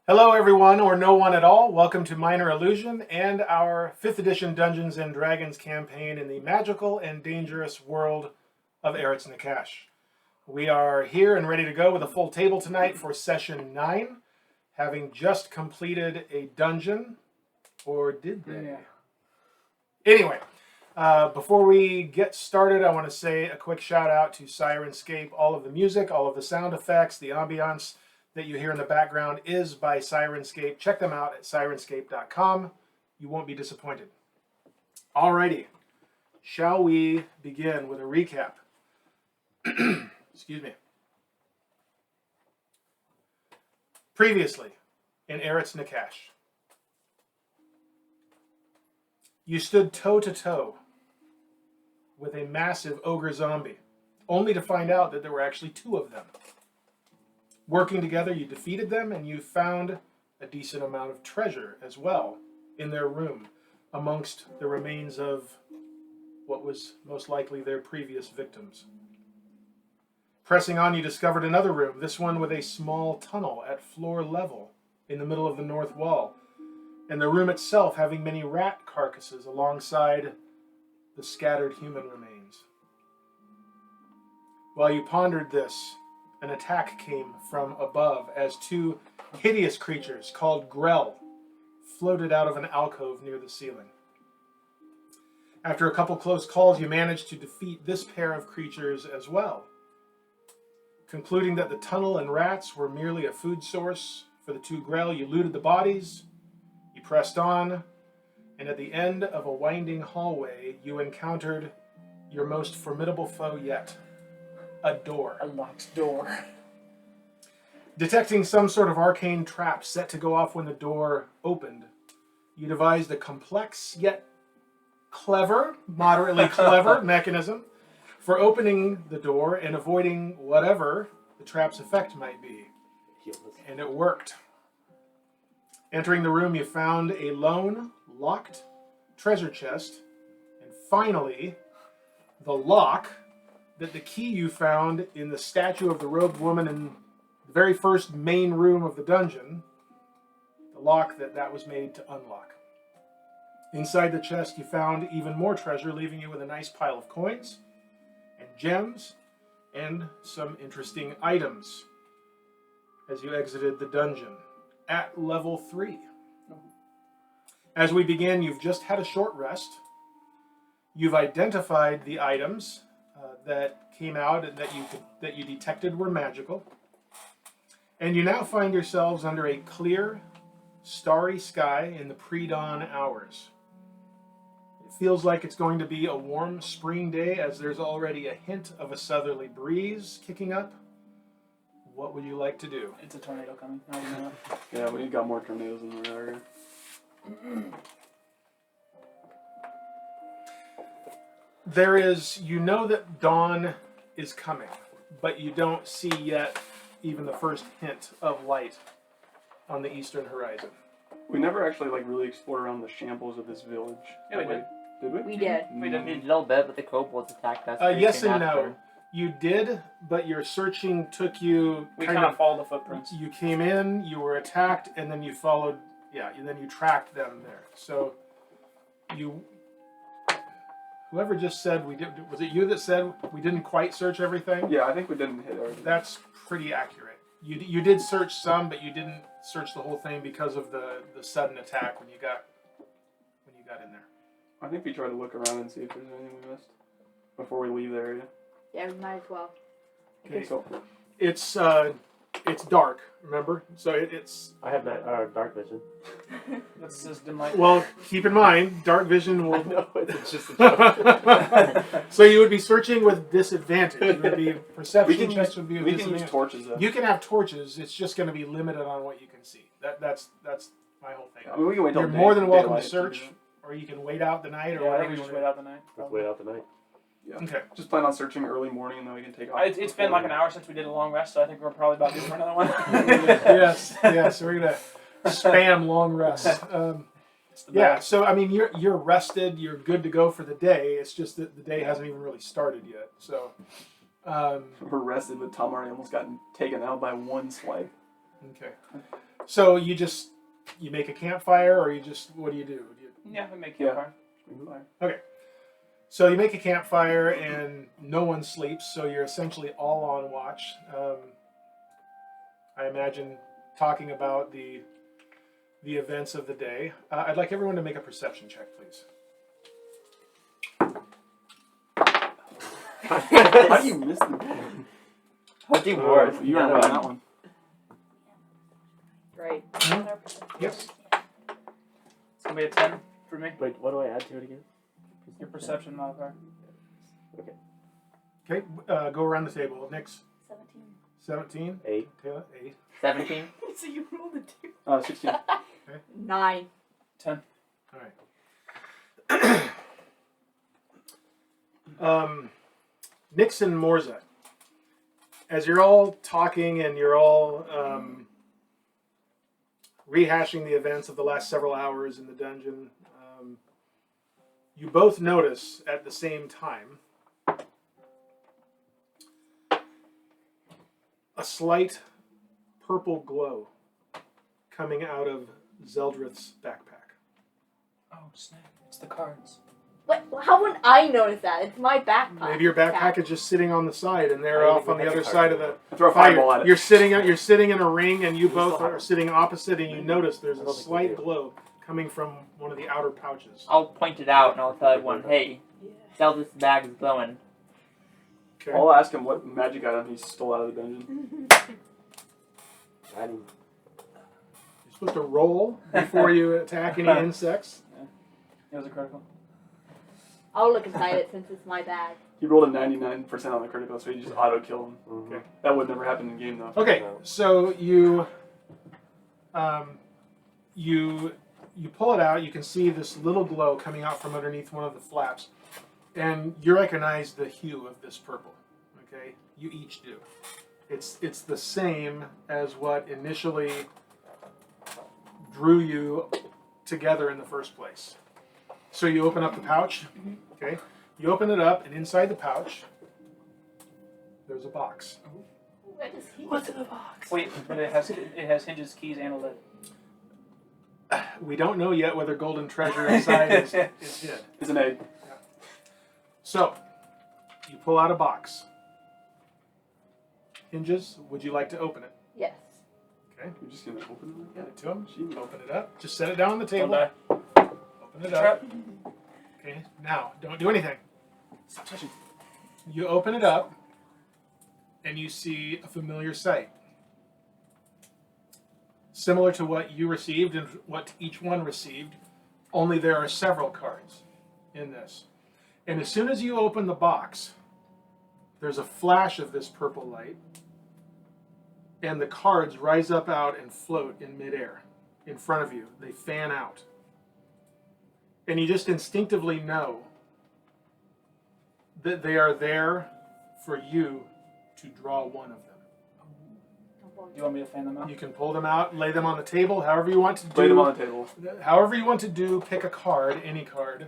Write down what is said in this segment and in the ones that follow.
Hello everyone, or no one at all. Welcome to Minor Illusion and our 5th edition Dungeons & Dragons campaign in the magical and dangerous world of Eretz Nakash. We are here and ready to go with a full table tonight for session 9, having just completed a dungeon, or did they? Yeah. Anyway, before we get started, I want to say a quick shout out to Syrinscape. All of the music, all of the sound effects, the ambiance that you hear in the background is by Syrinscape. Check them out at Syrinscape.com. You won't be disappointed. Alrighty, shall we begin with a recap? Excuse me. Previously, in Eretz Nakash, you stood toe-to-toe with a massive ogre zombie, only to find out that there were actually 2 of them. Working together, you defeated them, and you found a decent amount of treasure as well in their room, amongst the remains of what was most likely their previous victims. Pressing on, you discovered another room, this one with a small tunnel at floor level in the middle of the north wall, and the room itself having many rat carcasses alongside the scattered human remains. While you pondered this, an attack came from above as 2 hideous creatures called Grell floated out of an alcove near the ceiling. After a couple close calls, you managed to defeat this pair of creatures as well. Concluding that the tunnel and rats were merely a food source for the 2 Grell, you looted the bodies, you pressed on, and at the end of a winding hallway, you encountered your most formidable foe yet. A door. A locked door. Detecting some sort of arcane trap set to go off when the door opened, you devised a complex yet moderately clever mechanism for opening the door and avoiding whatever the trap's effect might be. And it worked. Entering the room, you found a lone, locked treasure chest, and finally, the lock that the key you found in the statue of the robed woman in the very first main room of the dungeon, the lock that was made to unlock. Inside the chest, you found even more treasure, leaving you with a nice pile of coins and gems and some interesting items as you exited the dungeon at level 3. As we begin, you've just had a short rest. You've identified the items that came out and that you detected were magical. And you now find yourselves under a clear, starry sky in the pre-dawn hours. It feels like it's going to be a warm spring day as there's already a hint of a southerly breeze kicking up. What would you like to do? It's a tornado coming. Yeah, we got more tornadoes in the area. There is, you know that dawn is coming, but you don't see yet even the first hint of light on the eastern horizon. We never actually really explored around the shambles of this village. Yeah, we did. Did we? We did. We did. We did a little bit, but the kobolds attacked us. Yes soon and after. no. You did, but your searching took you We kind of followed the footprints. You came in, you were attacked, and then you followed, and then you tracked them there. So, whoever just said we did, was it you that said we didn't quite search everything? Yeah, I think we didn't hit everything. That's pretty accurate. You did search some, but you didn't search the whole thing because of the sudden attack when you got in there. I think we tried to look around and see if there's anything we missed before we leave the area. Yeah, we might as well. Okay. So, It's dark, remember? So it's... I have that dark vision. That's just dim light. Well, keep in mind, dark vision will... No, it's just a joke. So you would be searching with disadvantage. It would be perception checks would be a we can use disadvantage. torches though. You can have torches. It's just going to be limited on what you can see. That's my whole thing. I mean, we can wait till You're more than welcome to daylight search, do that. or you can wait out the night, or Yeah, I whatever think we you just want wait out the night. Let's wait out the night. Yeah. Okay. Just plan on searching early morning and then we can take off. It's been like an hour since we did a long rest, so I think we're probably about due for another one. Yes. We're gonna spam long rests. Yeah, so I mean, you're rested, you're good to go for the day. It's just that the day hasn't even really started yet. So We're rested, but Tom already almost got taken out by one swipe. Okay. So you make a campfire, or what do you do? Yeah, we make campfire. Okay. So you make a campfire, and no one sleeps, so you're essentially all on watch. I imagine talking about the events of the day. I'd like everyone to make a perception check, please. How do you miss the I'll do more. You were on that one. Right. Yes. It's gonna be a 10 for me. Wait, what do I add to it again? Your perception modifier. Okay. Go around the table. Nick's 17. 8. Taylor 8. 17. So you rolled a 2. 16. 9. 10. All right. Nix and Morzza, as you're all talking and you're all rehashing the events of the last several hours in the dungeon, you both notice at the same time a slight purple glow coming out of Zeldreth's backpack. Oh snap! It's the cards. What? How wouldn't I notice that? It's my backpack. Maybe your backpack is just sitting on the side, and they're I off think on we the have other a side of card. the Throw a fireball at it. You're sitting in a ring, and you We both still have are it. sitting opposite, and you notice there's I a don't think we slight do. glow coming from one of the outer pouches. I'll point it out and I'll tell everyone, hey, Zelda's bag is glowing. Okay. I'll ask him what magic item he stole out of the dungeon. I didn't. You're supposed to roll before you attack any insects. It was a critical. I'll look inside it since it's my bag. He rolled a 99% on the critical, so he just auto-kill him. Mm-hmm. Okay. That would never happen in game, though. Okay, so you pull it out. You can see this little glow coming out from underneath one of the flaps, and you recognize the hue of this purple. Okay, you each do. It's the same as what initially drew you together in the first place. So you open up the pouch. Okay, you open it up, and inside the pouch, there's a box. Where does he? What's in the box? Wait, but it has hinges, keys, and a lid. We don't know yet whether golden treasure inside is hid. It's an egg. So, you pull out a box. Hinges, would you like to open it? Yes. Okay, You're just gonna open it like get that? it to him. Jeez. Open it up. Just set it down on the Don't table. die. Open it up. Trap. Okay, now, don't do anything. Stop touching. You open it up, and you see a familiar sight. Similar to what you received and what each one received, only there are several cards in this. And as soon as you open the box, there's a flash of this purple light, and the cards rise up out and float in midair in front of you. They fan out. And you just instinctively know that they are there for you to draw one of them. Do you want me to fan them out? You can pull them out, lay them on the table, however you want to do. Lay them on the table. However you want to do, pick a card, any card.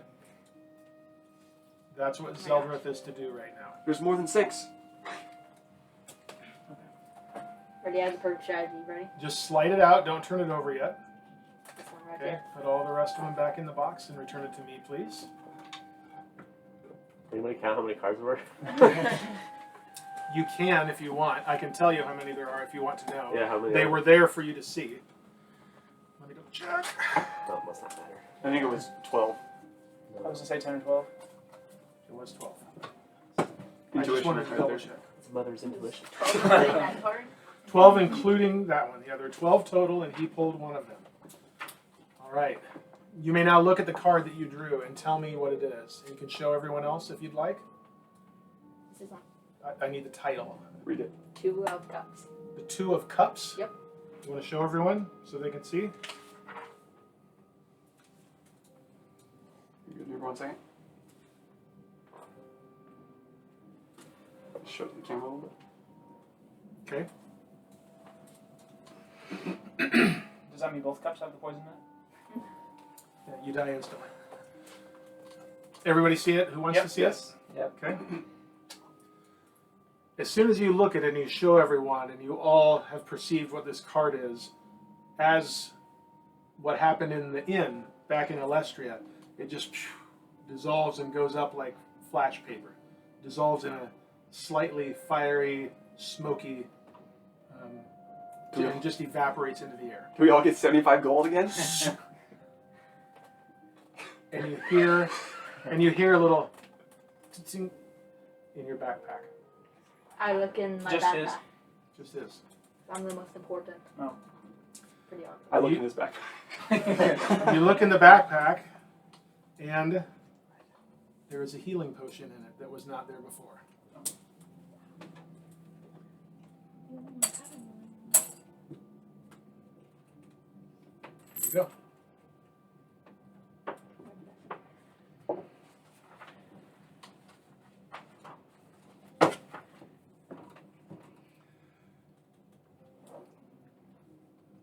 That's what Zeldreth is to do right now. There's more than 6. Ready? I have the perfect strategy. Ready? Just slide it out, don't turn it over yet. This one right Okay, here. put all the rest of them back in the box and return it to me, please. Anybody count how many cards there were? You can if you want. I can tell you how many there are if you want to know. Yeah, how many? They were there for you to see. Let me go check. No, it must not matter. I think it was 12. I was gonna say 10 or 12. It was 12. I just Intuition wanted right to double there. check. It's mother's intuition. That card? 12 including that one. Yeah, there are 12 total, and he pulled one of them. All right. You may now look at the card that you drew and tell me what it is. And you can show everyone else if you'd like. This is one. I need the title. Read it. 2 of cups. The Two of Cups. Yep. You want to show everyone so they can see? You give me 1 second. Show the camera a little bit. Okay. Does that mean both cups have the poison in it? Yeah, you die instantly. Everybody see it? Who wants Yep, to see yes. it? Yep. Okay. as soon as you look at it and you show everyone, and you all have perceived what this card is, as what happened in the inn back in Elestria, it just dissolves and goes up like flash paper. Dissolves in a slightly fiery, smoky, and just evaporates into the air. Do we all get 75 gold again? And you hear a little ting in your backpack. I look in my Just backpack. is. Just is. I'm the most important. Oh. Pretty obvious. I look in his backpack. You look in the backpack, and there is a healing potion in it that was not there before. There you go.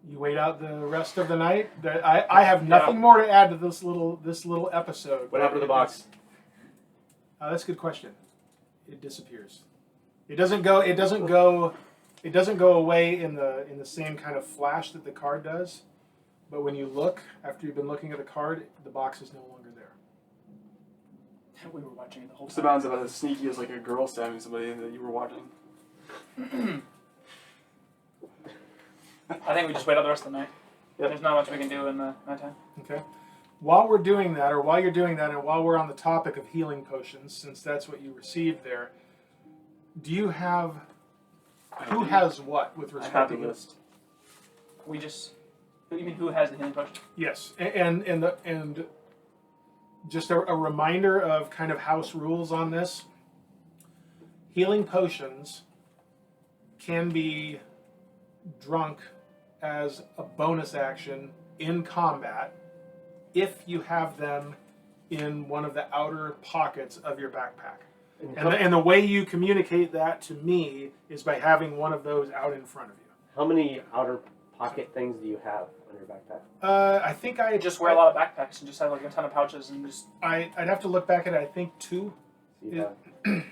You wait out the rest of the night. I have nothing more to add to this little episode. What happened to the box? That's a good question. It disappears. It doesn't go away in the same kind of flash that the card does. But when you look, after you've been looking at the card, the box is no longer there. We were watching it the whole Just time. about as sneaky as like a girl stabbing somebody that you were watching. I think we just wait out the rest of the night. Yep. There's not much we can do in the nighttime. Okay. While we're doing that, or while you're doing that, and while we're on the topic of healing potions, since that's what you received there, do you have who has what with I respect have to the healing? list. We just. You mean who has the healing potion? Yes, and just a reminder of kind of house rules on this. Healing potions can be drunk as a bonus action in combat if you have them in one of the outer pockets of your backpack. And the way you communicate that to me is by having one of those out in front of you. How many outer pocket things do you have on your backpack? I think I Just wear a lot of backpacks and just have like a ton of pouches and just. I'd have to look back at it. I think two. So you have,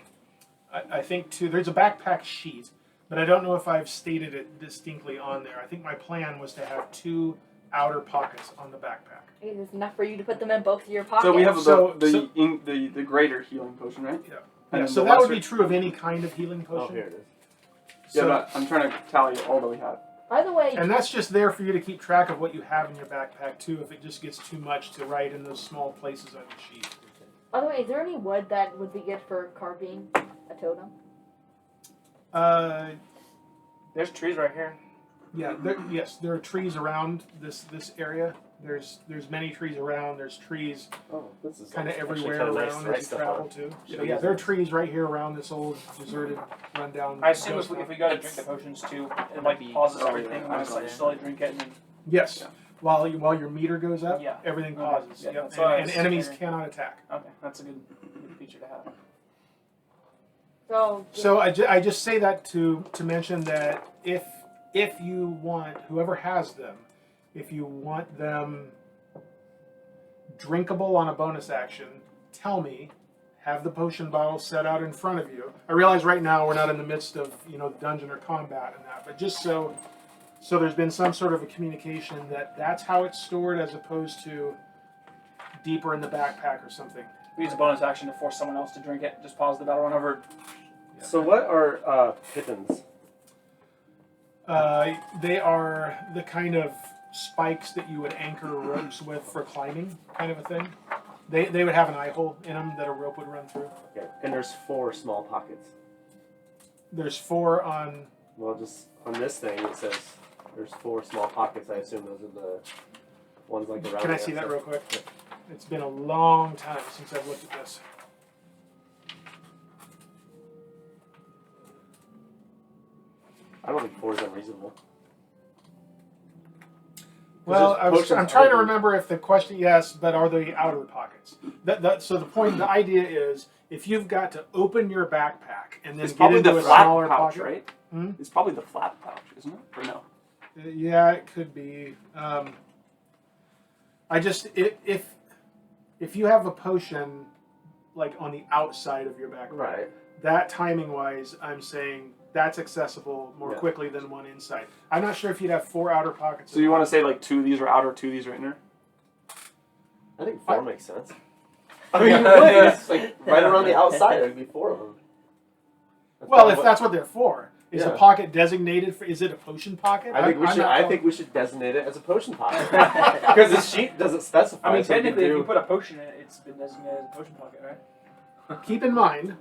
I think two. There's a backpack sheet, but I don't know if I've stated it distinctly on there. I think my plan was to have two outer pockets on the backpack. It is enough for you to put them in both of your pockets. So we have So- the greater healing potion, right? Yeah. And Yeah, then so the that would lesser- be true of any kind of healing oh, potion. here it is. Yeah, So- but I'm trying to tally all that we have. By the way, and that's just there for you to keep track of what you have in your backpack too. If it just gets too much to write in those small places on your sheet. is there any wood that would be good for carving a totem? There's trees right here. Yeah. Yes, there are trees around this area. There's many trees around. There's trees Oh, this is kind of actually everywhere kinda nice around to as write you stuff travel on. too. Yeah, So yeah, use there are it. trees right here around this old deserted, rundown. I assume ghost if we town. go to drink the potions too, it like pauses Oh, yeah. everything. We just like slowly drink it and then. Yes. Yeah. While your meter goes up, Yeah. everything Okay. pauses. Yeah, Yep. that's what I And was enemies figuring. cannot attack. Okay, that's a good feature to have. So I just say that to mention that if you want, whoever has them, if you want them drinkable on a bonus action, tell me. Have the potion bottle set out in front of you. I realize right now we're not in the midst of dungeon or combat and that, but just so there's been some sort of a communication that's how it's stored as opposed to deeper in the backpack or something. We use a bonus action to force someone else to drink it. Just pause the battle, run over. So what are pittons? They are the kind of spikes that you would anchor ropes with for climbing, kind of a thing. They would have an eye hole in them that a rope would run through. Okay, and there's 4 small pockets. There's 4 on. Well, just on this thing it says there's 4 small pockets. I assume those are the ones like around. Can I the see that outside. real quick? It's been a long time since I've looked at this. I don't think 4 is unreasonable. Well, there's I'm potions trying to outer. remember if the question, yes, but are they outer pockets? So the idea is, if you've got to open your backpack and then It's get probably into the a flat smaller pouch, pocket, right? Hmm? It's probably the flat pouch, isn't it? Or no? Yeah, it could be. If you have a potion like on the outside of your backpack, Right. that timing wise, I'm saying that's accessible more Yeah. quickly than one inside. I'm not sure if you'd have 4 outer pockets. So you want to say like 2 of these are outer, 2 of these are inner? I think 4 makes sense. I mean, really, it's like right around the outside. There'd be 4 of them. Well, if that's what they're for. Is Yeah. the pocket designated for? Is it a potion pocket? I think we I'm should. not I telling- think we should designate it as a potion pocket because the sheet doesn't specify. I mean, so we could technically, if do- you put a potion in it, it's been designated as a potion pocket, right? Keep in mind,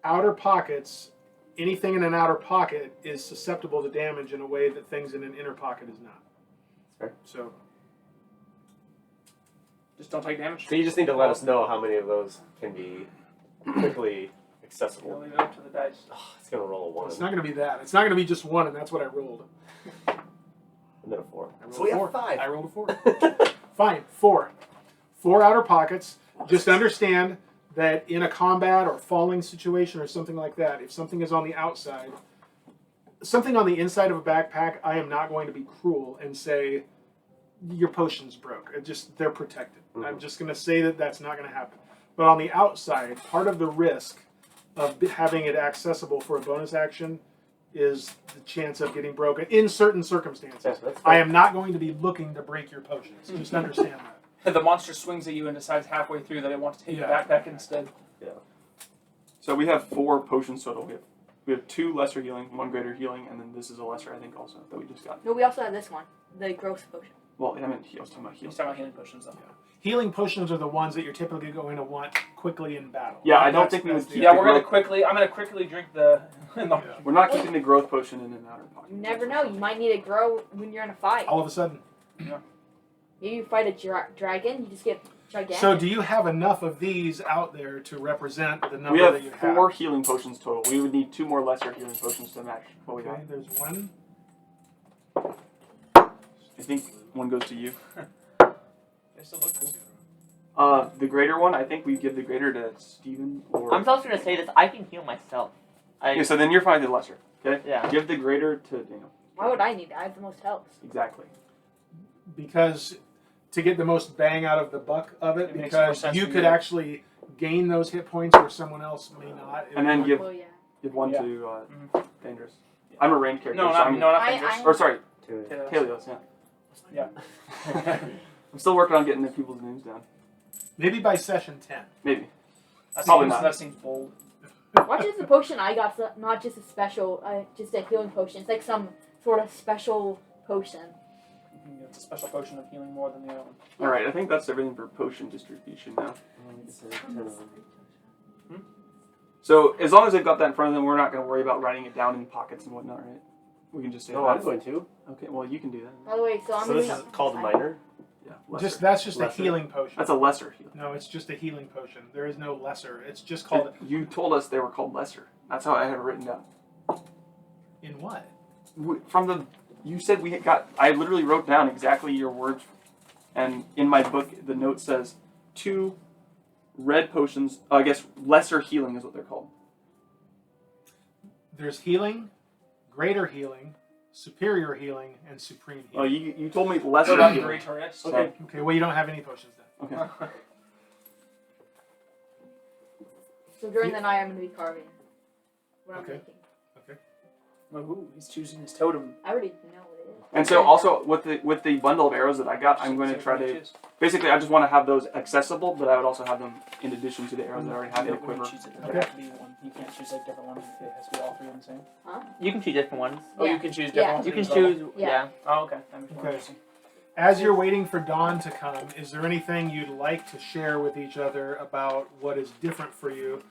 outer pockets, anything in an outer pocket is susceptible to damage in a way that things in an inner pocket is not. Fair. So Just don't take damage. So you just need to let us know how many of those can be quickly We'll accessible. leave it up to the dice. Oh, it's gonna roll a 1 it's not going to be that. It's not going to be just 1, and that's what I rolled. and then a 4. I rolled So we a 4. have 5. I rolled a 4. Fine, 4. 4 outer pockets. Just understand that in a combat or falling situation or something like that, if something is on the outside, something on the inside of a backpack, I am not going to be cruel and say your potions broke. They're protected. I'm just going to say that that's not going to happen. But on the outside, part of the risk of having it accessible for a bonus action is the chance of getting broken in certain circumstances. Yes, that's I fair. am not going to be looking to break your potions. Just understand that. The monster swings at you and decides halfway through that it wants to take Yeah. the backpack instead. So we have 4 potions total. We have 2 lesser healing, 1 greater healing, and then this is a lesser, I think, also that we just got. No, we also have this one, the growth potion. Well, I meant I was talking about healing. He's talking about healing potions, though. Healing potions are the ones that you're typically going to want quickly in battle. Yeah, I don't That's- think we that's would the- keep Yeah, the we're gonna growth- quickly. I'm gonna quickly drink the. We're not keeping the growth potion in an outer pocket. You never know. You might need it grow when you're in a fight. all of a sudden. Maybe you fight a dragon, you just get gigantic. So, do you have enough of these out there to represent the number We that have you 4 have? healing potions total. We would need 2 more lesser healing potions to match what we Okay, have. there's 1. I think 1 goes to you. They still look cool. The greater one, I think we give the greater to Steven or. I'm also gonna say this. I can heal myself. Okay, so then you're fine with the lesser. Okay. Yeah. Give the greater to Daniel. Why would I need it? I have the most health. Exactly. Because to get the most bang out of the buck of it, It makes more because sense you for could you. actually gain those hit points where someone else may not. And then give Well, yeah. 1 Yeah. to Thaèndrys. I'm a ranged character. No, so not I'm, not I- Thaèndrys. Or sorry, Taèlios. Taèlios. Yeah. Yeah. I'm still working on getting the people's names down. Maybe by session 10. Maybe. That Probably seems, not. That seems bold. Watch as the potion I got, so not just a special, just a healing potion. It's like some sort of special potion. It's a special potion of healing more than the other one. All right. I think that's everything for potion distribution now. So as long as they've got that in front of them, we're not going to worry about writing it down in pockets and whatnot, right? We can just say No, that. I'm going to. Okay. Well, you can do that. By the way, so I'm So this doing is called minor. Yeah. Lesser. That's just Lesser. a healing potion. That's a lesser healing. No, it's just a healing potion. There is no lesser. It's just called You told us they were called lesser. That's how I have it written down. in what? From the, you said we had got. I literally wrote down exactly your words, and in my book the note says 2 red potions. I guess lesser healing is what they're called. There's healing, greater healing, superior healing, and supreme Oh, healing. you told me lesser Not healing. greaterest. Okay. Okay, well you don't have any potions then. Okay. So during the night, I'm going to be carving. What I'm Okay. making. Ooh, he's choosing his totem. I already know what it is. And so also with the bundle of arrows that I got, I'm going to try to basically I just want to have those accessible, but I would also have them in addition to the arrows that I already have in the quiver. Choose it. It Okay. has to be one. You can't choose like different ones. It has to be all 3 of the same. You can choose different ones. Oh, Yeah. you can choose Yeah. different ones. You at can each level? choose. Yeah. Yeah. Oh, okay. That makes more Okay. interesting. As you're waiting for dawn to come, is there anything you'd like to share with each other about what is different for you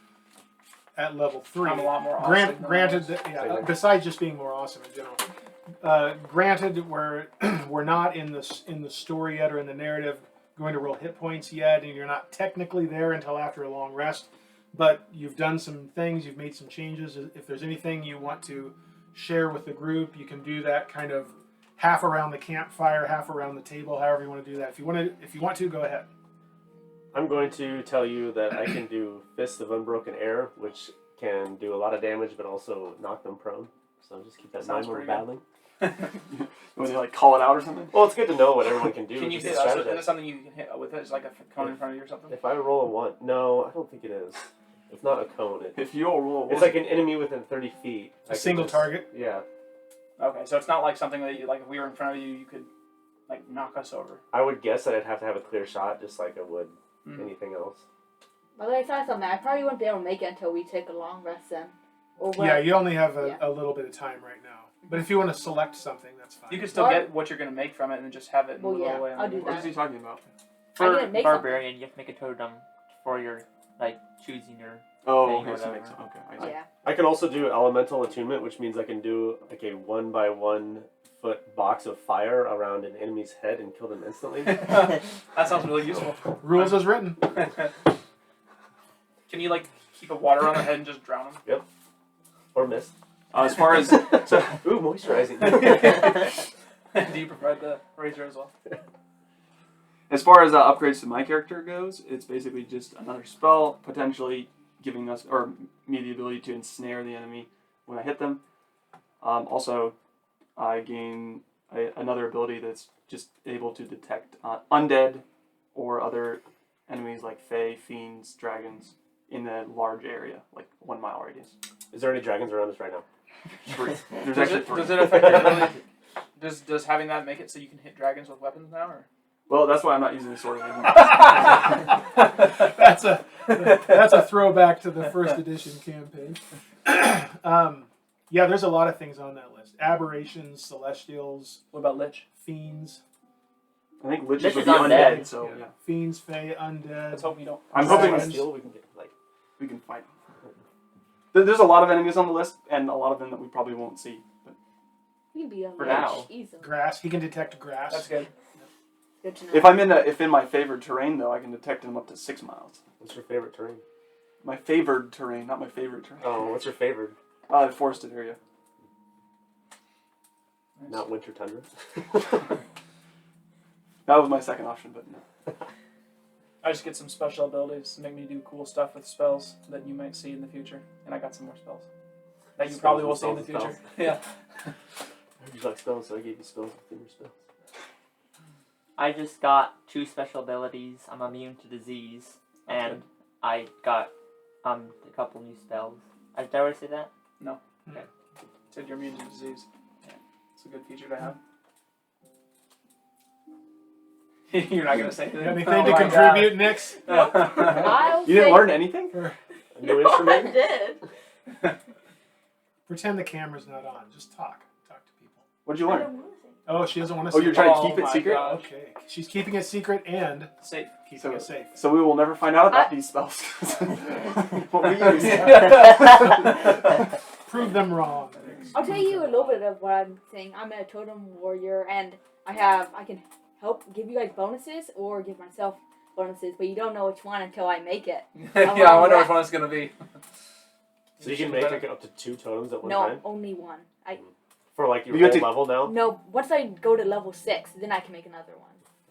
at level 3? I'm a lot more awesome. than Granted, I was. that, besides just being more awesome in general. Granted, we're not in the story yet or in the narrative going to roll hit points yet, and you're not technically there until after a long rest. But you've done some things, you've made some changes. If there's anything you want to share with the group, you can do that kind of half around the campfire, half around the table, however you want to do that. If you want to, go ahead. I'm going to tell you that I can do Fist of Unbroken Air, which can do a lot of damage, but also knock them prone. So just keep that in mind Sounds when we're pretty battling. When they like call it out or something. Well, it's good to know what everyone can do. Can you just hit to us? Is strategize. that something you can hit with it? Is like a cone in front of you or something? If I roll a 1, no, I don't think it is. It's not a cone. If you'll roll, It's like an enemy within 30 feet. A single target? Yeah. Okay, so it's not like something that you, like if we were in front of you, you could like knock us over. I would guess that I'd have to have a clear shot, just like I would Mm. anything else. By the way, I saw something. I probably won't be able to make it until we take a long rest then. Or Yeah, you only have Yeah. a little bit of time right now. But if you want to select something, that's fine. You can still What? get what you're gonna make from it and then just have it. Well, roll yeah, away on I'll the do board. what is he talking about? I For didn't make Barbarian, you have to make a totem for your, like, choosing your... Oh, Thing okay, or so makes whatever. okay. I something. see. Yeah. I can also do elemental attunement, which means I can do like a 1 by 1 foot box of fire around an enemy's head and kill them instantly. That sounds really useful. Rules as written. Can you like keep a water on their head and just drown them? Or mist. As far as Ooh, moisturizing. Do you provide the razor as well? upgrades to my character goes, it's basically just another spell, potentially giving us or me the ability to ensnare the enemy when I hit them. Also, I gain another ability that's just able to detect undead or other enemies like fae, fiends, dragons in a large area, like 1 mile radius. Is there any dragons around us right now? 3. There's Does actually it, 3. does it affect your ability? Does having that make it so you can hit dragons with weapons now? Or? Well, that's why I'm not using the sword anymore. that's a throwback to the first edition campaign. Yeah, there's a lot of things on that list. Aberrations, celestials, What about Lich? fiends. I think Lich Lich would is be undead, undead. so yeah. Fiends, fae, undead. Let's hope you don't. I'm hoping Dragons. Steel, we can get like. we can fight. There's a lot of enemies on the list, and a lot of them that we probably won't see. But We can be a For lich now. easily. Grass. He can detect grass. That's good. Good to know. if in my favored terrain, though, I can detect them up to 6 miles. What's your favorite terrain? My favored terrain, not my favorite terrain. Oh, what's your favorite? Forested area. Nice. Not winter tundra. That was my second option, but no. I just get some special abilities to make me do cool stuff with spells that you might see in the future, and I got some more spells that you Spells probably will and see in the spells and future. Yeah. I heard you like spells, so I gave you spells within your spells. I just got 2 special abilities. I'm immune to disease, and I got a couple new spells. Did I already say that? Said you're immune to disease. Yeah. It's a good feature to have. You're not gonna say anything. Anything Oh to my contribute, Nix? God. I'll You didn't say- learn anything? A new I instrument? did. Pretend the camera's not on. Just talk. Talk to people. What did you I learn? don't want to say. Oh, she doesn't want to Oh, say you're it. trying to Oh keep it my secret? God. Okay. She's keeping it secret and Safe. keeping it safe. So we will never find out about these spells. What we use. Prove them wrong. I'll tell you a little bit of what I'm saying. I'm a totem warrior, and I can help give you guys bonuses or give myself bonuses, but you don't know which one until I make it. Yeah, I wonder which one it's gonna be. So you can make like up to 2 totems at one No, time? only one. For like your You have whole to- level now? No, once I go to level 6, then I can make another one.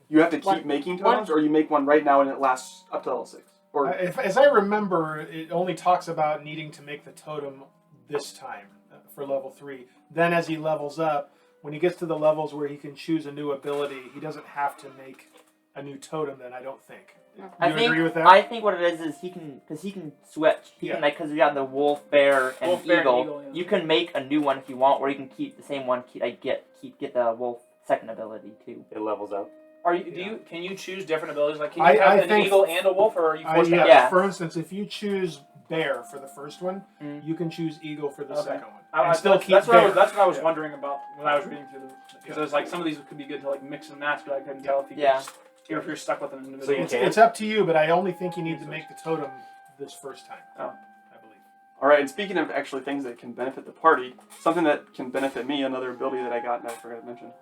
You have to keep One- making totems, or you make one right now and it lasts up to level 6? Or As I remember, it only talks about needing to make the totem this time for level 3. Then as he levels up, when he gets to the levels where he can choose a new ability, he doesn't have to make a new totem then, I don't think. I You think, agree with that? I think what it is he can switch. He Yeah. can, like, because you got the wolf, bear, and Wolf, bear, and eagle. eagle, yeah. You can make a new one if you want, or you can keep the same one. Get the wolf second ability too. It levels up. Can you choose different abilities? Like, can I you have an think- eagle and a wolf, or are you forced to yeah, have? Yeah. For instance, if you choose bear for the first one, Mm. you can choose eagle for the Okay. second one. I- And still that's, keep that's what I bear. was, that's what I was Yeah. wondering about when I was reading through because Yeah. it's like some of these could be good to like mix and match, but I couldn't tell if you Yeah. could, if you're stuck with an So individual. you It's, can. it's up to you, but I only think you need to make the totem this first time. Oh. I believe. all right, and speaking of actually things that can benefit the party, something that can benefit me, another ability that I got and I forgot to mention,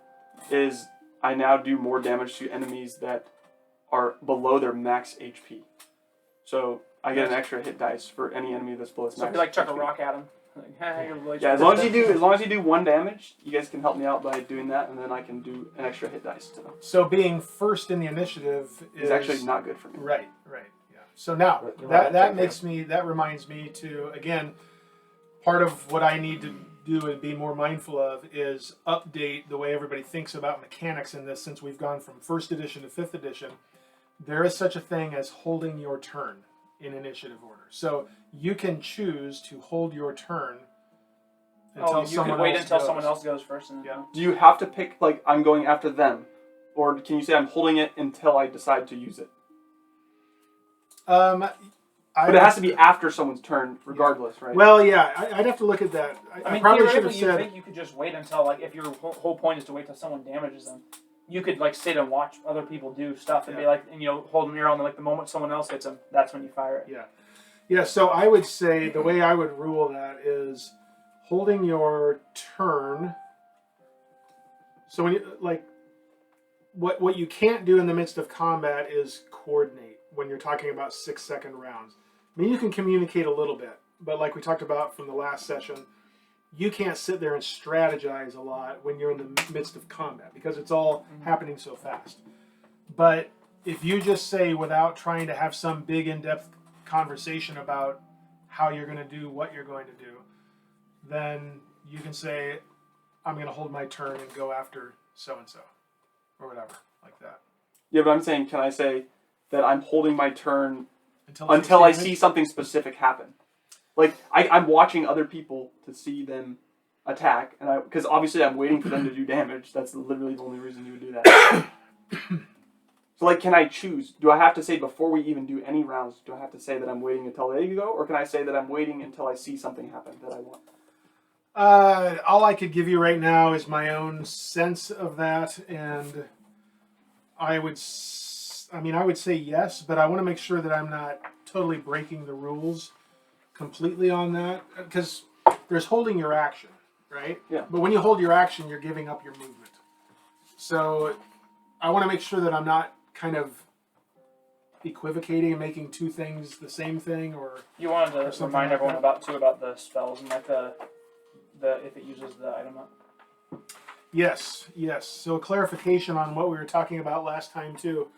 is I now do more damage to enemies that are below their max HP. So I get an extra hit dice for any enemy that's below its So if max. you like chuck a HP. rock at him, like, hey, you're really Yeah, as long as you do 1 damage, you guys can help me out by doing that, and then I can do an extra hit dice to them. So being first in the initiative It's actually not good for me. Right, yeah. So now You're that right, that okay. that reminds me to again, part of what I need to do and be more mindful of is update the way everybody thinks about mechanics in this. Since we've gone from 1st edition to 5th edition, there is such a thing as holding your turn. in initiative order. So you can choose to hold your turn until you someone could wait else until goes. someone else goes first. And Yeah. Do you have to pick, like, I'm going after them? Or can you say I'm holding it until I decide to use it? But it has to be after someone's turn, regardless, right? Well, yeah, I'd have to look at that. I mean, probably should have theoretically, you said. think you could just wait until, like, if your whole point is to wait till someone damages them, you could, like, sit and watch other people do stuff and be like, and, you know, holding your own, and, like, the moment someone else hits them, that's when you fire it. Yeah, so I would say the way I would rule that is holding your turn. So when you, like, what you can't do in the midst of combat is coordinate when you're talking about 6-second rounds. I mean, you can communicate a little bit, but like we talked about from the last session, you can't sit there and strategize a lot when you're in the midst of combat because it's all happening so fast. But if you just say, without trying to have some big in-depth conversation about how you're going to do what you're going to do, then you can say, I'm going to hold my turn and go after so-and-so or whatever, like that. Yeah, but I'm saying, can I say that I'm holding my turn Until I see something specific happen? Like, I'm watching other people to see them attack, and because obviously I'm waiting for them to do damage. That's literally the only reason you would do that. So, like, can I choose? Do I have to say before we even do any rounds, do I have to say that I'm waiting until they go? Or can I say that I'm waiting until I see something happen that I want? All I could give you right now is my own sense of that, and I would say yes, but I want to make sure that I'm not totally breaking the rules completely on that, because there's holding your action, right? Yeah. But when you hold your action, you're giving up your movement. So I want to make sure that I'm not kind of equivocating and making two things the same thing, or You wanted to something remind like everyone that. about the spells and, like, the if it uses the item up. Yes. So a clarification on what we were talking about last time too,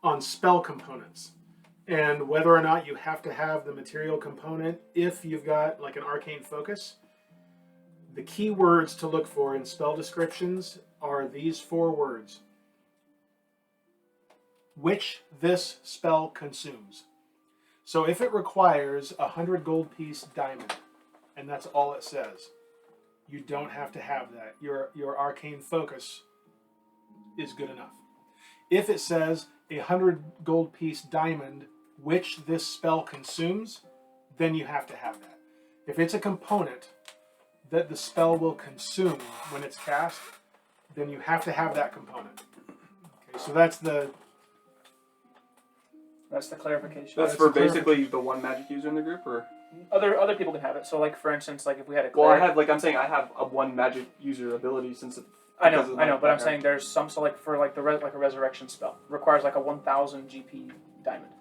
on spell components, and whether or not you have to have the material component if you've got like an arcane focus. The key words to look for in spell descriptions are these 4 words: which this spell consumes. So if it requires 100 gold piece diamond, and that's all it says, you don't have to have that. Your arcane focus is good enough. If it says 100 gold piece diamond, which this spell consumes, then you have to have that. If it's a component that the spell will consume when it's cast, then you have to have that component. Okay, so that's the clarification. That's for basically the one magic user in the group, or? Other people can have it. So, like, for instance, like, if we had a Well, I cleric, have, like, I'm saying I have a one magic user ability since it. I know, because of my but I'm background. saying there's some, so, like, for, like, like a resurrection spell requires, like, a 1,000 GP diamond.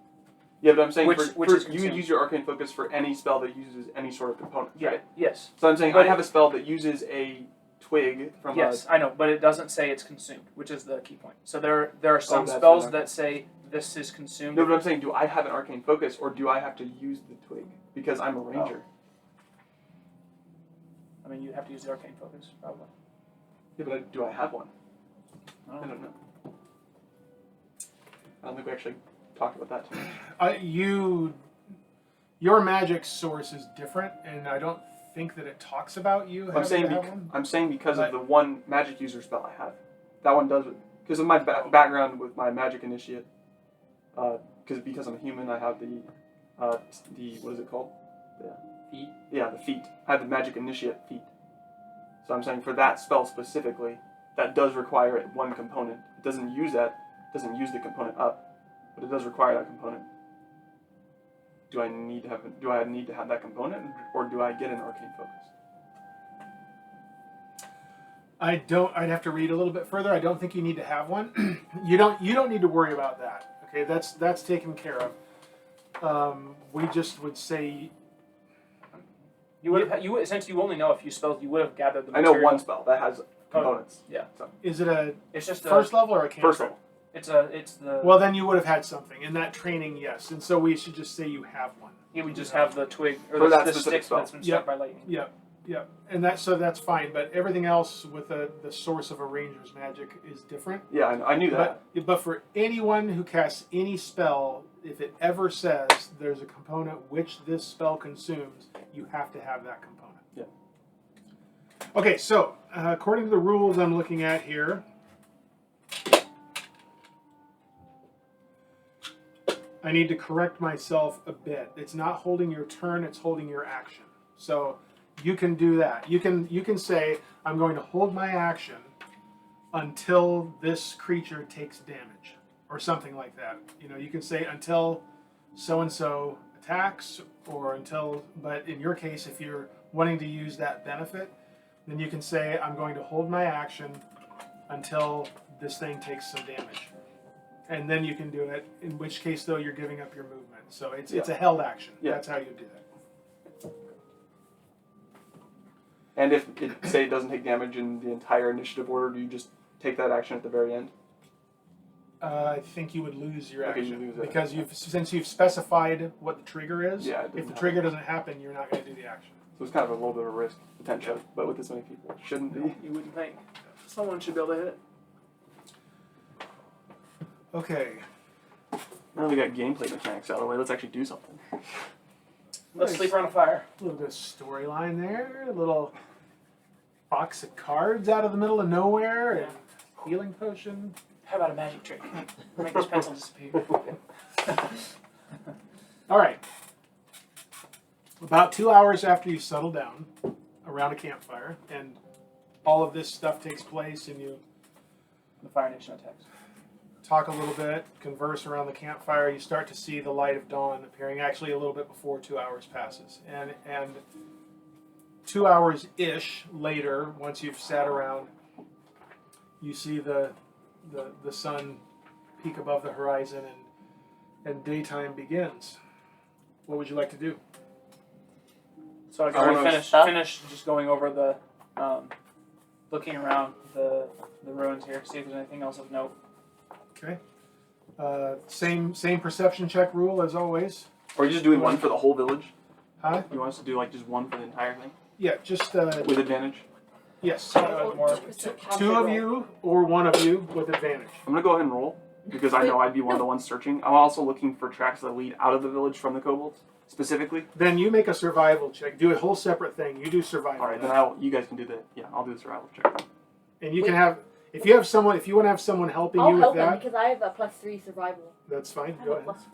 Yeah, but I'm saying Which for is you would consumed. use your arcane focus for any spell that uses any sort of component, right? Yes. So I'm saying But I have a spell that uses a twig from Yes, I know, but it doesn't say it's consumed, which is the key point. So there are some that's spells right. that say this is consumed. No, but I'm saying, do I have an arcane focus, or do I have to use the twig because I'm a ranger? I mean, you have to use the arcane focus, probably. Yeah, but do I have one? I I don't know. don't know. I don't think we actually talked about that too much. your magic source is different, and I don't think that it talks about you having to have one. I'm saying because of the one magic user spell I have. That one does it. Because of my background with my magic initiate. Because I'm a human, I have the what is it called? Feet. Yeah, the feat. I have the magic initiate feat. So I'm saying for that spell specifically, that does require one component. It doesn't use that. It doesn't use the component up, but it does require that component. Do I need to have that component, or do I get an arcane focus? I'd have to read a little bit further. I don't think you need to have one. You don't need to worry about that. Okay, that's taken care of. We just would say You would have, since you only know a few spells, you would have gathered the I material. know one spell that has components. Yeah. So is it a It's just first level or a cantrip? first level. It's the. Well, then you would have had something in that training, yes. And so we should just say you have one. You would just have the twig or For that the specific stick spell. that's been struck by lightning. Yep. And that's fine. But everything else with the source of a ranger's magic is different. Yeah, I knew that. But for anyone who casts any spell if it ever says there's a component which this spell consumes, you have to have that component. Yeah. Okay, so according to the rules I'm looking at here, I need to correct myself a bit. It's not holding your turn, it's holding your action. So you can do that. You can say, I'm going to hold my action until this creature takes damage, or something like that. You know, you can say until so-and-so attacks, or until, but in your case, if you're wanting to use that benefit, then you can say, I'm going to hold my action until this thing takes some damage. And then you can do it, in which case, though, you're giving up your movement. So it's a held action. Yeah. That's how you do that. And if it, say it doesn't take damage in the entire initiative order, do you just take that action at the very end? I think you would lose your Okay, action. you lose it. Because since you've specified what the trigger is, Yeah, it if doesn't the happen. trigger doesn't happen, you're not going to do the action. So it's kind of a little bit of a risk, potentially, but with this many people, it shouldn't be. You wouldn't think. Someone should be able to hit it. Okay. Now we got gameplay mechanics out of the way, let's actually do something. Let's sleep around a fire. A little bit of storyline there. A little box of cards out of the middle of nowhere. And healing potion. How about a magic trick? Make this pencil disappear. All right. About 2 hours after you settle down around a campfire, and all of this stuff takes place, and you The Fire Nation attacks. talk a little bit, converse around the campfire, you start to see the light of dawn appearing actually a little bit before 2 hours passes. And 2 hours-ish later, once you've sat around, you see the sun peak above the horizon, and daytime begins. What would you like to do? So I wanna can stop. finish just going over the, looking around the ruins here, see if there's anything else of note. Okay. Same perception check rule as always. Or are you just doing one for the whole village? Huh? You want us to do like just one for the entire thing? Yeah, just With advantage? yes. More. Two of you or one of you with advantage. I'm gonna go ahead and roll, because I know I'd be one of the ones searching. I'm also looking for tracks that lead out of the village from the kobolds, specifically. Then you make a survival check. Do a whole separate thing. You do survival. Alright, then you guys can do I'll do the survival check. And you can have, if you want to have someone helping I'll you with help them that, because I have a +3 survival. that's fine. I Go have a ahead. +4.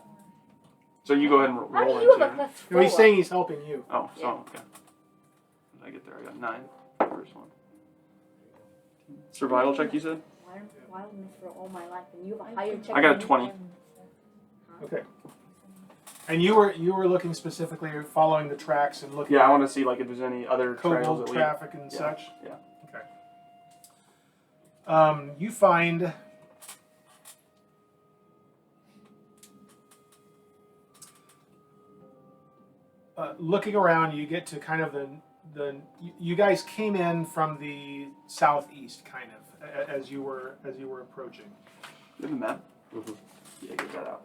So you go ahead and How roll do you have a into... +4? No, he's saying he's helping you. Oh, so, Yeah. okay. When did I get there? I got 9. First one. Survival check, you said? Wildness for all my life, and you have a higher check. I got a than me. 20. Okay. And you were looking specifically, following the tracks and looking Yeah, I at want to see like if there's any other trails kobold that lead. traffic and Yeah, such. yeah. Okay. You find looking around, you get to kind of you guys came in from the southeast, kind of, as you were approaching. You have the map? Mhm. Yeah, get that out.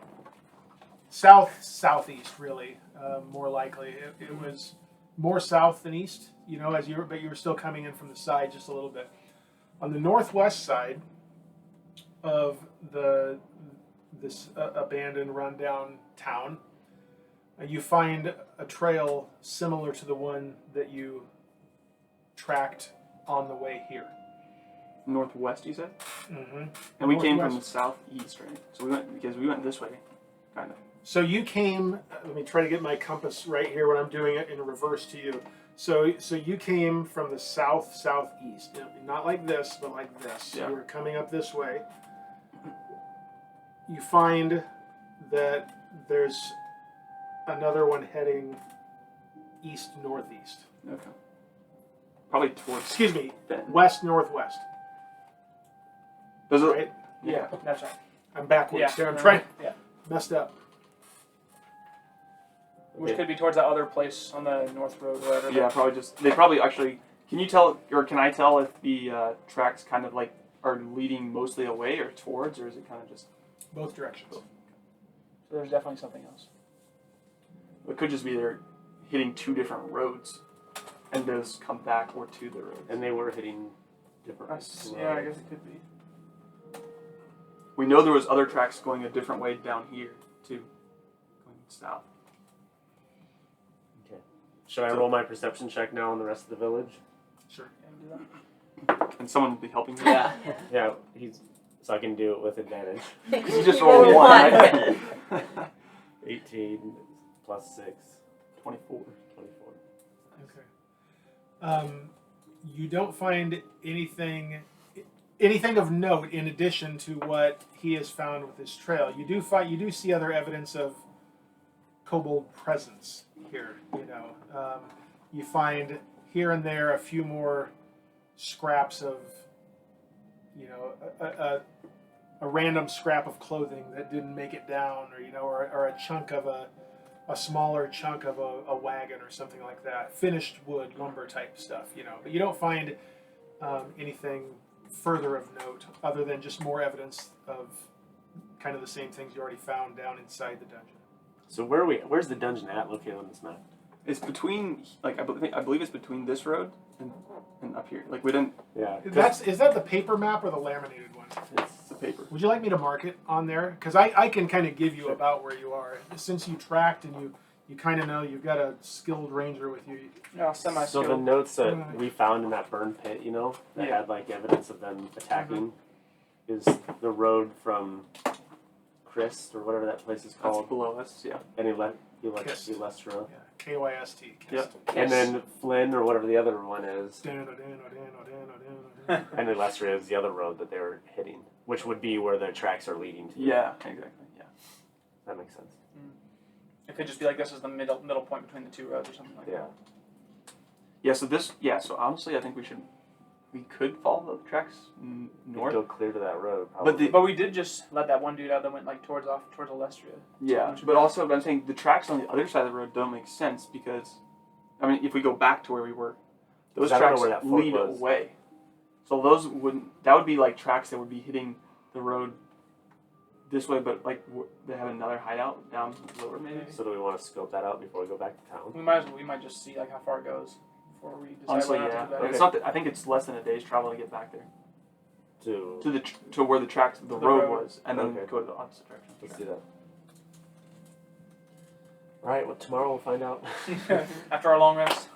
Southeast, really, more likely. It was more south than east, you know, but you were still coming in from the side just a little bit. On the northwest side of this abandoned, rundown town, you find a trail similar to the one that you tracked on the way here. Northwest, you said? Mm-hmm. And we came from the Northwest. southeast, right? So we went this way, kind of. So you came. Let me try to get my compass right here when I'm doing it in reverse to you. So you came from the southeast, you know, not like this, but like this. Yeah. You were coming up this way. You find that there's another one heading east northeast. Okay. Probably towards. Excuse me, Then. west northwest. Does it? Right? Yeah, that's right. I'm backwards Yeah. there. I'm trying. Yeah. Messed up. Which could be towards that other place on the north road or whatever. Yeah, probably just. They probably actually. Can you tell, or can I tell if the tracks kind of like are leading mostly away or towards, or is it kind of just? Both directions. So there's definitely something else. It could just be they're hitting two different roads, and those come back or to the road. And they were hitting different. Yeah, I guess it could be. We know there was other tracks going a different way down here too. south. Okay. Should I roll my perception check now on the rest of the village? Sure. Yeah, do that. And someone will be helping you. Yeah. Yeah, so I can do it with advantage. You just rolled one. Right? 18 plus 6. 24. 24. Okay. You don't find anything of note in addition to what he has found with his trail. You do see other evidence of kobold presence here. You find here and there a few more scraps of, a random scrap of clothing that didn't make it down, or a chunk of a smaller chunk of a wagon or something like that. Finished wood, lumber type stuff, But you don't find anything further of note other than just more evidence of kind of the same things you already found down inside the dungeon. So where's the dungeon at located on this map? It's between, I believe it's between this road and up here. Like we didn't. Yeah. Is that the paper map or the laminated one? It's the paper. Would you like me to mark it on there? Because I can kind of give you about where you are. Since you tracked and you kind of know you've got a skilled ranger with you. No, semi So the notes that we found in that burn pit, that Yeah. had like evidence of them attacking, is the road from Christ or whatever that place is That's called, below us. Yeah. and Kist. Elestra. Yeah, KYST. Yeah. And then Flynn or whatever the other one is, Dan. and Elestra is the other road that they were hitting, which would be where the tracks are leading to. Yeah. Exactly. Yeah. That makes sense. It could just be like this is the middle point between the two roads or something like Yeah. that. Yeah. So this. Yeah. So honestly, I think we could follow the tracks north. Go clear to that road. Probably. But But we did just let that one dude out that went like towards Alestria. Yeah, but also I'm saying the tracks on the other side of the road don't make sense because, if we go back to where we were, those I don't know tracks where that fork lead was. away. So that would be like tracks that would be hitting the road this way, but like they have another hideout down lower maybe. So do we want to scope that out before we go back to town? We might just see like how far it goes before we decide Honestly, whether or yeah. not to do that. Okay. It's not. I think it's less than a day's travel to get back there To to where the The road road. was, and then Okay. go to the opposite direction. let's do that. All right. Well, tomorrow we'll find out. After our long rest.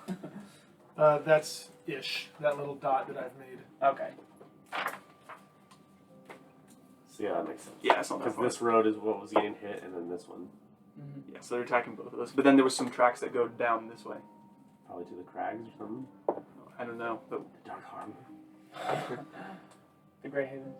That's ish, that little dot that I've made. Okay. So yeah, that makes sense. Yeah, it's not that Because far. this road is what was getting hit, and then this one Yeah, so they're attacking both of those. But then there was some tracks that go down this way. probably to the crags or something. I don't know, but The Dark Harbor. The Grey Havens.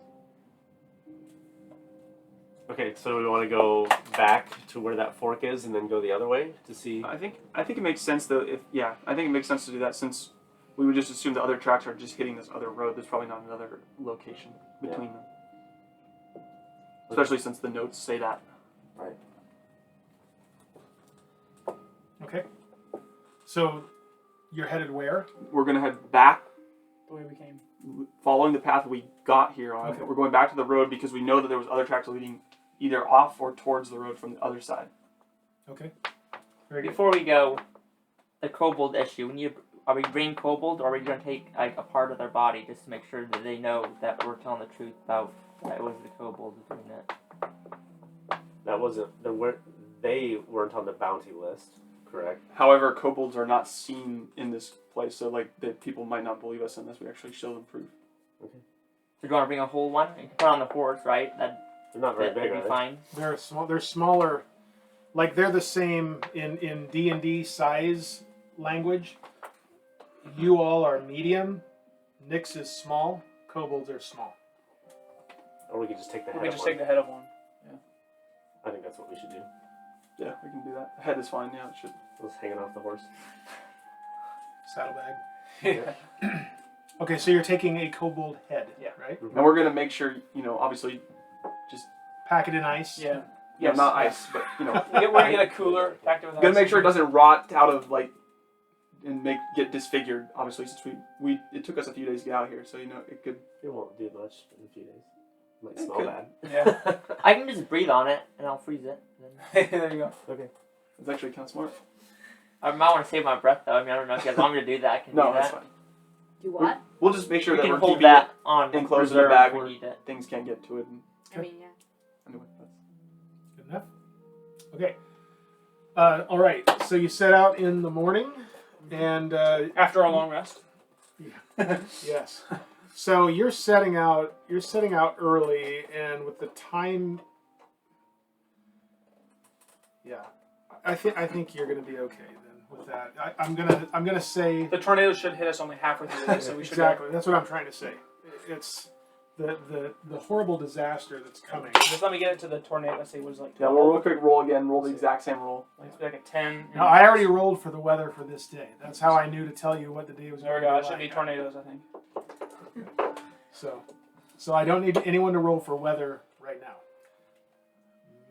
Okay, so we want to go back to where that fork is, and then go the other way to see. I think it makes sense though. I think it makes sense to do that since we would just assume the other tracks are just hitting this other road. There's probably not another location between them, especially since the notes say that. Right. Okay. So you're headed where? We're gonna head back, The way we came. following the path we got here on. Okay. We're going back to the road because we know that there was other tracks leading either off or towards the road from the other side. Okay. Very good. Before we go, the kobold issue. Are we bringing kobold, or are we going to take like a part of their body just to make sure that they know that we're telling the truth about that it was the kobold doing it? That wasn't they weren't on the bounty list, correct? However, kobolds are not seen in this place, so like the people might not believe us unless we actually show them proof. So do you want to bring a whole one? You can put on the horse, right? They're not very big, that'd are be they? fine. They're small. They're smaller. Like they're the same in D&D size language. You all are medium. Nyx is small. Kobolds are small. Or we could just take the We head can of just one. take the head of one. I think that's what we should do. Yeah, we can do that. The head is fine. Yeah, it should. Just hanging off the horse. Saddlebag. Yeah. Okay, so you're taking a kobold head, Yeah. right? And we're gonna make sure, obviously, Pack it in ice. Yeah. yeah, Yes. not ice, but We're gonna get a cooler, packed it with gonna ice. make sure it doesn't rot out of and get disfigured. Obviously, since it took us a few days to get out here, so it could. It won't do much in a few days. It might It smell could. bad. Yeah. I can just breathe on it and I'll freeze it. There you go. Okay. It's actually kind of smart. I might want to save my breath though. I mean, I don't know if you guys want me to do that. I can No, do that's that. fine. Do what? We'll just make sure We that can we're hold keeping that on enclosed in the reserve bag if we where- need it. things can't get to it. And I mean, yeah. anyway, that's Good enough? Okay. All right. So you set out in the morning, and After a long rest. yes. So you're setting out. You're setting out early, and with the time. Yeah, I think you're going to be okay then with that. I'm gonna say The tornado should hit us only halfway through the day, so we should exactly. That's what I'm trying to say. It's the horrible disaster that's coming. Just let me get it to the tornado. Let's see, what is it like? Yeah, we'll real quick roll again. Roll the exact same roll. Like a 10. Now, I already rolled for the weather for this day. That's how I knew to tell you what the day was There we going go. to It be should be like. tornadoes, I think. So I don't need anyone to roll for weather right now.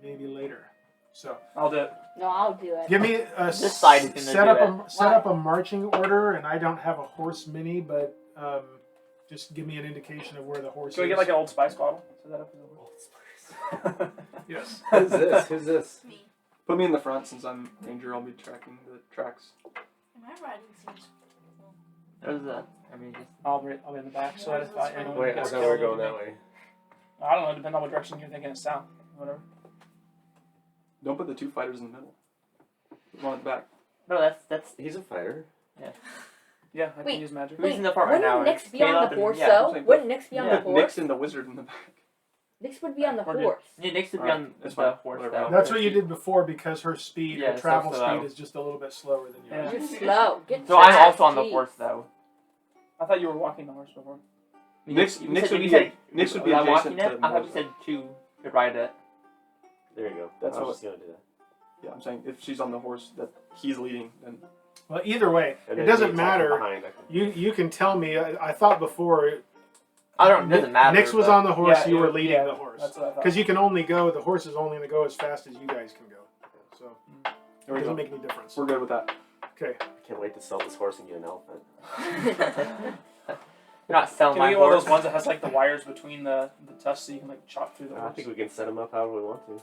Maybe later. So I'll do it. No, I'll do it. give me a This side is gonna set do up set up a marching order, and I don't have a horse mini, but just give me an indication of where the horse Can we is. get like an Old Spice bottle? Set that up as a Yes. Who's this? Who's this? Me. Put me in the front since I'm ranger. I'll be tracking the tracks. Am I riding seats? There's a. I mean, just I'll be in the back, so that if anyone Wait, I gets thought we were killed, going that way. I don't know. Depending on what direction you're thinking, it's south. Whatever. Don't put the two fighters in the middle. Put one at the back. no. That's He's a fighter. Yeah, I Wait, can use magic. who's in the front right Wouldn't now. Nix be on Caleb the and- horse yeah, though? like- Wouldn't Nix be on Yeah, the horse? Nix and the wizard in the back. Nix would be on the We're good. horse. Yeah, Nix would be Alright, on that's the fine. horse Whatever. though. That's what you did before because her speed, Yeah, her so travel slow. speed is just a little bit slower than yours. Yeah. You're slow. Get So I'm fast, also on the jeez. horse though. I thought you were walking the horse before. Nix You would said- be you said- Nix would be I'm adjacent walking to it. I thought you Morzza. said two could ride it. There you go. That's I was what- just gonna do that. Yeah, I'm saying if she's on the horse that he's leading, then Well, either way, And it then doesn't you attack from matter. behind, I can- You can tell me. I thought before. I don't. It doesn't matter. Nix was but- on the horse. Yeah, you were yeah, leading yeah, the horse. That's what I thought. Because you can only go. The horse is only going to go as fast as you guys can go. So there it we doesn't go. make any difference. We're good with that. Okay. I can't wait to sell this horse and get an elephant. You're not selling Can my we get one of horse. those ones that has like the wires between the tusks so you can like chop through the I horse? think we can set him up however we want to.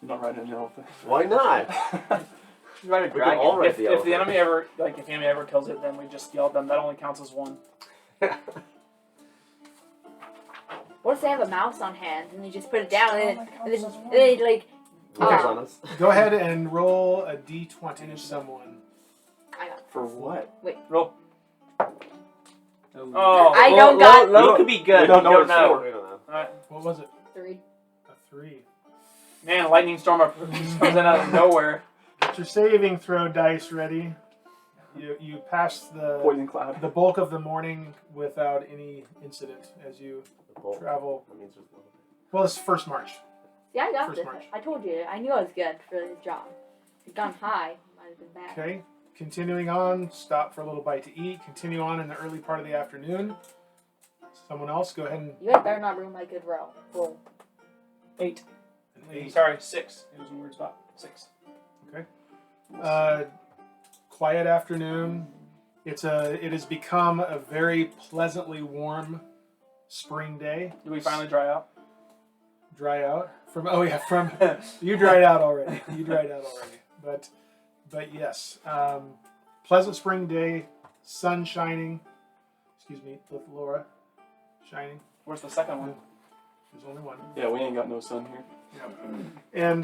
I'm not riding an elephant. Why not? You ride a We can dragon. all ride If the the elephant. enemy ever if the enemy ever kills it, then we just yell at them. That only counts as one. What if they have a mouse on hand and they just put it down and then, Only and counts then, as and then like Look Okay. on us. Go ahead and roll a d20, someone. I got For what? Roll. Oh. Oh. I Low- don't got- Low could be good. We don't know You what it's for. We don't know. Alright. What was it? 3. A 3. Man, lightning storm comes in out of nowhere. Get your saving throw dice ready. You pass the Poison cloud. bulk of the morning without any incident as you The bolt. travel. That means there's a little bit. Well, it's first march. See, I got First this. march. I told you. I knew I was good for this job. If I'd gone high, might have been bad. Okay. Continuing on, stop for a little bite to eat. Continue on in the early part of the afternoon. Someone else, go ahead and You guys better not ruin my good roll. 8. an 8. Sorry, 6. It was a weird spot. 6. Quiet afternoon. It has become a very pleasantly warm spring day. Did we finally dry out? Dry out from you dried out already. But yes, pleasant spring day, sun shining. Excuse me, with Laura shining. Where's the second one? There's only one. Yeah, we ain't got no sun here. And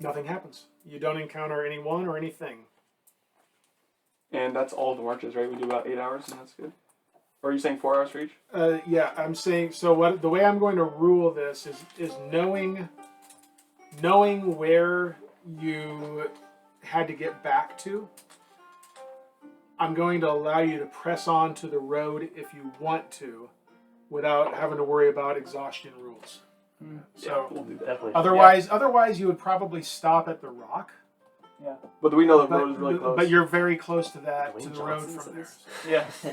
nothing happens. You don't encounter anyone or anything. And that's all the marches, right? We do about 8 hours, and that's good. Or are you saying 4 hours for each? Yeah, I'm saying so. The way I'm going to rule this is knowing where you had to get back to. I'm going to allow you to press on to the road if you want to, without having to worry about exhaustion rules. So We'll do that. Definitely. otherwise you would probably stop at the rock. But we know the road is really close. But you're very close to that Dwayne to the road Johnson's from in there. this? Yeah.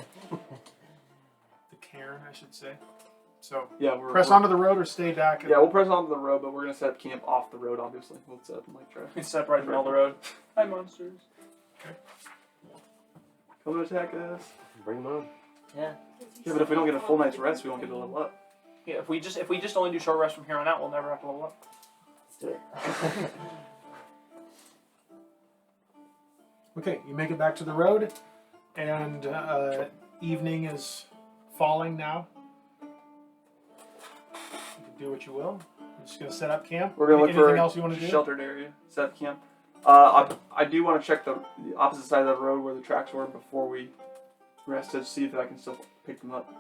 The cairn, I should say. So yeah, press onto the road or stay back. Yeah, we'll press onto the road, but we're gonna set up camp off the road. Obviously, we'll set up and like try. We step right in the middle of the road. Hi, monsters. Come to attack us. Bring them on. Yeah. Yeah, but if we don't get a full night's rest, we won't get to level up. Yeah, if we just only do short rest from here on out, we'll never have to level up. Let's do it. Okay, you make it back to the road, and evening is falling now. You can do what you will. Just gonna set up camp. We're gonna look Anything for else you want to a do? sheltered area, set up camp. I do want to check the opposite side of the road where the tracks were before we rest to see if I can still pick them up.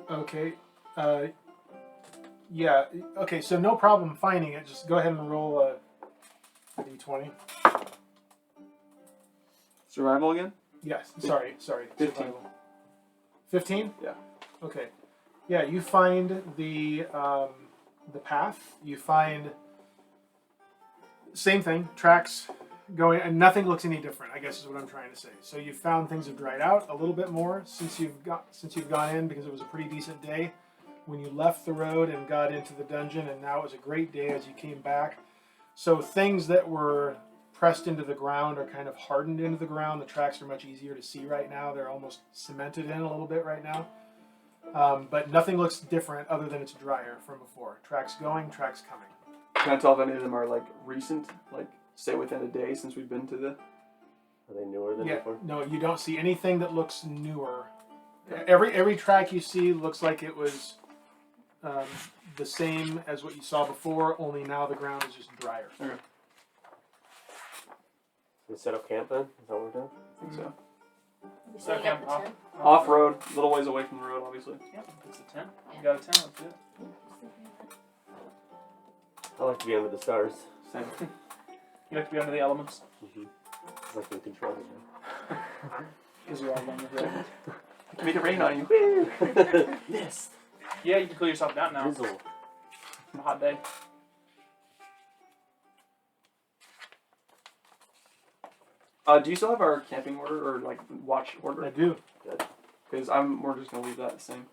Okay. Yeah. Okay. So no problem finding it. Just go ahead and roll a d20. Survival again? Yes. Sorry. 15. Survival. 15? Yeah. Okay. Yeah. You find the path. You find same thing. Tracks going, and nothing looks any different. I guess is what I'm trying to say. So you found things have dried out a little bit more since you've gone in, because it was a pretty decent day when you left the road and got into the dungeon, and now it was a great day as you came back. So things that were pressed into the ground are kind of hardened into the ground. The tracks are much easier to see right now. They're almost cemented in a little bit right now. But nothing looks different other than it's drier from before. Tracks going, tracks coming. Can I tell if any of them are like recent, like say within a day since we've been to the? Are they newer than Yeah, before? no, you don't see anything that looks newer. Every track you see looks like it was the same as what you saw before, only now the ground is just drier. Okay. We set up camp then? Is that what we're doing? I think so. You So setting camp up the tent? Off road, a little ways away from the road, obviously. Yep, it's a tent. You got a tent, let's do it. I like to be under the stars. Same. You like to be under the elements, I like to control it. because you're all alone with it. I can make it rain on you. Yes. Yeah, you can cool yourself down now. Drizzle. On a hot day. Do you still have our camping order or like watch I order? do. Because we're just gonna leave that the same.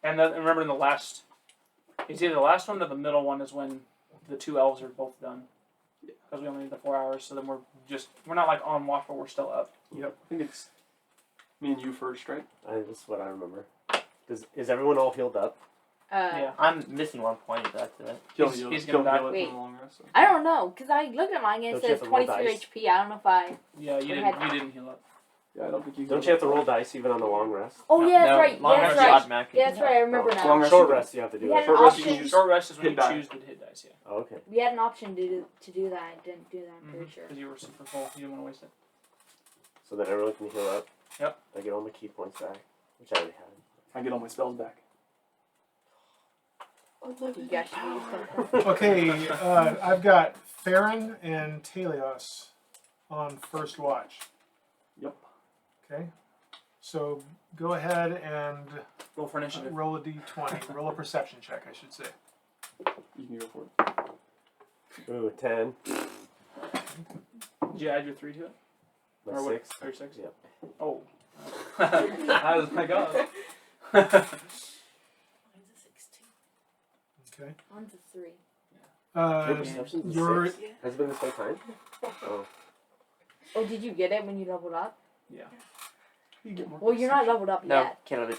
And remember in the last, it's either the last one or the middle one is when the two elves are both done. Because we only need the 4 hours, so then we're not like on watch, but we're still up. Yep. I think it's me and you first, right? That's what I remember. Is everyone all healed up? Yeah. I'm missing 1 point. That's it. He's gonna die. Heal it Wait. from the long rest. So. I don't know, because I looked at mine and Don't it you have says to roll 23 dice? HP. I don't know if I. Yeah, you didn't heal up. Yeah, I don't think you. Don't you have to roll dice even on the long rest? Oh, yeah, that's No, right. long Yeah, rest that's is right. automatic. Yeah, that's right. I remember Oh, now. long rest. Short rest you have to do We had that. an Short rest you option. can use. Short rest is when Hit you die. choose to hit dice, yeah. Oh, okay. We had an option to do that. I didn't do that, I'm pretty sure. Because you were super full. You didn't want to waste it. So then everyone can heal up. Yep. I get all my key points back, which I already had. I get all my spells back. You guys should use something. Okay, I've got Farryn and Taèlios on first watch. Yep. Okay, so go ahead and Roll for initiative. roll a d20. Roll a perception check, I should say. You can go for it. Ooh, 10. Did you add your 3 to it? My Or what? 6. Or your 6? Yep. Oh. I was like, oh. Mine's a 16. Okay. One's a 3. Your perception's a you're 6? Has it been this whole time? Oh. Oh, did you get it when you leveled up? Yeah. You get more. Well, you're not leveled up No, yet. Caleb,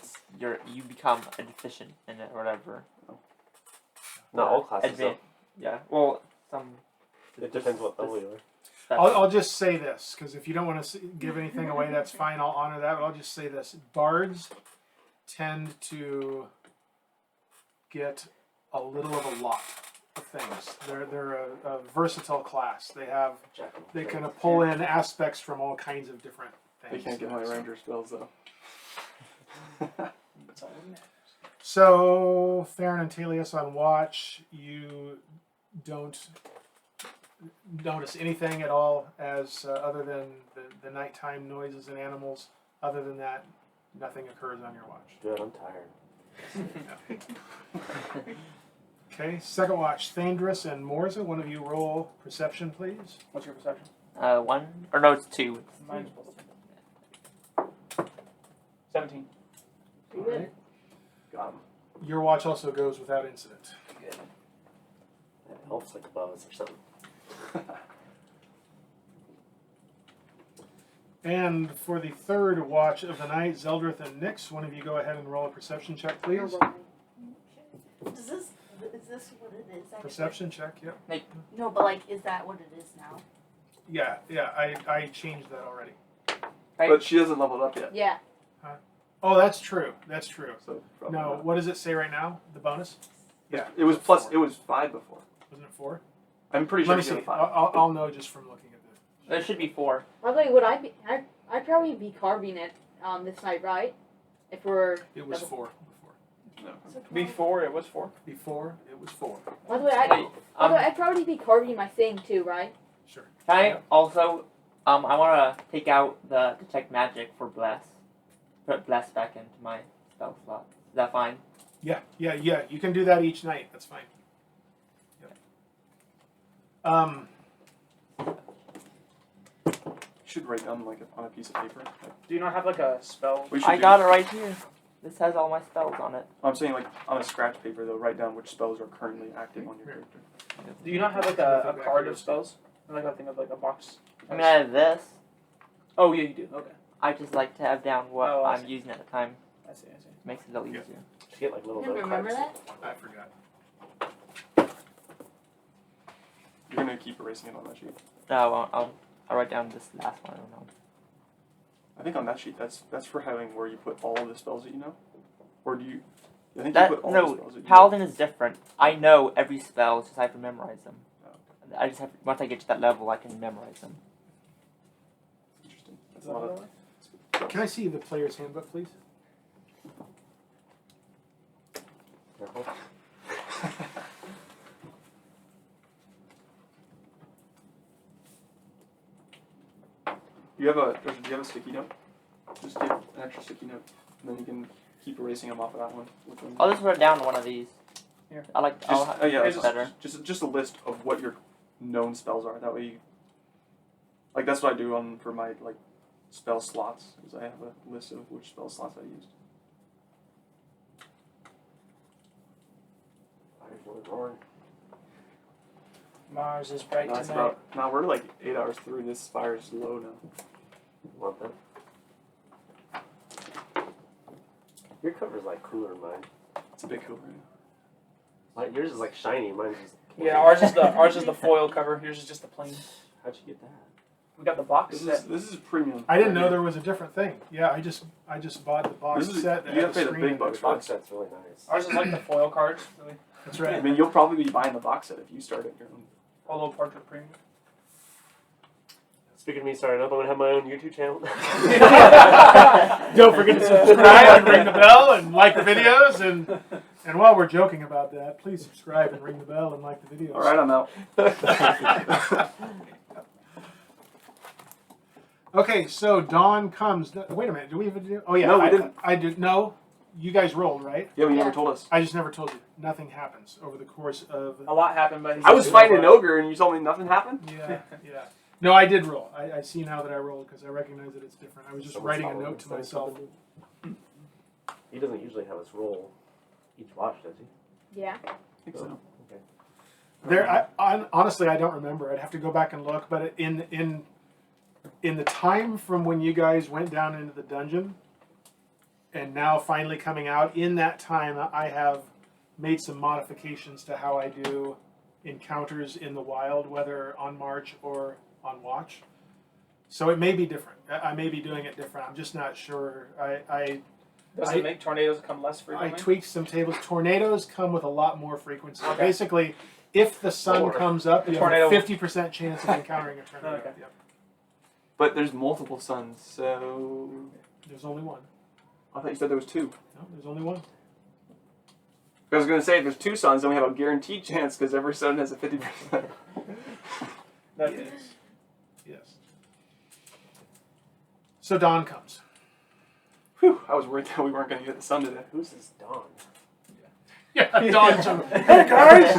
you become a deficient in it or whatever. Not all classes, though. Yeah. Well, some. It depends what level you are. I'll just say this, because if you don't want to give anything away, that's fine. I'll honor that, but I'll just say this. Bards tend to get a little of a lot of things. They're a versatile class. They kind of pull in aspects from all kinds of different They things. can't get my ranger spells though. That's all that matters. So, Farryn and Taèlios on watch. You don't notice anything at all as other than the nighttime noises and animals. Other than that, nothing occurs on your watch. Good, I'm tired. Okay, second watch. Thaèndrys and Morzza, one of you roll perception, please. What's your perception? 1 or no, it's 2. Mine's plus 17. You good? Got him. Your watch also goes without incident. Good. That helps like above us or something. And for the third watch of the night, Zeldreth and Nyx, one of you go ahead and roll a perception check, please. Is this what it is? Actually? Perception check, yep. No, but like, is that what it is now? Yeah, I changed that already. Right. But she hasn't leveled up yet. Yeah. Oh, that's true. That's true. So probably No, not. what does it say right now? The bonus? Yeah. It was plus. It was 5 before. Wasn't it 4? I'm pretty Let sure me it's see. 5. I'll know just from looking at this. There should be 4. By the way, would I be? I'd probably be carving it this night, right? If we're. It was 4 No. Before it was 4. before. It was 4. By the way, Wait, I'd probably be carving my thing too, right? Sure. can I also, I want to take out the detect magic for bless. Put bless back into my spell slot. Is that fine? Yeah. You can do that each night. That's fine. Yep. Should write down like on a piece of paper. Do you not have like a spell? We should I got it right here. This has all my spells on it. I'm saying like on a scratch paper though. Write down which spells are currently active on your character. Do you not have like a card of spells? Like I think of like a box. I mean, I have this. Oh yeah, you do. Okay, I just like to have down what Oh, I I'm see. using at the time. I see. Makes it a little Yeah. easier. Just get like little You note remember cards. that? I forgot. You're gonna keep erasing it on that sheet. No, I'll write down this last one. I don't know. I think on that sheet that's for having where you put all of the spells that you know, or do you? I think That you put all the no, spells that you Paladin is different. I know every spell, it's just I have to memorize them. Oh, I just have once I get to that level, I can memorize them. Interesting. That's Is a that lot what of. it was? Can I see the player's handbook, please? Careful. Do you have a sticky note? Just get an extra sticky note, and then you can keep erasing them off of that one. Which one? I'll just write down one of these. Here. I like. Just, yeah, it's just, better. just a list of what your known spells are. That way, you, like that's what I do for my like spell slots. Is I have a list of which spell slots I used. Fire's really roaring. Mars is bright That's tonight. about. Now we're like 8 hours through. This fire's low now. Want that? Your cover's like cooler than mine. It's a bit cooler. Like yours is like shiny. Mine's just. Yeah, ours is the foil cover. Yours is just the plain. How'd you get that? We got the box This set. is premium. I didn't know there was a different thing. Yeah, I just bought the box This is- set. That you had have to pay the screen big in it. bucks The for box set's really nice. Ours is like the foil cards. Really. That's I right. mean, you'll probably be buying the box set if you start it your own. Polo Portrait Premium. Speaking of me starting up, I'm gonna have my own YouTube channel. Don't forget to subscribe and ring the bell and like the videos. And while we're joking about that, please subscribe and ring the bell and like the videos. All right, I'm out. Okay, so dawn comes. Wait a minute. Do we even do? Oh yeah, No, we didn't. I did. No, you guys rolled, right? Yeah, but you Yeah. never told us. I just never told you. Nothing happens over the course of. A lot happened, but I was fighting an ogre and you told me nothing happened? Yeah. No, I did roll. I see now that I rolled because I recognize that it's different. I was just Someone's writing a following note to us down myself. something. He doesn't usually have us roll each watch, does he? Yeah. I think so. There, honestly, I don't remember. I'd have to go back and look. But in the time from when you guys went down into the dungeon, and now finally coming out, in that time, I have made some modifications to how I do encounters in the wild, whether on march or on watch. So it may be different. I may be doing it different. I'm just not sure. Does it make tornadoes come less I frequently? tweaked some tables. Tornadoes come with a lot more frequency. Okay. Basically, if the sun Lord. comes up, The you have a tornado- 50% chance of encountering a tornado. Okay. Yep. But there's multiple suns, so. There's only one. I thought you said there was 2. No, there's only one. I was going to say if there's 2 suns, then we have a guaranteed chance because every sun has a 50%. That Yes. Yes. So dawn comes. Whew, I was worried that we weren't going to get the sun today. Who's this Dawn? Yeah, dawn comes. Hey guys,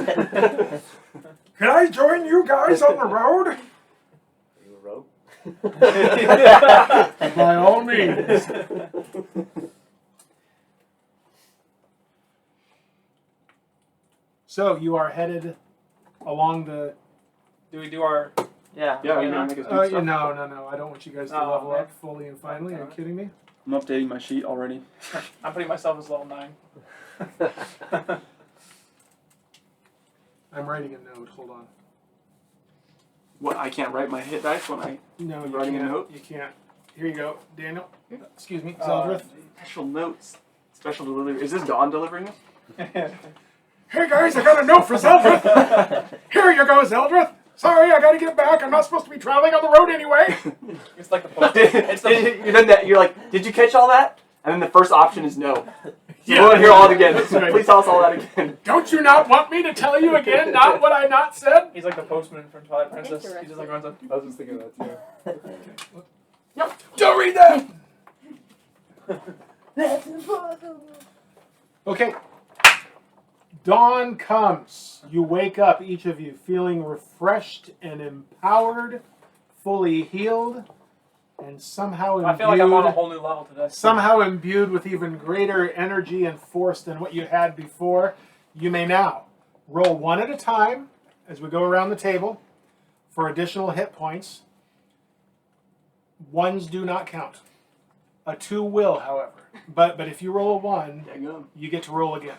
can I join you guys on the road? Are you a rogue? By all means. So you are headed along the. Do we do our? Yeah. Yeah, you're going to make us do stuff? No. I don't want you guys to Oh, level man. up fully and finally. Are you kidding me? I'm updating my sheet already. I'm putting myself as level 9. I'm writing a note. Hold on. What? I can't write my hit dice when I. No, you Writing a can't. note? You can't. Here you go, Daniel. Excuse me, Uh, Zeldreth. Special notes. Special delivery. Is this Dawn delivering this? Hey guys, I got a note for Zeldreth. Here you go, Zeldreth. Sorry, I gotta get back. I'm not supposed to be traveling on the road anyway. It's like the post. It's the, You done that? You're like, did you catch all that? And then the first option is no. So Yeah. we want to hear all that again. That's right. Please tell us all that again. Don't you not want me to tell you again? Not what I not said? he's like the postman from Twilight Princess. He just like runs up. I was just thinking that too. Nope. Don't read that. Okay. Dawn comes. You wake up, each of you, feeling refreshed and empowered, fully healed, and somehow imbued. I feel like I'm on a whole new level today. Somehow imbued with even greater energy and force than what you had before. You may now roll one at a time as we go around the table for additional hit points. Ones do not count. A 2 will, however. But if you roll a 1, you get to roll again.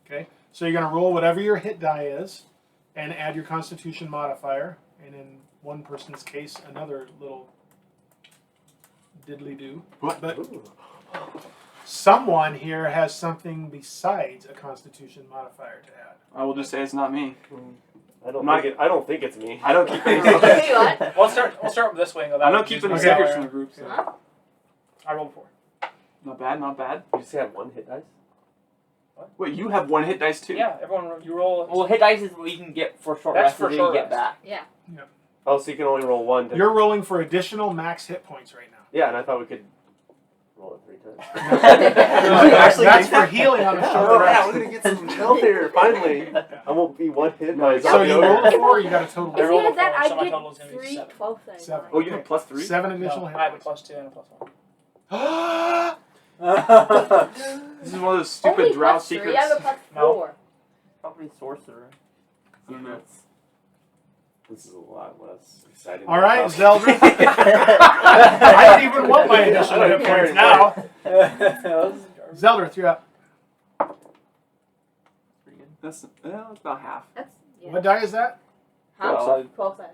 Okay? So you're going to roll whatever your hit die is and add your Constitution modifier. And in one person's case, another little diddly-do. But someone here has something besides a Constitution modifier to add. I will just say it's not me. I don't think it's me. I don't keep any Tell secrets. you what. We'll start with this way and go that I way. don't keep any Okay. secrets from the group. So. Huh? I rolled 4. Not bad, not bad. You just have one hit dice? Wait, you have 1 hit dice too? Yeah, everyone, you roll. Well, hit dice is what you can get for short That's rest for and then short you get rest. back. Oh, so you can only roll one. You're rolling for additional max hit points right now. Yeah, and I thought we could roll it 3 times. Actually, That's think for healing on a short Oh, rest. yeah, we're gonna get some health here, finally. I won't be one hit by So you zombie. rolled 4, you got a total I If of rolled he a has that, 4, so my I total is gonna get be 3 7. 12 7. Oh, you have plus 3? 7 additional No, hit I have a points. +2 and a +1. This is one of those stupid Only Drow plus 3, secrets. I have a plus No. 4. Probably sorcerer. I don't know. This is a lot less exciting. All right, than I thought. Zeldreth. I don't even want my additional I hit don't care points now. anymore. Zeldreth, you're up. Pretty good. That's about half. That's, yeah. What die is that? Huh? 12. 12 sided.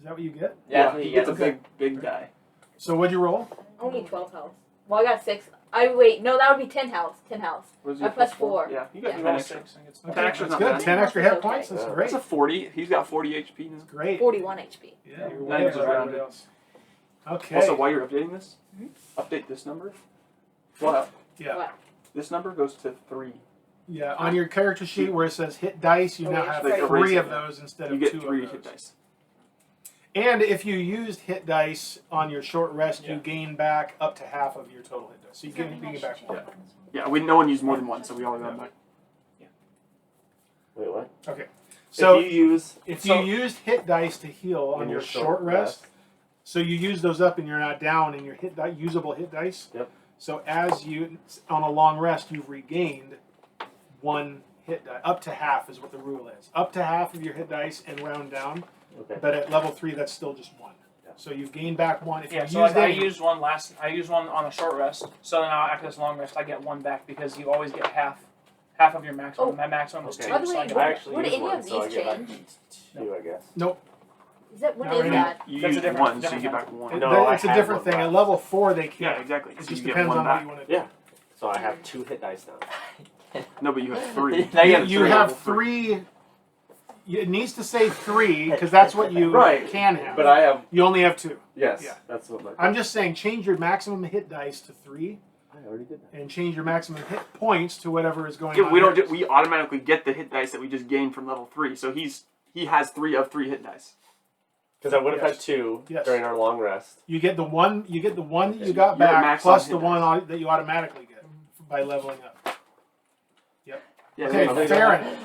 Is that what you get? Yeah, he he gets a Okay. big die. So what'd you roll? Only 12 health. Well, I got 6. Wait, no, that would be 10 health. 10 health. What is I plus 4. Yeah, you got Yeah. You 10 roll extra. 6 and gets Okay, 10 extra's that's not good. bad. 10 extra That's hit okay. points. That's Yeah. great. That's a 40. He's got 40 HP now. That's great. 41 HP. Yeah, you're Now way you ahead just of round everybody it. else. Okay. Also, while you're updating this, update this number. Well, Yeah. What? this number goes to 3. Yeah. On your character sheet where it says hit dice, you Oh, now yeah, have like erase 3 it. of those instead You of get 2 3 of hit those. dice. And if you used hit dice on your short rest, you Yeah. gain back up to half of your total hit dice. So you gain back 1. Yeah, no one used more than 1, so we all got back. Wait, what? Okay. So if you use if you used hit dice to heal on in your short rest, so you use those up and you're not down in your usable hit dice. Yep. So as you on a long rest, you've regained 1 hit die. Up to half is what the rule is. Up to half of your hit dice and round down. Okay. But at level 3, that's still just 1. Yeah. So you've gained back 1. If Yeah, you so like I any- used one I used one on a short rest. So now after this long rest, I get 1 back because you always get half of your maximum. Oh. My maximum is Okay. 2. By the so way, I get I actually Would use any one, of so I these get back change? 2, I guess. Is that what Not is really. that? You That's a use different- 1, so you different get thing. back 1. It- No, it's I a had different one thing. At left. level 4, they Yeah, can't. exactly. It So just you get depends 1 on what back. you want to do. Yeah. So I have 2 hit dice now. No, but you have 3. Now you You have have 3. 3. It needs to say 3 because that's what you Right. can have. But I have You only have 2. yes. Yeah. That's what my. I'm just saying, change your maximum hit dice to 3, I already did that. and change your maximum hit points to whatever is going Yeah, on. we don't. here. We automatically get the hit dice that we just gained from level 3. So he has 3 of 3 hit dice. Because I would have Yes. had 2 Yes. during our long rest. You get the one. You get the one that you got You're back max plus on the hit one that you automatically get by leveling up. Yeah, Okay, there you go. Farryn.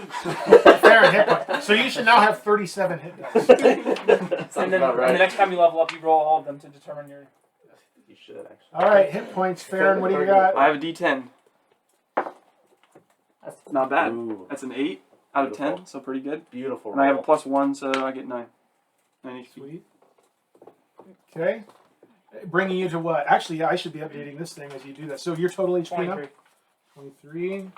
Farryn hit point. So you should now have 37 hit dice. Sounds And then about and right. the next time you level up, you roll all of them to determine your. You should actually. All right, hit points, Farryn. What do you got? I have a D10. That's Not bad. Ooh, That's an 8 out of Beautiful. 10, so pretty good. beautiful. And I have a roll. +1, so I get 9. 9 HP. Sweet. Okay. Bringing you to what? Actually, yeah, I should be updating this thing as you do that. So your total HP now? 23. 23.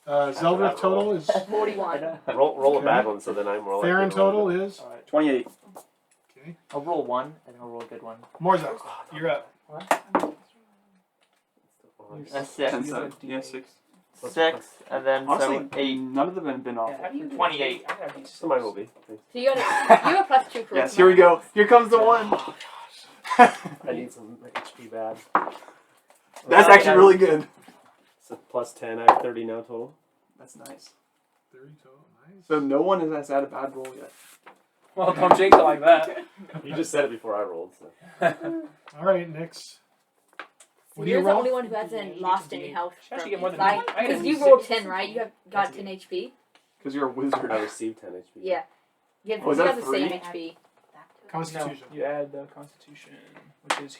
Zeldreth total is. 41. Roll a Okay. bad one, so then I'm rolling. Farryn total is. All right. 28. Okay. I'll roll 1 and then I'll roll a good one. Morzza, you're up. That's 6. 10 You side. have Yeah, D8. 6. 6, and then Honestly, so 8. none of them have been off. Yeah, how do you 28. I gotta be So mine will be. Thanks. So you have plus 2 charisma. Yes, here we go. Here comes the one. I need some HP bad. That's actually really good. So plus 10. I have 30 now total. That's nice. 30 total. Nice. So no one has had a bad roll yet. Well, don't jinx it like that. You just said it before I rolled. So. All right, Nyx. What do you You're the roll? only one who hasn't lost any health. She actually from get more than it. me. I Because get you a rolled six. 10, right? You have got 10 HP. Because you're a wizard. I received 10 HP. Yeah. Yeah, Oh, is you that have the same 3? HP. No, Constitution. you add the Constitution, which is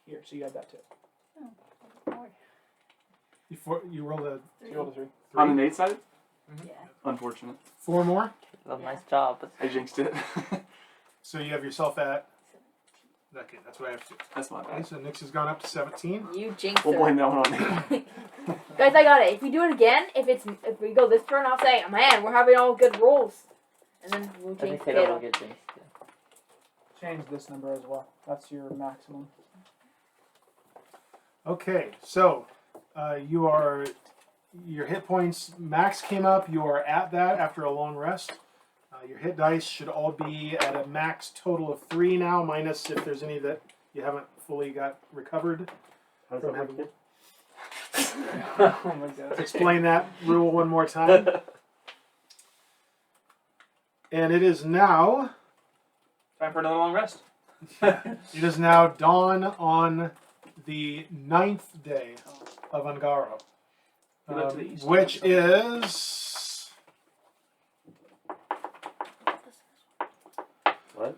here. So you add that too. You rolled a So you roll a 3. 3. On the Nate side? Yeah. Unfortunate. 4 more. Well, nice job. I jinxed it. So you have yourself at. Okay, that's what I have to. That's my Okay, bad. so Nyx has gone up to 17. You jinxed We'll her. blame that one on Nate. Guys, I got it. If we do it again, if we go this turn, I'll say, man, we're having all good rolls. And then we'll I jinx think Taylor will Fatal. get jinxed. Change this number as well. That's your maximum. Okay, so your hit points max came up. You are at that after a long rest. Your hit dice should all be at a max total of 3 now, minus if there's any that you haven't fully got recovered. How's From that having working? Oh my god. Explain that rule one more time. And it is now Time for another long rest. it is now dawn on the 9th day of Ungaro, We look to the east. which is What?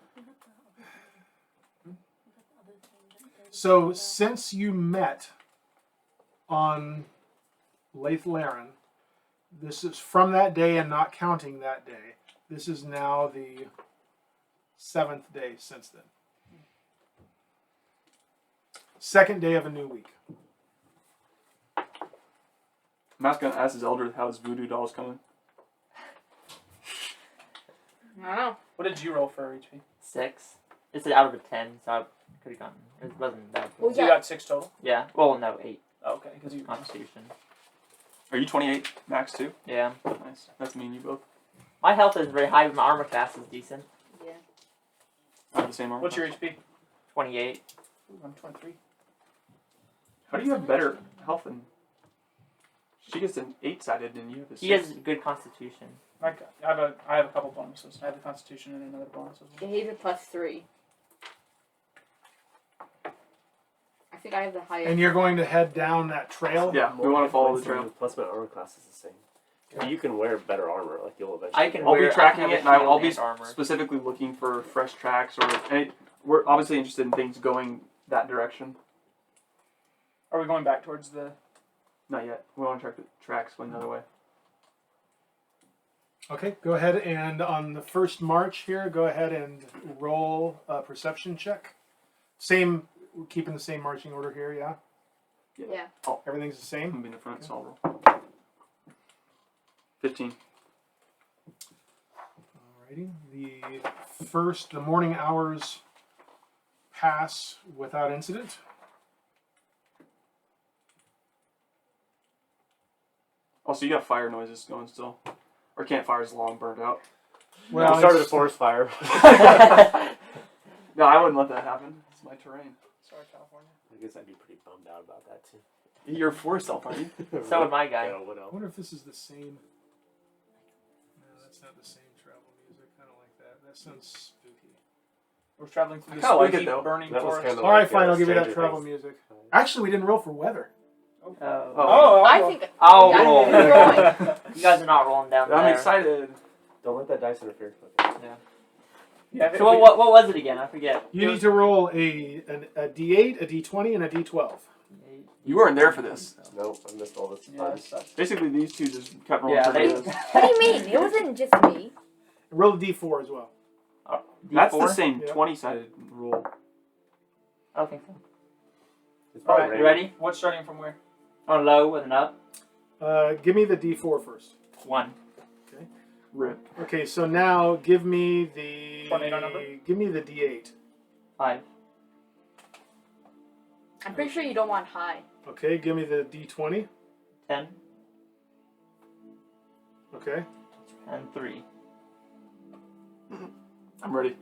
so. Since you met on Laith Laren, this is from that day and not counting that day. This is now the 7th day since then. 2nd day of a new week. I'm just going to ask Zeldreth how his voodoo doll's coming. I don't know. What did you roll for HP? 6. It's out of a 10, so I could have gotten. It wasn't bad. Well, So you got 6 total. Yeah. Well, no, 8. Oh, okay, because you. Constitution. Are you 28 max too? Yeah. Nice. That's me and you both. My health is very high, but my armor class is decent. Yeah. I have the same armor. What's your HP? 28. Ooh, I'm 23. How do you have better health than... She gets an 8-sided and you have a 6. He has good constitution. I have a couple bonuses. I have the Constitution and another bonus as well. Yeah, he's a plus 3. I think I have the highest. And you're going to head down that trail. Yeah, we More want to hit follow the points trail. than- Plus my armor class is the same. You can wear better armor, like you'll eventually. I can I'll be wear- tracking I can it, have and a I'll shield be and armor. specifically looking for fresh tracks, or we're obviously interested in things going that direction. Are we going back towards the? Not yet. We want to track the tracks going the other way. Okay, go ahead and on the first march here, go ahead and roll a perception check. Same, keeping the same marching order here, yeah? Yeah. Everything's the I'm same? gonna be in the front, so I'll roll. 15. Alrighty. The morning hours pass without incident. Oh, so you got fire noises going still, or campfire's long burned out. We started a it's- forest fire. No, I wouldn't let that happen. It's my terrain. Sorry, California. I guess I'd be pretty bummed out about that too. You're a forest elf, aren't you? So would my guy. Yeah, what I else? wonder if this is the same. No, that's not the same travel music. I don't like that. That sounds spooky. We're traveling through I the kinda like spooky, it, though. burning That was forest. kinda Alright, like, fine, I'll give you that Stranger travel Things. music. Actually, we didn't roll for weather. Oh. Oh. I think. I'll Yeah, roll. you're rolling. You guys are not rolling down there. I'm excited. Don't let that dice interfere. Yeah, So what was it again? I forget. You need to roll a D8, a D20, and a D12. You weren't there for this. Nope, I missed all this. Yeah, that sucks. Basically, these two just kept rolling Yeah, they- tornadoes. What do you mean? It wasn't just me. Roll a D4 as well. That's D4? the same Yeah. 20-sided rule. I don't think so. It's probably Alright, You ready? What's starting from where? On low and up. Give me the D4 first. 1. Rip. Okay, so now give me the Tornado number? Give me the D8. 5. I'm pretty sure you don't want high. Okay, give me the D20. 10. Okay. And 3. I'm ready.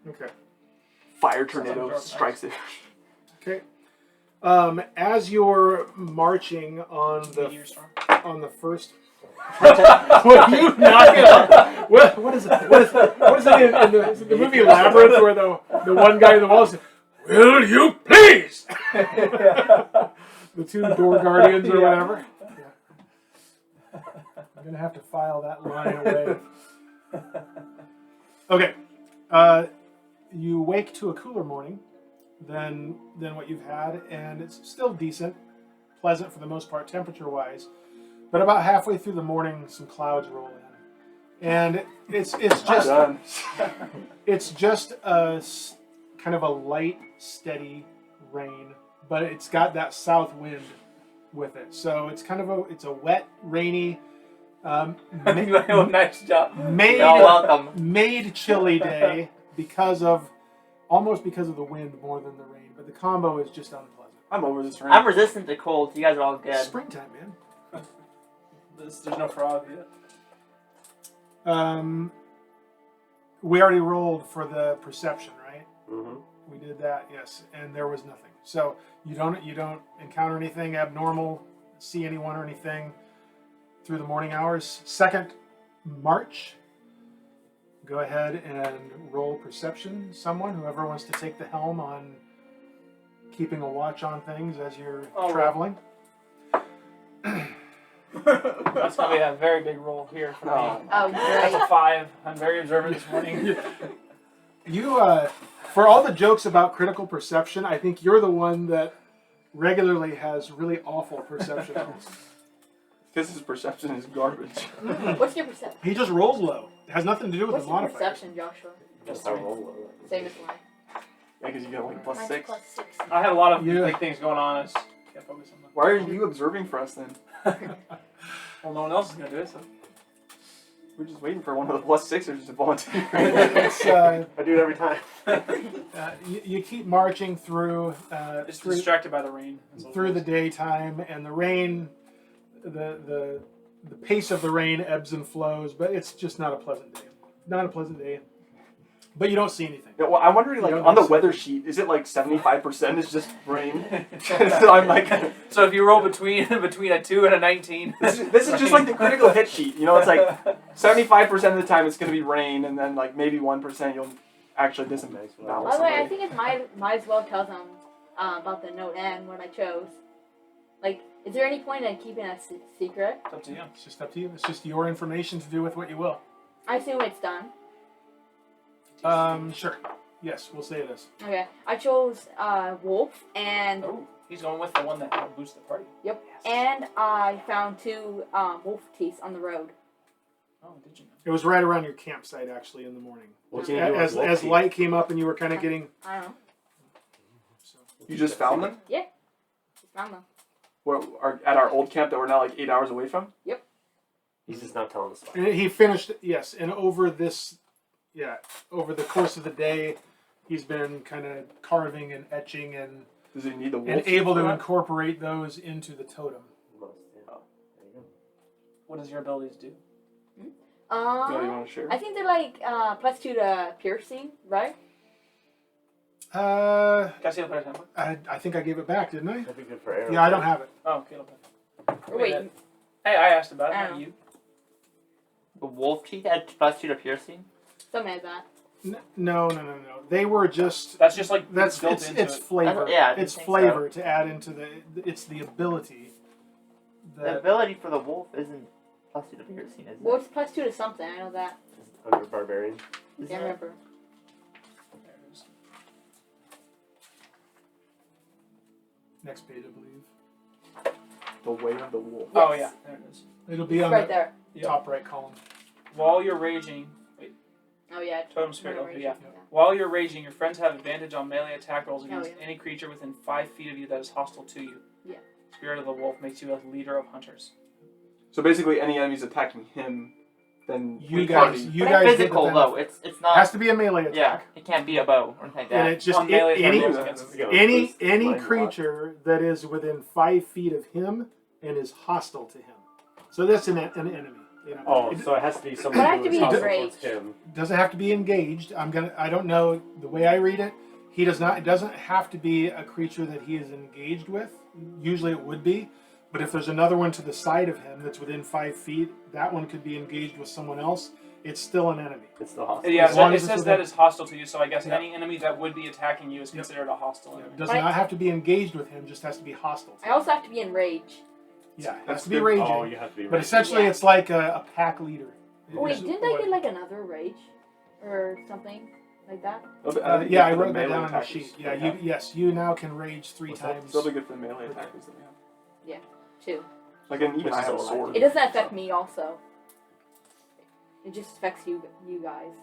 Okay. Fire tornado strikes it. Okay. As you're marching on Meteor storm. the first. Will you knock it up? What is it? What is it in the movie Labyrinth where the one guy in the wall says, "Will you please?" The 2 door guardians or whatever. Yeah. I'm gonna have to file that line away. Okay. You wake to a cooler morning than what you've had, and it's still decent, pleasant for the most part, temperature-wise. But about halfway through the morning, some clouds roll in, and it's just Done. it's just a kind of a light, steady rain, but it's got that south wind with it. So it's kind of a wet, rainy, Nice job. made You're welcome. made chilly day almost because of the wind more than the rain. But the combo is just unpleasant. I'm over this rain. I'm resistant to cold. You guys are all good. Springtime, man. There's no frog yet. We already rolled for the perception, right? Mm-hmm. We did that, yes, and there was nothing. So you don't encounter anything abnormal, see anyone or anything through the morning hours. Second March. Go ahead and roll perception. Whoever wants to take the helm on keeping a watch on things as you're traveling. That's gonna be a very big roll here for me. Oh, That's great. a 5. I'm very observant this morning. You, for all the jokes about critical perception, I think you're the one that regularly has really awful perception. Because his perception is garbage. What's your perception? He just rolls low. It has nothing to do with What's the your modifier. perception, Joshua? Just how roll. Same as mine. Yeah, because you get like Mine's +6. +6. I had a lot of Yeah. big things going on. I just can't focus on them. Why are you observing for us then? Well, no one else is gonna do it, so. We're just waiting for one of the +6ers to volunteer. It's, I do it every time. you keep marching through Just distracted by the rain. That's all it through the is. daytime, and the rain, the pace of the rain ebbs and flows, but it's just not a pleasant day. Not a pleasant day. But you don't see anything. Yeah, well, I'm wondering, like, You don't on the see- weather sheet, is it like 75% is just rain? So I'm like, So if you roll between a 2 and a 19, this is just like the critical hit sheet. You know, it's like 75% of the time it's going to be rain, and then like maybe 1% you'll actually disembowel By the way, I somebody. think it might as well tell them about the note N, what I chose. Like, is there any point in keeping a secret? it's up to you. It's just up to you. It's just your information to do with what you will. I assume it's done. Sure. Yes, we'll say it is. Okay. I chose wolf, and Oh, he's going with the one that will boost the party. yep. And I found 2 wolf teeth on the road. Oh, did you know? It was right around your campsite, actually, in the morning. What can you do with wolf As teeth? light came up and you were kind of getting... I don't know. So. You just found them? Just found them. At our old camp that we're now like 8 hours away from? He's just not telling us about And he finished, yes, and over the course of the day, he's been kind of carving and etching and Does he need the wolf? able for to that? incorporate those into the totem. it. What does your abilities do? No, you want to share? I think they're like +2 to piercing, right? Uh, Can I see the player's handbook? I think I gave it back, didn't I? That'd be good for arrows. Yeah, I don't have it. Oh, okay. Or wait, Hey, I asked about it, I not don't you. The wolf teeth had +2 to piercing. something like that. No. They were just... That's just like That's built it's into it's it. flavor. Yeah, I didn't it's think flavor to add into the. It's the ability. The That ability for the wolf isn't +2 to piercing, is it? Well, it's +2 to something. I know that. Under Barbarian. Isn't Can't it? remember. There it is. next page, I believe. The way of the wolf. Oh Yes. yeah, there it is. It'll be It's on right the there. top right column. While you're raging, Oh yeah. totem spirit. Remember, Okay, yeah. yeah. While you're raging, your friends have advantage on melee attack rolls against yeah. any creature within 5 feet of you that is hostile to you. Yeah. Spirit of the wolf makes you a leader of hunters. So basically, any enemies attacking him, then You we guys, party. you But guys it's get the physical benefit. though. It's It not. has to be a melee Yeah, attack, it can't be a bow or anything like and that. it just On melee attack any rolls against any Line creature that is within 5 feet of him and is hostile to him. So that's an enemy. You know. Oh, It so it has to be But I someone have who to is be hostile enraged. towards him. doesn't have to be engaged. I don't know the way I read it. He does not. It doesn't have to be a creature that he is engaged with. Usually it would be, but if there's another one to the side of him that's within 5 feet, that one could be engaged with someone else. It's still an enemy. It's the hostile. Yeah, As long it as it's says within- that is hostile to you, so I guess Yeah. any enemy that would be attacking you is Yep. considered a hostile enemy. It does Right. not have to be engaged with him. Just has to be hostile. To I him. also have to be enraged. Yeah, it has That's to be good. raging. Oh, you have to be. But ready. essentially, Yeah. it's like a pack leader. Oh, wait, Is didn't I what- get like another rage or something like that? yeah, I wrote that down on the sheet. Yeah, you now can rage 3 What's that? times. Still be good for the melee attackers that we have. 2. Like, and even Which I is have a all right. sword. It doesn't affect me also. It just affects you guys.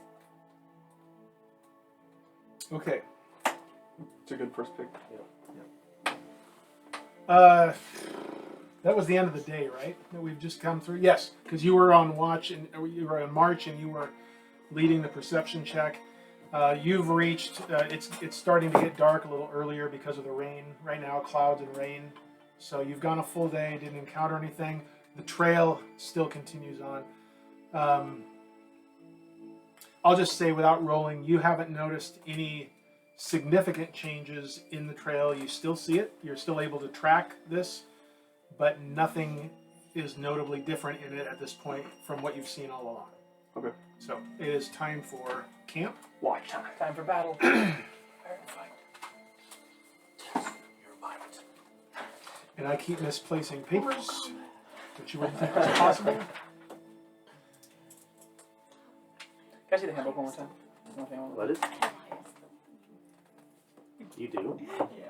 Okay. It's a good first pick. That was the end of the day, right? That we've just come through. Yes, because you were on watch and or you were on march and you were leading the perception check. You've reached. It's starting to get dark a little earlier because of the rain. Right now, clouds and rain. So you've gone a full day, didn't encounter anything. The trail still continues on. I'll just say, without rolling, you haven't noticed any significant changes in the trail. You still see it. You're still able to track this, but nothing is notably different in it at this point from what you've seen all along. Okay. So it is time for camp. Watch time. Time for battle. And I keep misplacing papers, which you wouldn't think was possible. Can I see the handbook one more time? Nothing on it. What is? You do?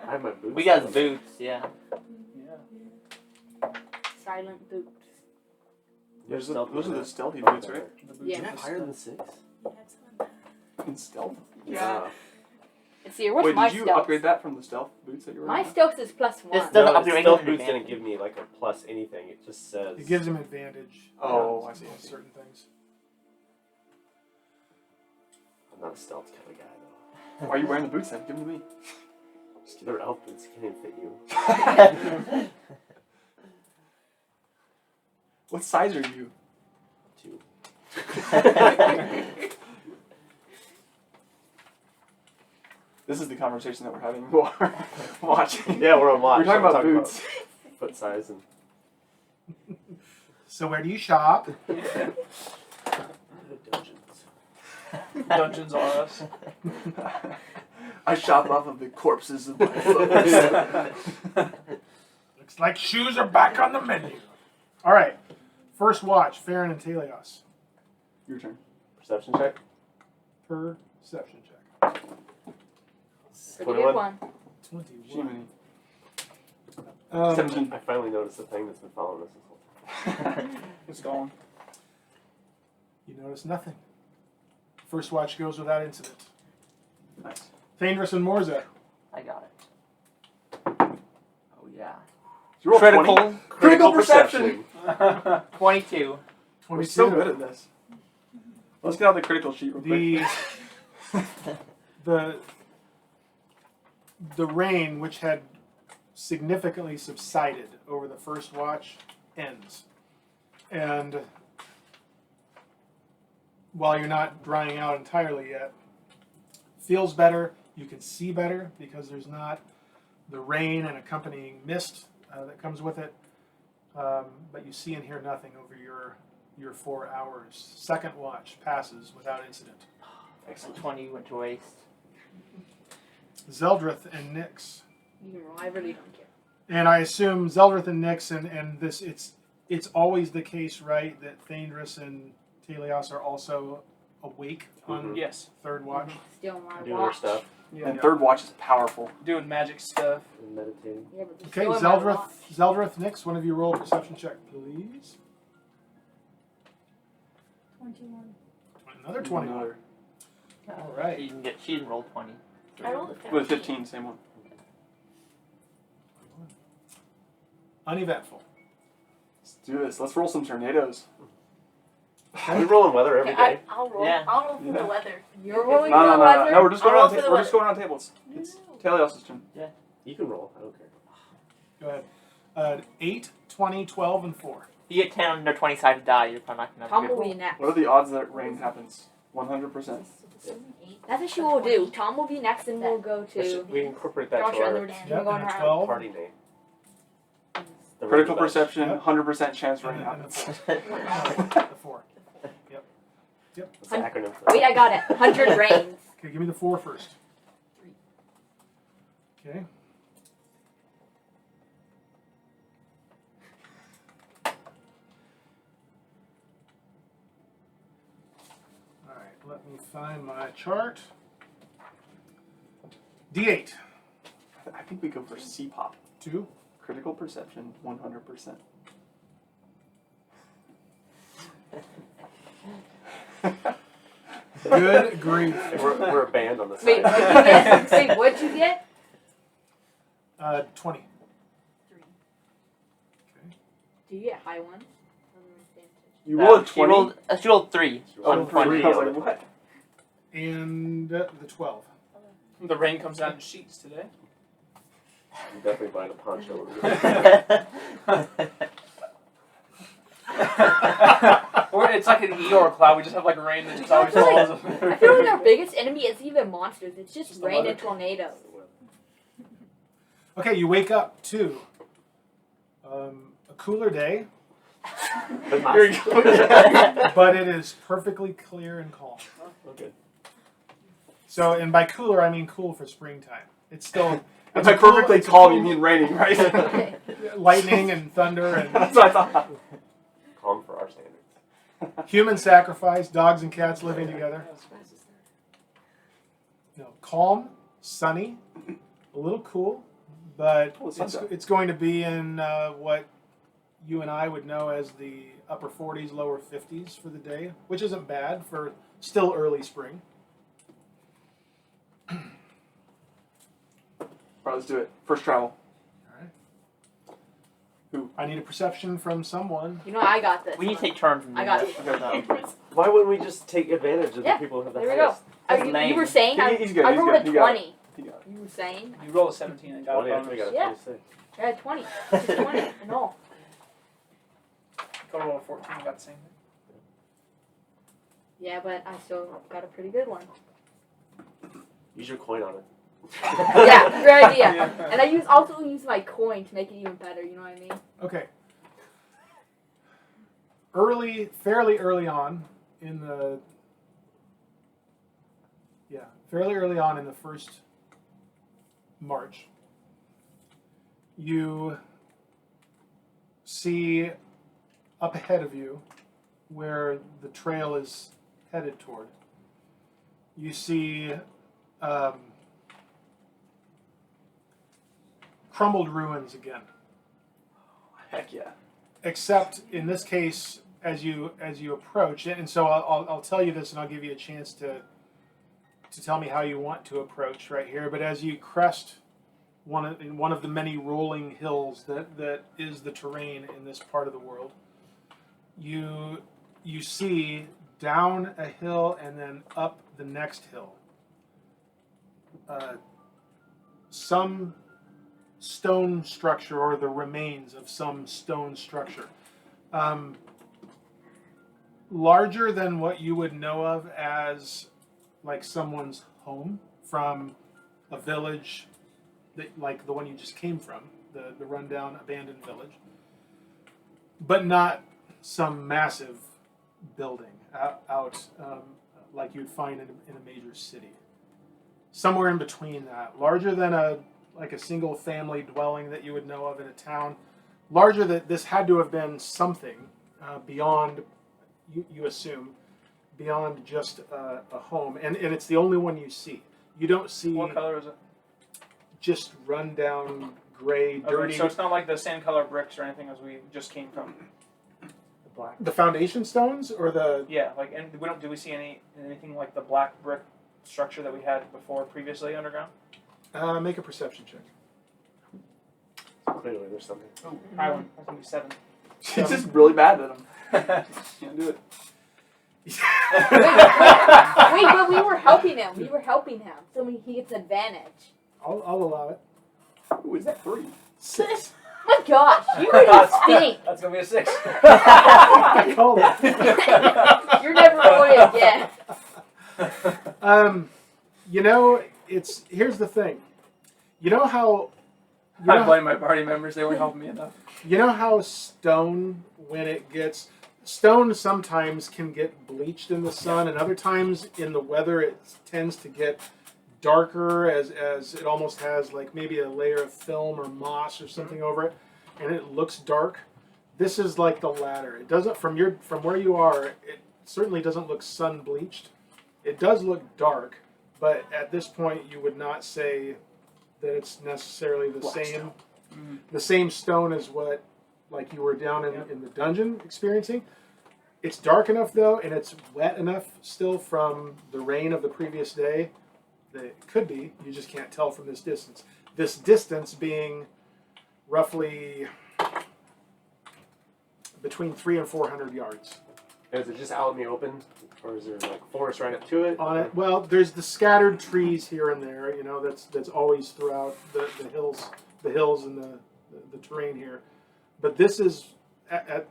I have my boots. We got on. boots, yeah. Yeah. Silent boots. Those Stealth are the boots. stealthy boots, right? The boots Yeah. are You have just- higher than 6? In stealth. Yeah. Let's see, what's Wait, my did you stealth? upgrade that from the stealth boots that you were My wearing? stealth is +1. It's No, Doesn't the upgrade stealth it. boots didn't give me like a plus anything. It just says. It gives him advantage. Oh, on I see. certain things. I'm not a stealth kind of guy though. Why are you wearing the boots then? Give them to me. Just they're elf boots. Can't even fit you. What size are you? 2. This is the conversation that we're having while we're watching. Yeah, we're on watch. We're talking so about I'm boots. foot size and So where do you shop? dungeons. Dungeons are us. I shop off of the corpses of my foes. Looks like shoes are back on the menu. All right. First watch, Farryn and Taèlios. Your turn. Perception check. Perception check. Pretty 21. good one. 21. Jiminy. 17. I finally noticed the thing that's been following us this whole time. It's gone. You notice nothing. First watch goes without incident. Nice. Thaèndrys and Morzza. I got it. Oh, yeah. You roll Critical. 20? Critical perception. 22. We're so good at this. Let's get out the critical sheet real quick. The rain, which had significantly subsided over the first watch, ends. And while you're not drying out entirely yet, feels better. You can see better because there's not the rain and accompanying mist that comes with it. But you see and hear nothing over your 4 hours. Second watch passes without incident. Excellent. 20 went to waste. Zeldreth and Nyx. You can roll. I really don't care. And I assume Zeldreth and Nyx and this it's always the case, right, that Thaèndrys and Taèlios are also awake on Yes. third watch. Still my Doing their watch. stuff And third watch is powerful. Doing magic stuff. and meditating. Yeah, but they're Okay, still in my watch. Zeldreth, Nyx, one of you roll a perception check, please. 21. Another 21. All right. She didn't roll 20. I rolled a 15. With 15, same one. Uneventful. Let's do this. Let's roll some tornadoes. We rolling weather every Okay, day. I'll roll. Yeah. I'll roll for Yeah. the weather. You're rolling No, for no, the no, weather? no. We're just going I'll on. roll for the We're just weather. going on tables. It's Taèlios' turn. You can roll. I don't care. Go ahead. 8, 20, 12, and 4. If you get 10 under 20 sided die, you're probably not gonna have Tom a good will be next. What are the odds that rain happens? 100%. That's what she will do. Tom will be next, and we'll go to We incorporate that Joshua, to and our we're just Yep, going and a around. 12. party name. The Critical Rainbow Dash. perception, Yep. 100% chance rain And happens. the 4. What's the acronym for Wait, I got it. 100 rains. Okay, give me the 4 first. Okay. Alright, let me find my chart. D8. I think we go for C-pop. 2. Critical perception, 100%. Good grief. We're a band on the Wait, side. what'd you get? Wait, what'd you get? 20. Do you get high ones? You rolled a She 20? rolled 3 Oh, on 20. three. I was like, what? And the 12. The rain comes down in sheets today. I'm definitely buying a poncho. Or it's like an Eeyore cloud. We just have like rain that just always I feel like- falls. I feel like our biggest enemy isn't even monsters. It's just Just the rain weather. and tornadoes. Okay, you wake up to a cooler day, Here you go. but it is perfectly clear and calm. Okay. So, and by cooler, I mean cool for springtime. It's still If it's I a cool- perfectly it's a calm, cool- you mean raining, right? Okay. lightning and thunder and That's what I thought. Calm for our standards. human sacrifice, dogs and cats living together. No, calm, sunny, a little cool, but Oh, the sun's out. it's going to be in what you and I would know as the upper 40s, lower 50s for the day, which isn't bad for still early spring. All right, let's do it. First travel. All right. Who? I need a perception from someone. You know, I got this. We need to take turns. And I do got this. it. Why wouldn't we just take advantage of Yeah, the people who have the there we go. highest? That's You lame. were saying He's good, I he's rolled good. a He got 20. You got it. You were saying You roll a 17 and got 20, a I think I bonus. got a Yeah. 26. I had 20. Just 20 and all. Go roll a 14 and got the same thing. Yeah, but I still got a pretty good one. Use your coin on it. Yeah, great idea. Yeah. And I also use my coin to make it even better. You know what I mean? Okay. Fairly early on in the first march, you see up ahead of you where the trail is headed toward. You see crumbled ruins again. Heck yeah. Except in this case, as you approach it, and so I'll tell you this, and I'll give you a chance to tell me how you want to approach right here. But as you crest one of the many rolling hills that is the terrain in this part of the world, you see down a hill and then up the next hill some stone structure, or the remains of some stone structure. Larger than what you would know of as like someone's home from a village like the one you just came from, the rundown abandoned village, but not some massive building out like you'd find in a major city. Somewhere in between that, larger than a single family dwelling that you would know of in a town, larger that this had to have been something beyond, you assume, beyond just a home, and it's the only one you see. You don't see What color is it? just rundown, gray, dirty. Okay, so it's not like the sand color bricks or anything as we just came from. The black. The foundation stones, or the Yeah, like, and do we see anything like the black brick structure that we had before previously underground? make a perception check. Clearly, there's something. Oh, high one. That's gonna be 7. He's just really bad at them. Can't do it. Wait, but we were helping him. So he gets advantage. I'll allow it. Ooh, is that 3? 6. My gosh, you really stink. That's gonna be a 6. I called it. You're never going again. You know, here's the thing. You know how I blame my party members. They weren't helping me enough. you know how stone stone sometimes can get bleached in the sun, and other times in the weather it tends to get darker as it almost has like maybe a layer of film or moss or something over it, and it looks dark. This is like the latter. It doesn't from where you are. It certainly doesn't look sun bleached. It does look dark, but at this point you would not say that it's necessarily the same the same stone as what like you were down in the dungeon experiencing. It's dark enough though, and it's wet enough still from the rain of the previous day that it could be. You just can't tell from this distance. This distance being roughly between 300 and 400 yards. And is it just out in the open, or is there like forest right up to it? On it, well, there's the scattered trees here and there. You know, that's always throughout the hills and the terrain here. But this is at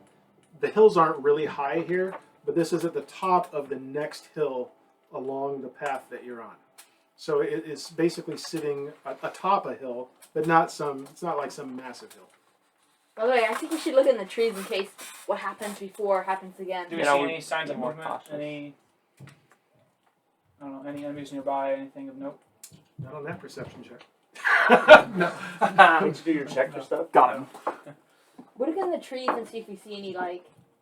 the hills aren't really high here, but this is at the top of the next hill along the path that you're on. So it is basically sitting atop a hill, but it's not like some massive hill. By the way, I think we should look in the trees in case what happens before happens again. Do we see any signs of movement? Any enemies nearby? Anything of note? Not on that perception check. No. Did you do your check for stuff? Got him. We'll look in the trees and see if we see any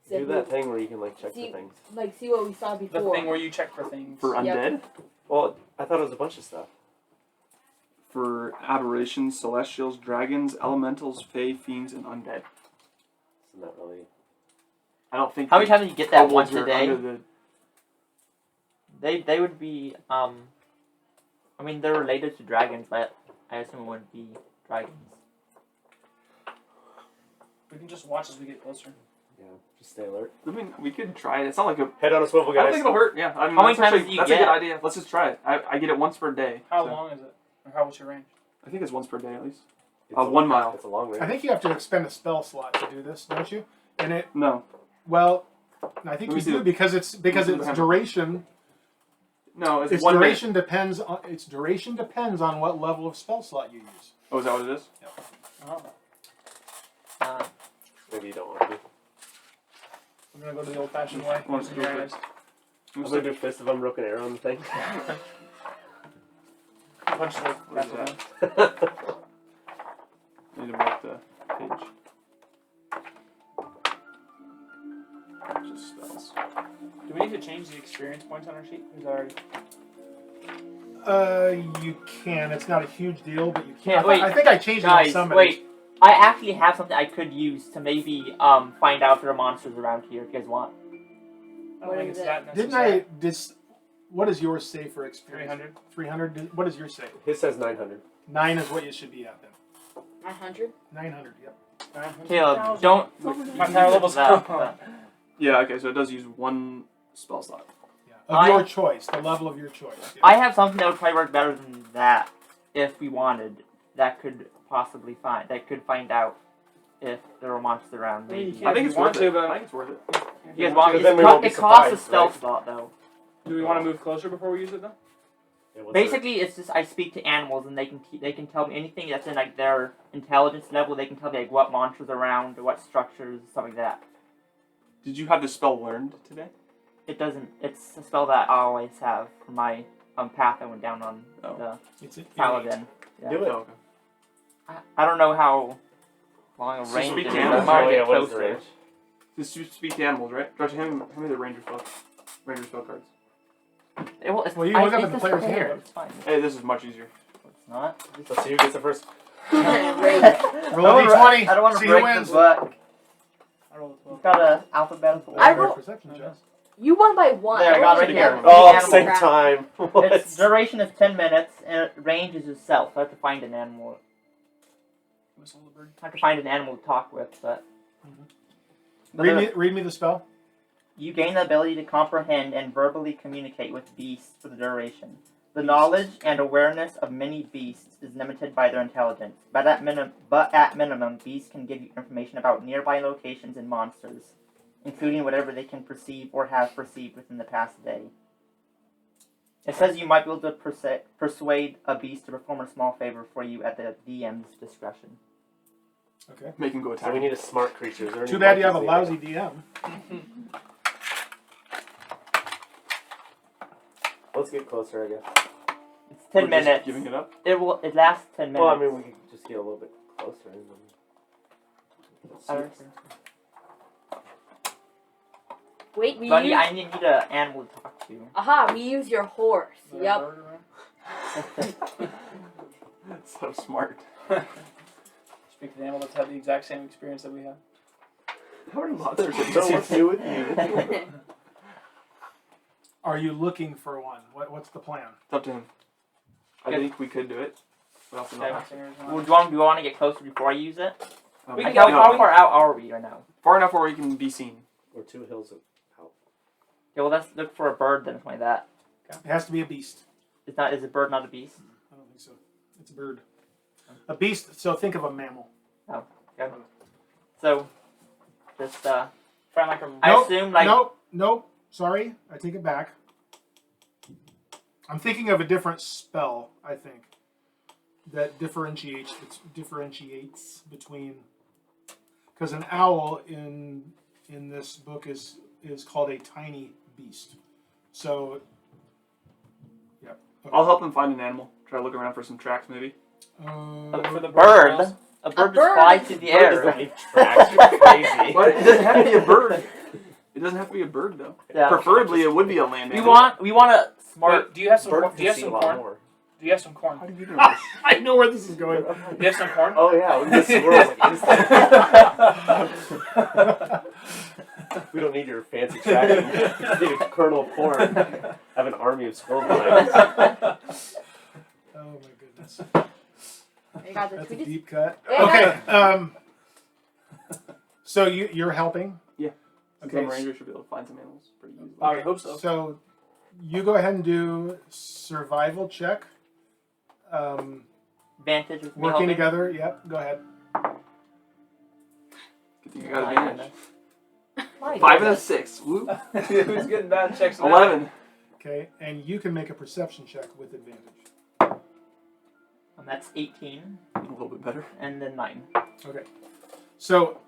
Do that thing where you can like check See- for things. see what we saw before. The thing where you check for things. For undead? Well, I thought it was a bunch of stuff. For aberrations, celestials, dragons, elementals, fae, fiends, and undead. It's not really. I don't think. How many times do you get that kobolds once a are day? under They would be I mean they're related to dragons, but I assume it wouldn't be dragons. We can just watch as we get closer. Yeah, just stay alert. I mean, we could try it. It's not like a. Head on a swivel, I don't guys. think it'll hurt. Yeah. I mean, How many that's times actually- do you That's get? a good idea. Let's just try it. I get it once per day. How so- long is it? Or how what's your range? I think it's once per day at least. It's a 1 mile. It's a long range. I think you have to expend a spell slot to do this, don't you? And No. well, I think Let me you see do the- because it's let me see the hammer. duration. No, it's Its 1 minute. duration depends on what level of spell slot you use. Oh, is that what it is? Oh. Maybe you don't want to. We're gonna go to the old-fashioned way. Wanna Using do your it? eyes. I'm gonna do Fist of Unbroken Arrow on the thing. Punch the Where's grapple that? gun. Need to mark the page. Just spells. Do we need to change the experience points on our sheet? Is that already? You can. It's not a huge deal, but you Yeah, can. wait. I think I changed it on Guys, somebody. wait. I actually have something I could use to maybe find out if there are monsters around here if you guys want. I What don't think is it's it? that Didn't necessary. what is your save for experience? 300. 300? What is your save? His says 900. 9 is what you should be at then. 900. 900, yep. Caleb, don't. My power level's that, low. but- Yeah. Okay. So it does use 1 spell slot. Yeah. Of your choice, the level of your choice. Yeah. I have something that would probably work better than that if we wanted. That could possibly find out if there were monsters around. I mean, you Maybe. can't- I think it's want worth to, it. but- I think it's worth it. You guys want? Because then we won't be It costs a surprised, stealth right? slot though. Do we want to move closer before we use it, though? Yeah, what's Basically, it's just I speak to animals and they can tell me anything that's in like their intelligence level. They can tell me like what monsters are around, what structures, stuff like that. Did you have the spell learned today? It doesn't. It's a spell that I always have for my path I went down on Oh. the It's Paladin. the- Do it. Oh, okay. I don't know how long a So range speak it to is. animals, I'm already yeah, what is the closer. range? Just you speak to animals, right? Josh, hand me the ranger spell cards. Well, it's, Well, you can I look up think in the it's player's fair. handbook. It's fine. Hey, this is much easier. It's not. Let's see who gets the first. Roll a I d20. don't want to See who break wins. the book. I rolled a You've 12. got a alphabetical I order. roll- Perception check. You won by 1. There, I got rolled right here. together. Oh, Animal same crap. time. What? Its duration is 10 minutes, and range is itself. So I have to find an animal. Whistle the bird. I have to find an animal to talk with, but. But Read me the spell. You gain the ability to comprehend and verbally communicate with beasts for the duration. The knowledge and awareness of many beasts is limited by their intelligence, but at minimum, beasts can give you information about nearby locations and monsters, including whatever they can perceive or have perceived within the past day. It says you might be able to persuade a beast to perform a small favor for you at the DM's discretion. Okay. Make him go So attack. we need a smart creature. Is there any Too bad you have a monkeys lousy DM. Let's get closer, I guess. It's 10 We're just minutes. Giving it up. It lasts 10 minutes. Well, I mean, we could just get a little bit closer. And then... Let's see. Wait, we Buddy, use. I need an animal to talk to. Aha, we use your horse. Yep. So smart. Speak to the animal that's had the exact same experience that we have. How many monsters have you So seen? what's new with you? Are you looking for one? What's the plan? It's up to him. I Good. think we could do it. But also Okay. not. Well, do you want to get closer before I use it? We Like, can how go- far out are we right now? Far enough where we can be seen. We're 2 hills out. Okay, well, let's look for a bird then, like that. It has to be a beast. Is a bird not a beast? I don't think so. It's a bird. A beast, so think of a mammal. Okay. So, just, Find like a. I Nope, assume, like, Nope. Sorry, I take it back. I'm thinking of a different spell, I think, that differentiates between... Because an owl in this book is called a tiny beast. So, yeah. Okay. I'll help him find an animal. Try to look around for some tracks, maybe. For the bird. A bird just bird. flies through the air. Tracks, you're crazy. But it doesn't have to be a bird. It doesn't have to be a bird, though. Yeah. Preferably, it would be a land We animal. want a smart. Wait, do you have some? Bird Corn? Do you have can see some a lot corn? more. Do you have some corn? How do you know this? I know where this is going. Do you have some corn? Oh yeah, we get squirrels instantly. We don't need your fancy tracking. We just need a kernel of corn. Have an army of squirrels behind us. Oh my goodness. You got the That's a sweetest. deep cut. Yeah. Okay, so you're helping? Okay. Okay, Some ranger should be able to find some animals pretty easily. I would hope so. So you go ahead and do survival check. Advantage with me Working helping. together, yep, go ahead. Good thing you got advantage. My 5 and a goodness. 6. Whoop. Who's getting bad checks? now? 11. Okay, and you can make a perception check with advantage. That's 18, A little bit better. and then 9. Okay. So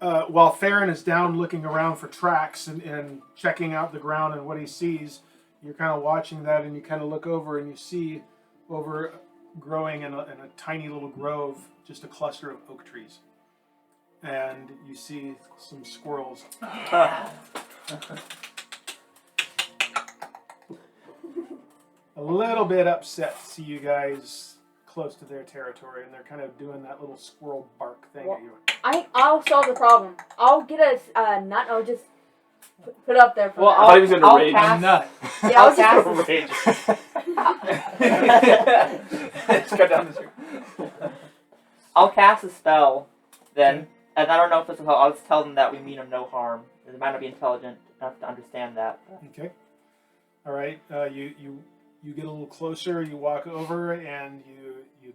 while Farryn is down looking around for tracks and checking out the ground and what he sees, you're kind of watching that and you kind of look over and you see over growing in a tiny little grove just a cluster of oak trees. And you see some squirrels. A little bit upset to see you guys close to their territory, and they're kind of doing that little squirrel bark thing at you. I'll solve the problem. I'll get a nut. I'll just put up there for Well, them. I thought he was going to I'll rage. cast- A nut. Yeah, I'll just. Just cut down the tree. I'll cast a spell, then, and I don't know if this will help. I'll just tell them that we mean them no harm. They might not be intelligent enough to understand that. Okay. All right. You get a little closer. You walk over and you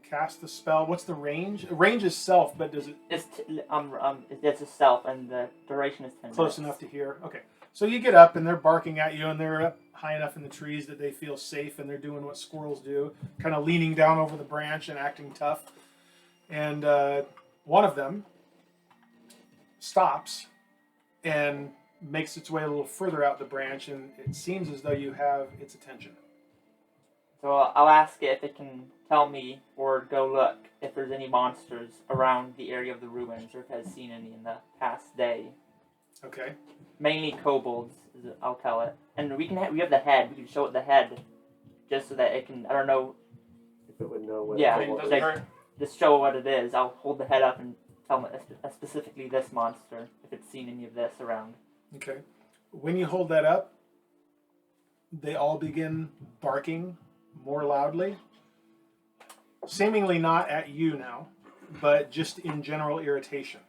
cast the spell. What's the range? Range is self, but does it It's it's a self, and the duration is 10 close minutes. enough to hear? Okay. So you get up and they're barking at you, and they're up high enough in the trees that they feel safe, and they're doing what squirrels do, kind of leaning down over the branch and acting tough. And one of them stops and makes its way a little further out the branch, and it seems as though you have its attention. So I'll ask it if it can tell me or go look if there's any monsters around the area of the ruins, or if it has seen any in the past day. Okay. Mainly kobolds, I'll tell it. And we have the head. We can show it the head, just so that it can. I don't know. If it would know what Yeah, it It was. doesn't like- hurt. Just show what it is. I'll hold the head up and tell them specifically this monster if it's seen any of this around. Okay. When you hold that up, they all begin barking more loudly. Seemingly not at you now, but just in general irritation.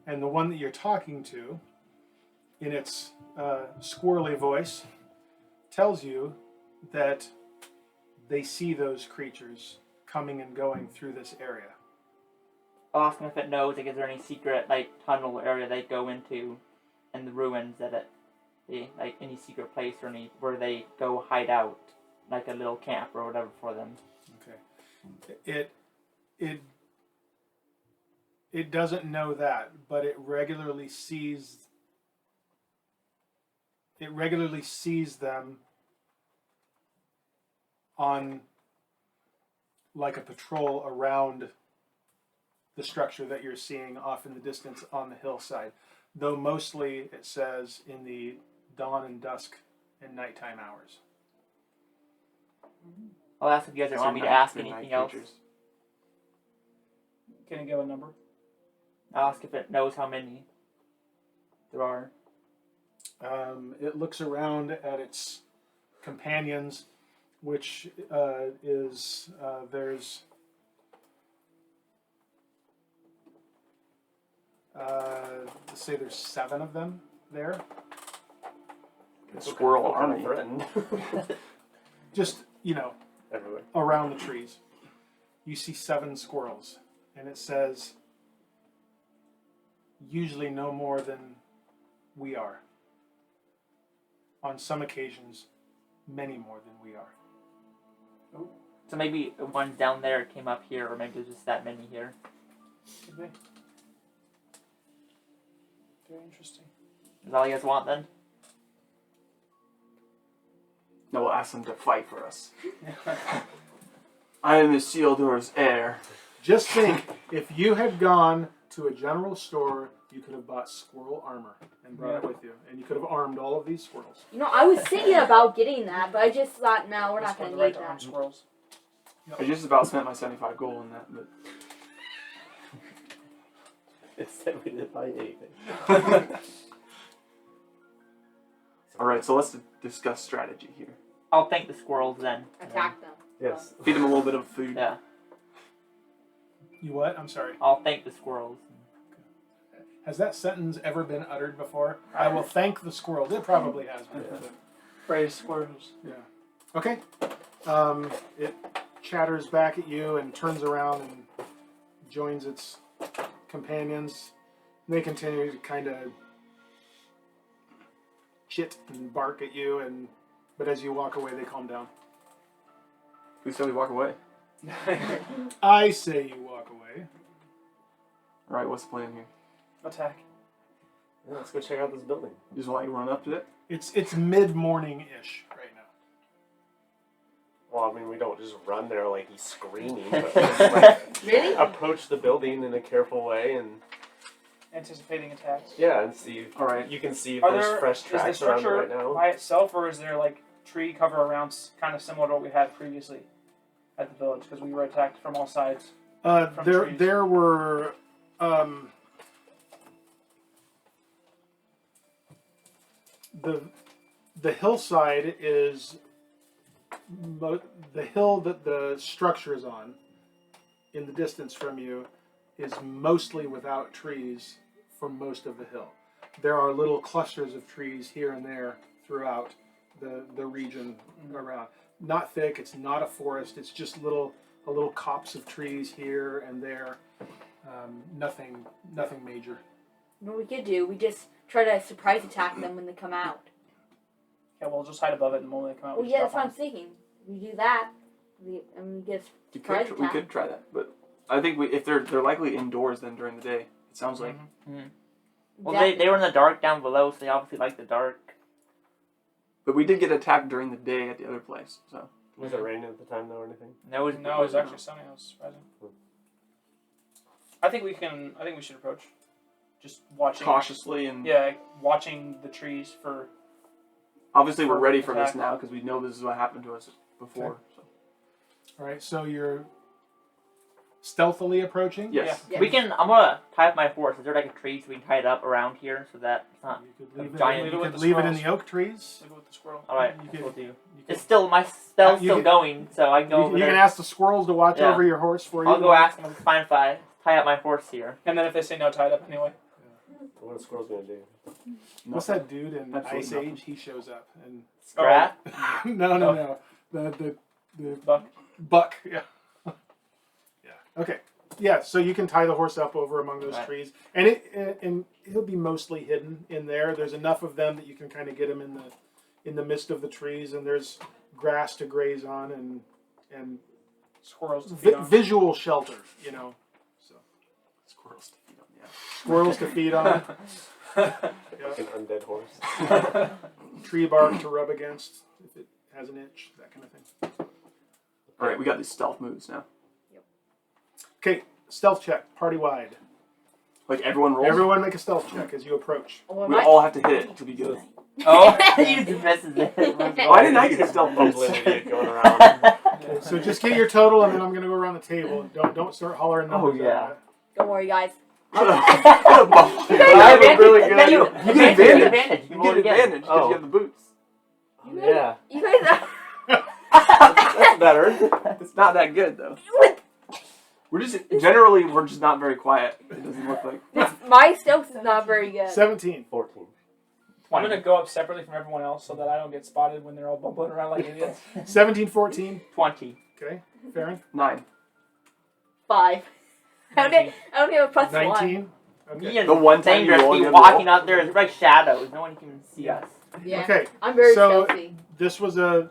And the one that you're talking to, in its squirrely voice, tells you that they see those creatures coming and going through this area. I'll ask them if it knows, like, is there any secret, like, tunnel area they go into in the ruins that like, any secret place or any, where they go hide out, like a little camp or whatever for them. Okay. It doesn't know that, but it regularly sees them on like a patrol around the structure that you're seeing off in the distance on the hillside. Though mostly it says in the dawn and dusk and nighttime hours. I'll ask if you guys So want me to night- ask midnight anything else. creatures. Can you give a number? I'll ask if it knows how many there are. It looks around at its companions, which is there's let's say there's 7 of them there. Squirrel What kind of army. threatened? Just, Everywhere. around the trees. You see 7 squirrels, and it says usually no more than we are. On some occasions, many more than we are. So maybe one down there came up here, or maybe there's just that many here. Could be. Very interesting. Is that all you guys want then? No, we'll ask them to fight for us. I am Isildur's heir. Just think, if you had gone to a general store, you could have bought squirrel armor and brought it with you, and you could have armed all of these squirrels. I was thinking about getting that, but I just thought, no, we're not This going one's to right need to arm that. squirrels. I just about spent my 75 gold on that, but Instead, we didn't buy anything. all right. So let's discuss strategy here. I'll thank the squirrels then. Attack them. Yes. Feed them a little bit of food. Yeah, You what? I'm sorry. I'll thank the squirrels. Has that sentence ever been uttered before? I will thank the squirrels. It probably has been. Yeah. Praise squirrels. Yeah. Okay. It chatters back at you and turns around and joins its companions. They continue to kind of chit and bark at you, but as you walk away, they calm down. Who said we walk away? I say you walk away. All right. What's the plan here? Attack. Yeah, let's go check out this building. You just like run up to it? It's mid-morning-ish right now. Well, I mean, we don't just run there like he's screaming, but we just, Really? approach the building in a careful way and Anticipating attacks. and see. All right. You can see if Are there's there fresh is the tracks around it structure right now. by itself, or is there like tree cover around, kind of similar to what we had previously at the village? Because we were attacked from all sides. From trees. There were the hillside is the hill that the structure is on. In the distance from you, is mostly without trees for most of the hill. There are little clusters of trees here and there throughout the region around. Not thick. It's not a forest. It's just little copse of trees here and there. Nothing major. What we could do, we just try to surprise attack them when they come out. Yeah, we'll just hide above it, and the moment they come out, Well, we yeah, just that's what I'm drop thinking. We do that, and we get surprise We attack. could try that, but I think if they're likely indoors then during the day. It sounds like. Well, they were in the dark down below, so they obviously like the dark. But we did get attacked during the day at the other place, so. Was it raining at the time though or anything? No, No, it was actually sunny. I was surprising. I think we should approach. Just watching. Cautiously and. Yeah, watching the trees for. Obviously, we're ready for this Attack. now because we know this is what happened to us before. So. All right, so you're stealthily approaching. Yes. Yeah. We can. I'm gonna tie up my horse. Is there like a tree so we can tie it up around here so that it's not? You could leave it. Giant- You Leave it could with the leave it in squirrels. the oak trees. Look with the squirrel. All right, You that's could- what we'll do. You It's still my spell's You still can- going, so I can go over You can there. ask the squirrels to watch Yeah. over your horse for you. I'll go ask them if it's fine if I tie up my horse here. And then if they say no, tie it up anyway. What are the squirrels gonna do? What's that dude in Absolutely Ice nothing. Age? He shows up and Scrap. no. The the Buck. Yeah. Yeah. Okay. Yeah. So you can tie the horse up over among those Right. trees, and he'll be mostly hidden in there. There's enough of them that you can kind of get him in the midst of the trees, and there's grass to graze on and Squirrels to feed on. visual shelter. You know. So Squirrels to feed on, yeah. squirrels to feed on. Like an undead horse. Tree bark to rub against if it has an itch, that kind of thing. All right, we got these stealth moves now. Okay, stealth check, party wide. Like everyone rolls. Everyone make a stealth check as you approach. Or We my- all have to hit it to be good. Oh, you just misses it. Why didn't I get a stealth boost? Bumbling idiot going around. Okay, so just get your total, and then I'm gonna go around the table. Don't start hollering numbers. Oh, yeah. out. Don't worry, guys. What a You bumble. guys I have a really good. You You get get advantage. advantage. You roll get it again. advantage because Oh. you have the boots. Oh, yeah. You guys are. That's better. It's not that good though. We're just not very quiet. It doesn't look like. My stealth is not very good. 17. 14. I'm gonna go up separately from everyone else so that I don't get spotted when they're all bumbling around like idiots. 17, 14. 20. Okay, Farryn. 9. 5. I only have a plus 1. 19. Me Okay. and The one time you Thaèndrys roll, be you have to walking roll. out there as like shadows. No one can see us. Yeah. Okay, I'm very so- stealthy. this was a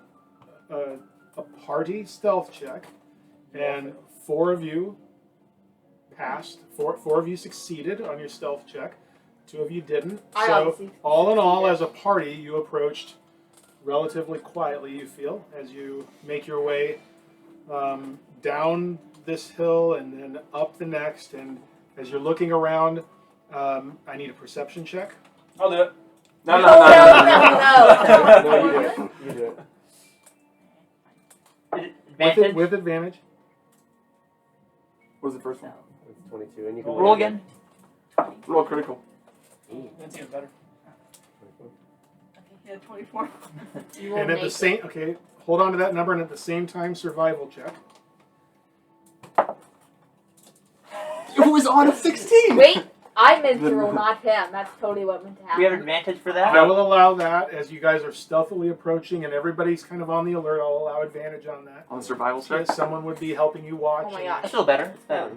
party stealth check, and 4 of you passed. Four of you succeeded on your stealth check. 2 of you didn't. I So obviously all in all, succeeded. as a party, you approached relatively quietly. You feel as you make your way down this hill and then up the next, and as you're looking around, I need a perception check. I'll do it. No. No, you do it. You do it. Advantage. With advantage. What was the first one? It's 22, and you can Roll again. Roll critical. That's even better. Okay, yeah, 24. You will And at make the it. same, okay, hold on to that number, and at the same time, survival check. It was on a 16. Wait, I meant to roll, not him. That's totally what meant to happen. We have advantage for that. I will allow that as you guys are stealthily approaching, and everybody's kind of on the alert. I'll allow advantage on that. On the survival check. Yes, someone would be helping you watch. Oh my and- gosh. That's still better. It's better.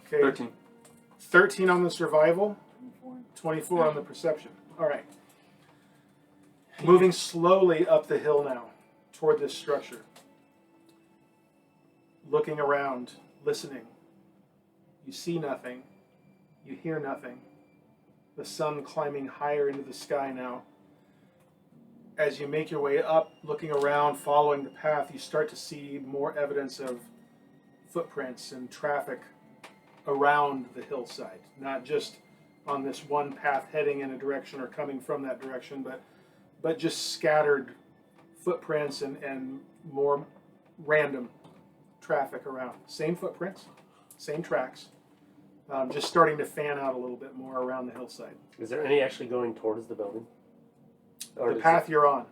Okay, 13. 13 on the survival, 24 on the perception. All right. Moving slowly up the hill now toward this structure. Looking around, listening. You see nothing. You hear nothing. The sun climbing higher into the sky now. As you make your way up, looking around, following the path, you start to see more evidence of footprints and traffic around the hillside, not just on this one path heading in a direction or coming from that direction, but just scattered footprints and more random traffic around. Same footprints, same tracks, just starting to fan out a little bit more around the hillside. Is there any actually going towards the building? Or The does path you're on.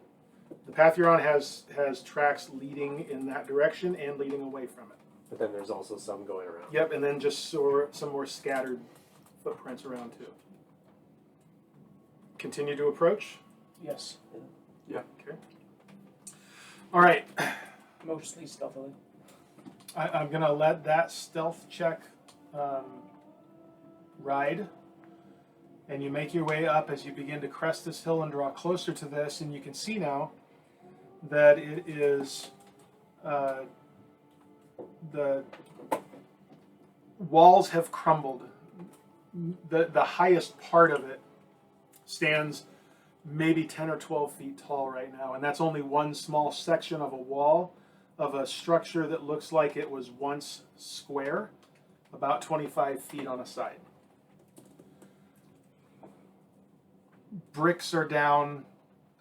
The path you're on has tracks leading in that direction and leading away from it. but then there's also some going around. Yep, and then just some more scattered footprints around too. Continue to approach. Yes. Okay. All right. Mostly stealthily. I'm going to let that stealth check ride. And you make your way up as you begin to crest this hill and draw closer to this. And you can see now that it is the walls have crumbled. The highest part of it stands maybe 10 or 12 feet tall right now. And that's only one small section of a wall of a structure that looks like it was once square, about 25 feet on a side. Bricks are down,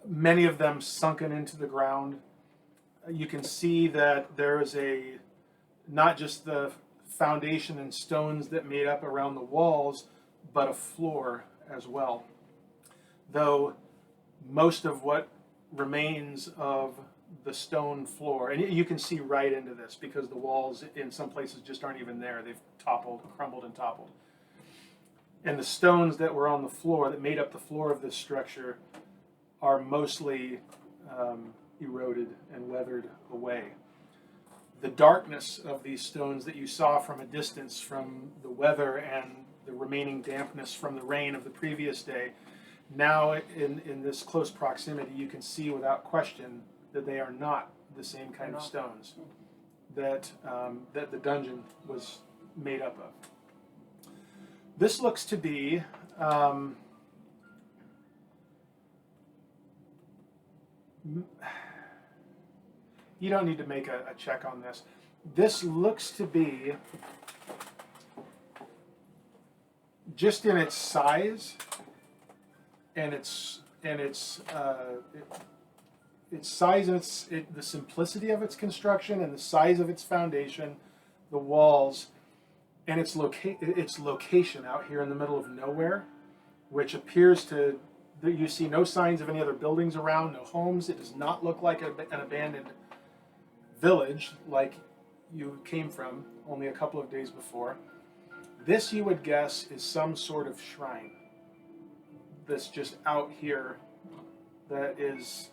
many of them sunken into the ground. You can see that there is not just the foundation and stones that made up around the walls, but a floor as well. Though most of what remains of the stone floor, and you can see right into this because the walls in some places just aren't even there. They've crumbled and toppled. And the stones that were on the floor, that made up the floor of this structure, are mostly eroded and weathered away. The darkness of these stones that you saw from a distance from the weather and the remaining dampness from the rain of the previous day, now in this close proximity you can see without question that they are not the same kind of stones that the dungeon was made up of. This looks to be you don't need to make a check on this. This looks to be, just in its size and its size and the simplicity of its construction and the size of its foundation, the walls, and its location out here in the middle of nowhere, which appears to, you see no signs of any other buildings around, no homes. It does not look like an abandoned village like you came from only a couple of days before. This, you would guess, is some sort of shrine that's just out here that is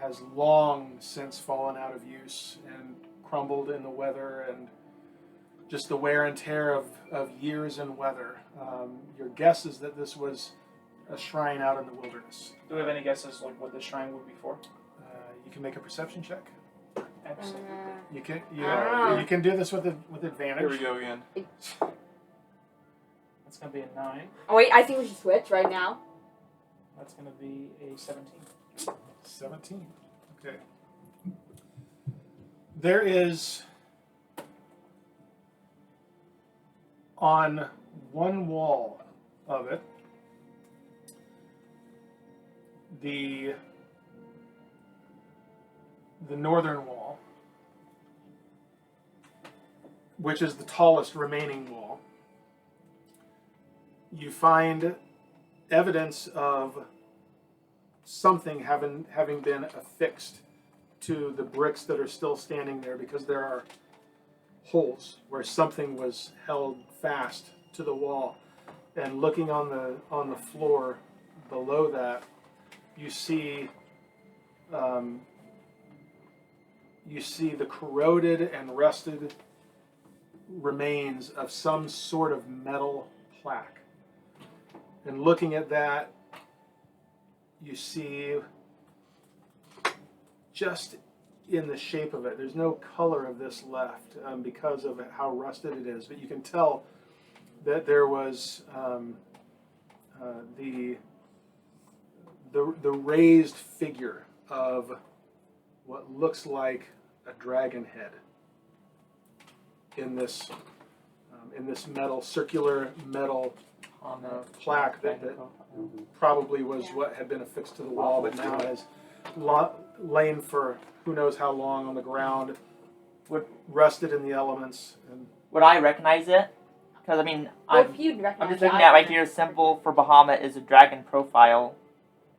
has long since fallen out of use and crumbled in the weather and just the wear and tear of years and weather. Your guess is that this was a shrine out in the wilderness. Do we have any guesses like what this shrine would be for? You can make a perception check. Excellent. You can Ah. you can do this with advantage. Here we go again. That's gonna be a 9. Oh wait, I think we should switch right now. That's gonna be a 17. 17. Okay. There is on one wall of it the northern wall, which is the tallest remaining wall. You find evidence of something having been affixed to the bricks that are still standing there, because there are holes where something was held fast to the wall. And looking on the floor below that, you see the corroded and rusted remains of some sort of metal plaque. And looking at that, you see just in the shape of it, there's no color of this left because of how rusted it is, but you can tell that there was the raised figure of what looks like a dragon head in this circular metal plaque that probably was what had been affixed to the wall, but now has lain for who knows how long on the ground, rusted in the elements. And Would I recognize it? Because, I mean, Well, if you'd recognize I'm just it, looking I at right would. here, symbol for Bahamut is a dragon profile.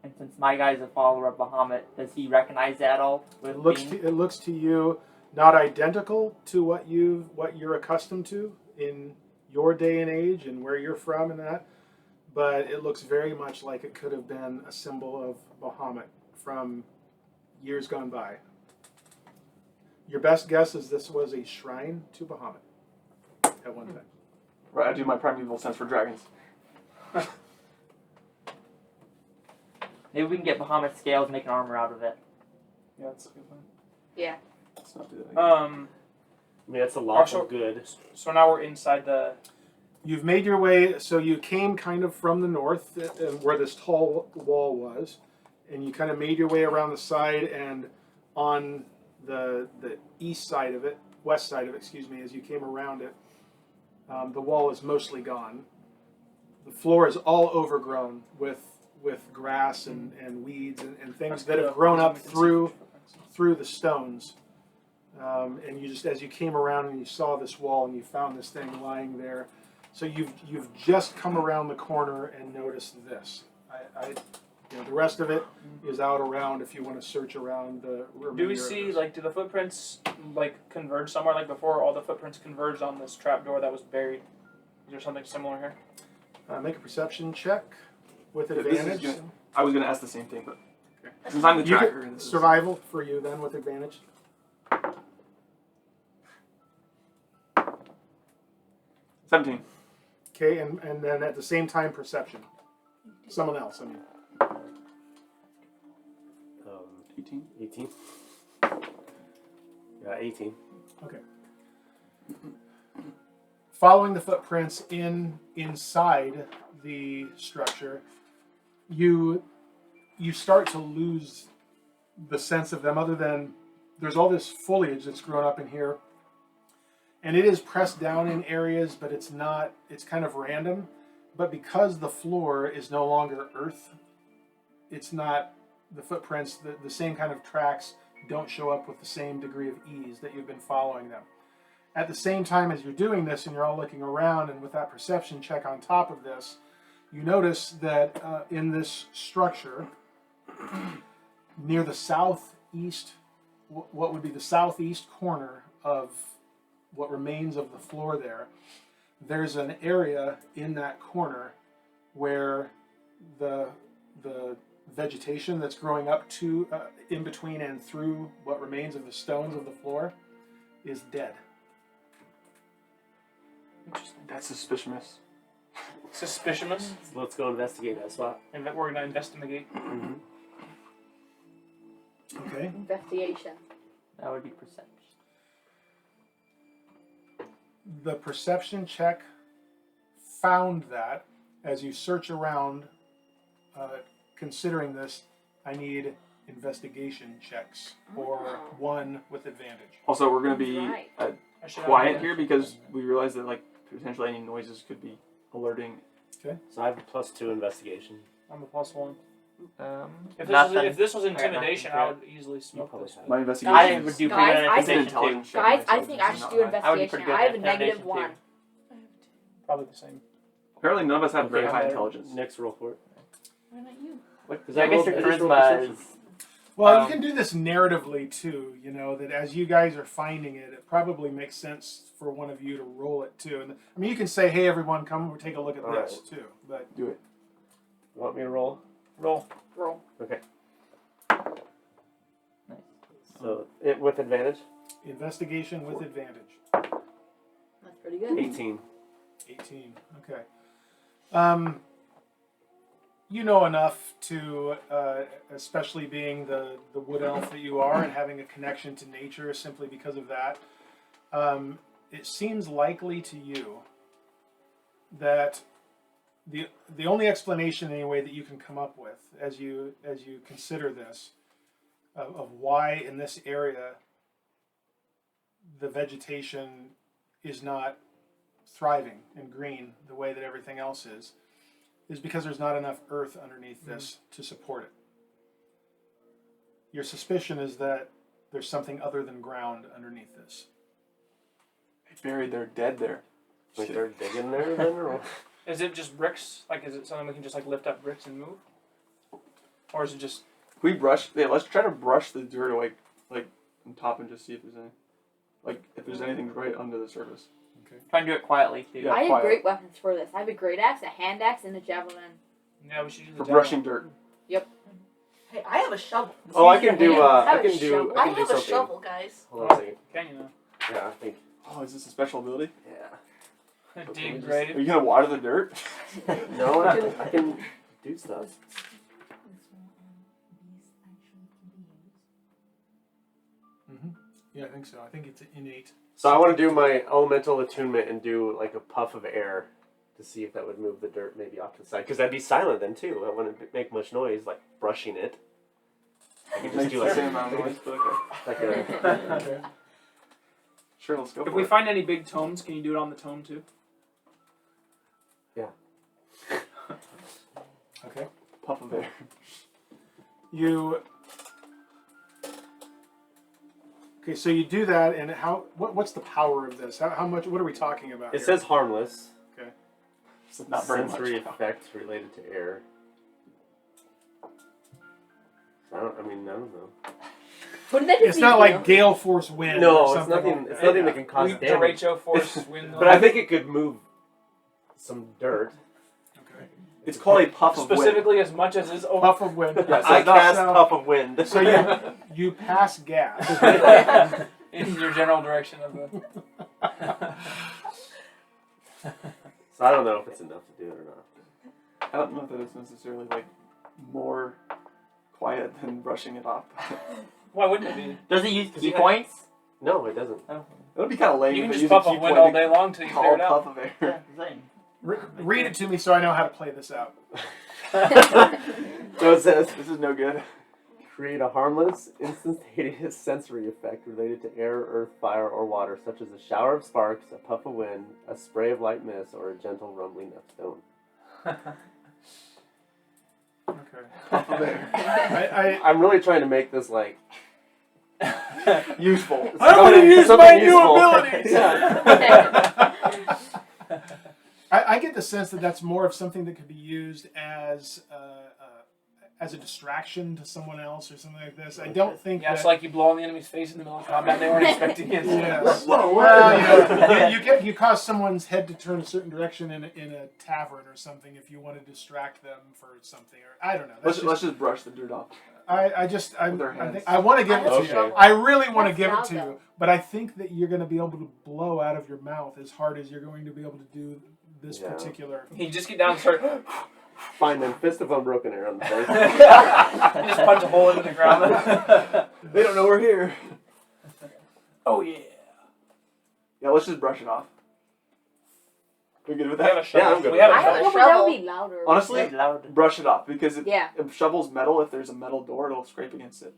And since my guy's a follower of Bahamut, does he recognize that at all? it looks to you not identical to what you're accustomed to in your day and age and where you're from and that, but it looks very much like it could have been a symbol of Bahamut from years gone by. Your best guess is this was a shrine to Bahamut at one time. Right, I do my primeval sense for dragons. Maybe we can get Bahamut scales and make an armor out of it. Yeah, that's a good one. Yeah. Let's not do that again. I mean, that's a lawful Also- good. So now we're inside the. You've made your way, so you came kind of from the north where this tall wall was, and you kind of made your way around the side, and on the east side of it, west side of it, excuse me, as you came around it, the wall is mostly gone. The floor is all overgrown with grass and weeds and things that have grown up through the stones. And you just, as you came around and you saw this wall and you found this thing lying there, so you've just come around the corner and noticed this. The rest of it is out around if you want to search around the remainder Do we of see this. do the footprints converge somewhere like before? All the footprints converged on this trapdoor that was buried. Is there something similar here? Make a perception check with Yeah, this is advantage. good. I was going to ask the same thing, but Since I'm the You tracker. get this is- survival for you then with advantage. 17. Okay, and then at the same time, perception. Someone else, I mean. 18. 18. Yeah, 18. Okay. Following the footprints inside the structure, you start to lose the sense of them, other than there's all this foliage that's grown up in here. And it is pressed down in areas, but it's kind of random. But because the floor is no longer earth, it's not the footprints, the same kind of tracks don't show up with the same degree of ease that you've been following them. At the same time as you're doing this and you're all looking around, and with that perception check on top of this, you notice that in this structure, near the southeast, what would be the southeast corner of what remains of the floor there's an area in that corner where the vegetation that's growing up to in between and through what remains of the stones of the floor is dead. Interesting. That's suspicious. Suspicious. So let's go investigate that spot. And that we're gonna investigate. Mm-hmm. Okay. Investigation. That would be perception. The perception check found that as you search around, considering this, I need investigation checks or one with advantage. Also, we're going to be Right. I should have quiet that. here because we realize that like potentially any noises could be alerting. So I have a +2 investigation. I'm a +1. Nothing. If this was Alright, intimidation, nothing. I would easily smoke probably this. have My I investigation would do Guys, pretty good I it's an investigation intelligence too. check. Guys, My I think I intelligence should is do not high. I would do investigation. pretty I have a good at negative intimidation, 1. Probably the same. Apparently, none of us have very Okay. high intelligence. Next roll for it. Why not you? Because I guess your charisma is. Well, you can do this narratively too, that as you guys are finding it, it probably makes sense for one of you to roll it too. And I mean, you can say, hey, everyone, come over, take a look at All this right. too. But Do it. You want me to roll? Roll. Roll. Okay. Nice. So it with advantage? investigation with advantage. That's pretty good. 18. 18. Okay. You know enough to, especially being the wood elf that you are and having a connection to nature simply because of that, it seems likely to you that the only explanation anyway that you can come up with as you consider this of why in this area the vegetation is not thriving and green the way that everything else is because there's not enough earth underneath this to support it. Your suspicion is that there's something other than ground underneath this. They buried their dead there. Like they're digging there then? Or? Is it just bricks? Like, is it something we can just like lift up bricks and move? Or is it just We brush. Yeah, let's try to brush the dirt away, like on top, and just see if there's any, like if there's anything right under the surface. Try and do it quietly too. Yeah. I have quiet. great weapons for this. I have a great axe, a hand axe, and a javelin. yeah? We should use the For javelin. brushing dirt. Hey, I have a shovel. Oh, I can do. I I have a can do. shovel. I I can do have a something. shovel, guys. Hold on a second. Can you know? Yeah, I think. Oh, is this a special ability? Yeah. Dig just- Are grade. you gonna water the dirt? No, I can do stuff. Yeah, I think so. I think it's innate. So I want to do my elemental attunement and do like a puff of air to see if that would move the dirt maybe off to the side. Because that'd be silent then too. I wouldn't make much noise like brushing it. I can just Makes do the like, same amount of noise, but okay. like a. Okay. Sure, let's go. If for we it. find any big tomes, can you do it on the tome too? Okay. Puff of air. You. Okay, so you do that, and what's the power of this? How much? What are we talking about? It here? says harmless. It's not very Sensory much. effect related to air. I don't know. What did that just It's not mean? like gale force wind. No, or it's something nothing. like It's that. nothing that can cause We damage. derecho force wind. But I think it could move some dirt. Okay. It's called a puff of wind. Specifically, as much as is over. Puff of wind. Yes, I cast So- puff of wind. So you pass gas. in your general direction of the. So I don't know if it's enough to do it or not. I don't know that it's necessarily like more quiet than brushing it off. Why wouldn't it be? Does it use Does key it- points? No, it doesn't. It would be kind of lame You if can it just used a puff key a wind point all day long till you figure call it out. puff of air. Yeah, same. Read it to me so I know how to play this out. So it says, This is no good. create a harmless, instantaneous sensory effect related to air, earth, fire, or water, such as a shower of sparks, a puff of wind, a spray of light mist, or a gentle rumbling of stone. Okay. Puff of air. I'm really trying to make this like Useful. I want to use Something my new useful. abilities. Yeah. I get the sense that that's more of something that could be used as a distraction to someone else or something like this. I don't think Yeah, that. it's like you blow on the enemy's face in the middle of combat. They weren't expecting it. Yes. Whoa, Well, you cause someone's head to turn a certain direction in a tavern or something if you want to distract them for something, or I don't know. That's Let's just brush the dirt off. I With our hands. think I want to give it to Okay. you. I really want to That's give it loud, to you, though. but I think that you're going to be able to blow out of your mouth as hard as you're going to be able to do this Yeah. particular. You just get down and start. fine then fist of unbroken air on the face. You just punch a hole into the ground. They don't know we're here. Oh yeah. Yeah, let's just brush it off. We good with We have a that? shovel. Yeah, I'm good We with have I a don't shovel. know, but that would be louder. Honestly, It's loud. brush it off because Yeah. if shovel's metal, if there's a metal door, it'll scrape against it.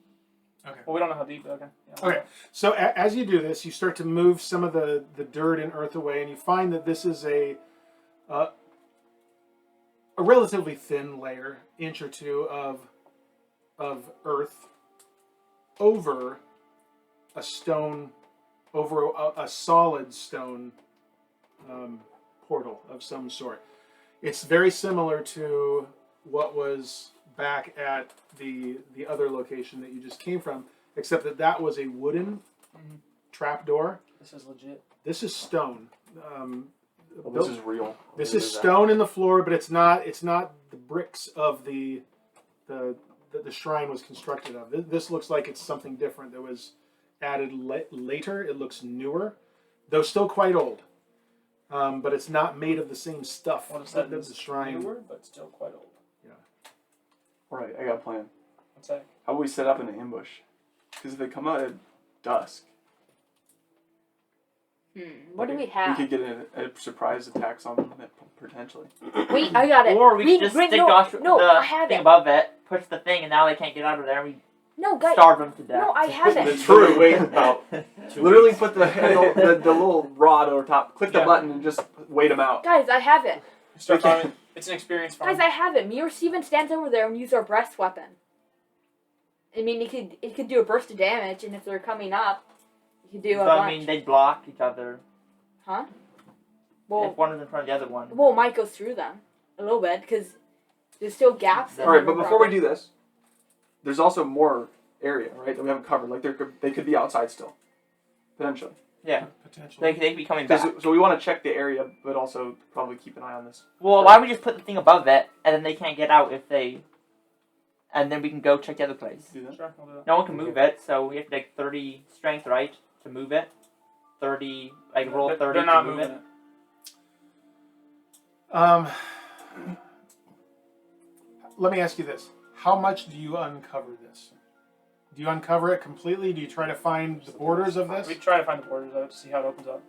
Well, we don't know how deep. Okay. Yeah. Okay, so as you do this, you start to move some of the dirt and earth away, and you find that this is a relatively thin layer, inch or two of earth over a stone, over a solid stone portal of some sort. It's very similar to what was back at the other location that you just came from, except that was a wooden trapdoor. This is legit. This is stone. Well, this is real. This is stone in the floor, but it's not the bricks of the shrine was constructed of. This looks like it's something different that was added later. It looks newer, though still quite old. But it's not made of the same stuff What is that that? the shrine. Newer, but still quite old. Alright, I got a plan. What's that? How about we set up an ambush? Because if they come out at dusk, What do we we have? could get a surprise attacks on them potentially. Wait, I got it. Or we could just wait, stick no, Josh no, the I have thing it. above it, push the thing, and now they can't get out of there. And we No, guys. starve them to death. No, I have it. True. Wait about 2 Literally weeks. put the little rod over top, click the Yeah. button, and just wait them out. Guys, I have it. Start Okay. farming. It's an experience farm. Guys, I have it. Me or Steven stands over there and use our breast weapon. I mean, it could do a burst of damage, and if they're coming up, you could do a So, bunch. I mean, they block each other. Huh? Well, If one is in front of the other one. well, might go through them a little bit because there's still gaps. in Alright, them, but before we probably. do this, there's also more area, right, that we haven't covered. Like they could be outside still, potentially. Yeah. Potentially. They could be coming back. So we want to check the area, but also probably keep an eye on this. Well, why don't we just put the thing above it, and then they can't get out if they... And then we can go check the other place. Do that. Sure, I'll do that. No one can move it, so we have to take 30 strength, right, to move it. 30, like roll 30 They're not to move moving it. it. Let me ask you this: how much do you uncover this? Do you uncover it completely? Do you try to find the borders of this? We try to find the borders of it to see how it opens up.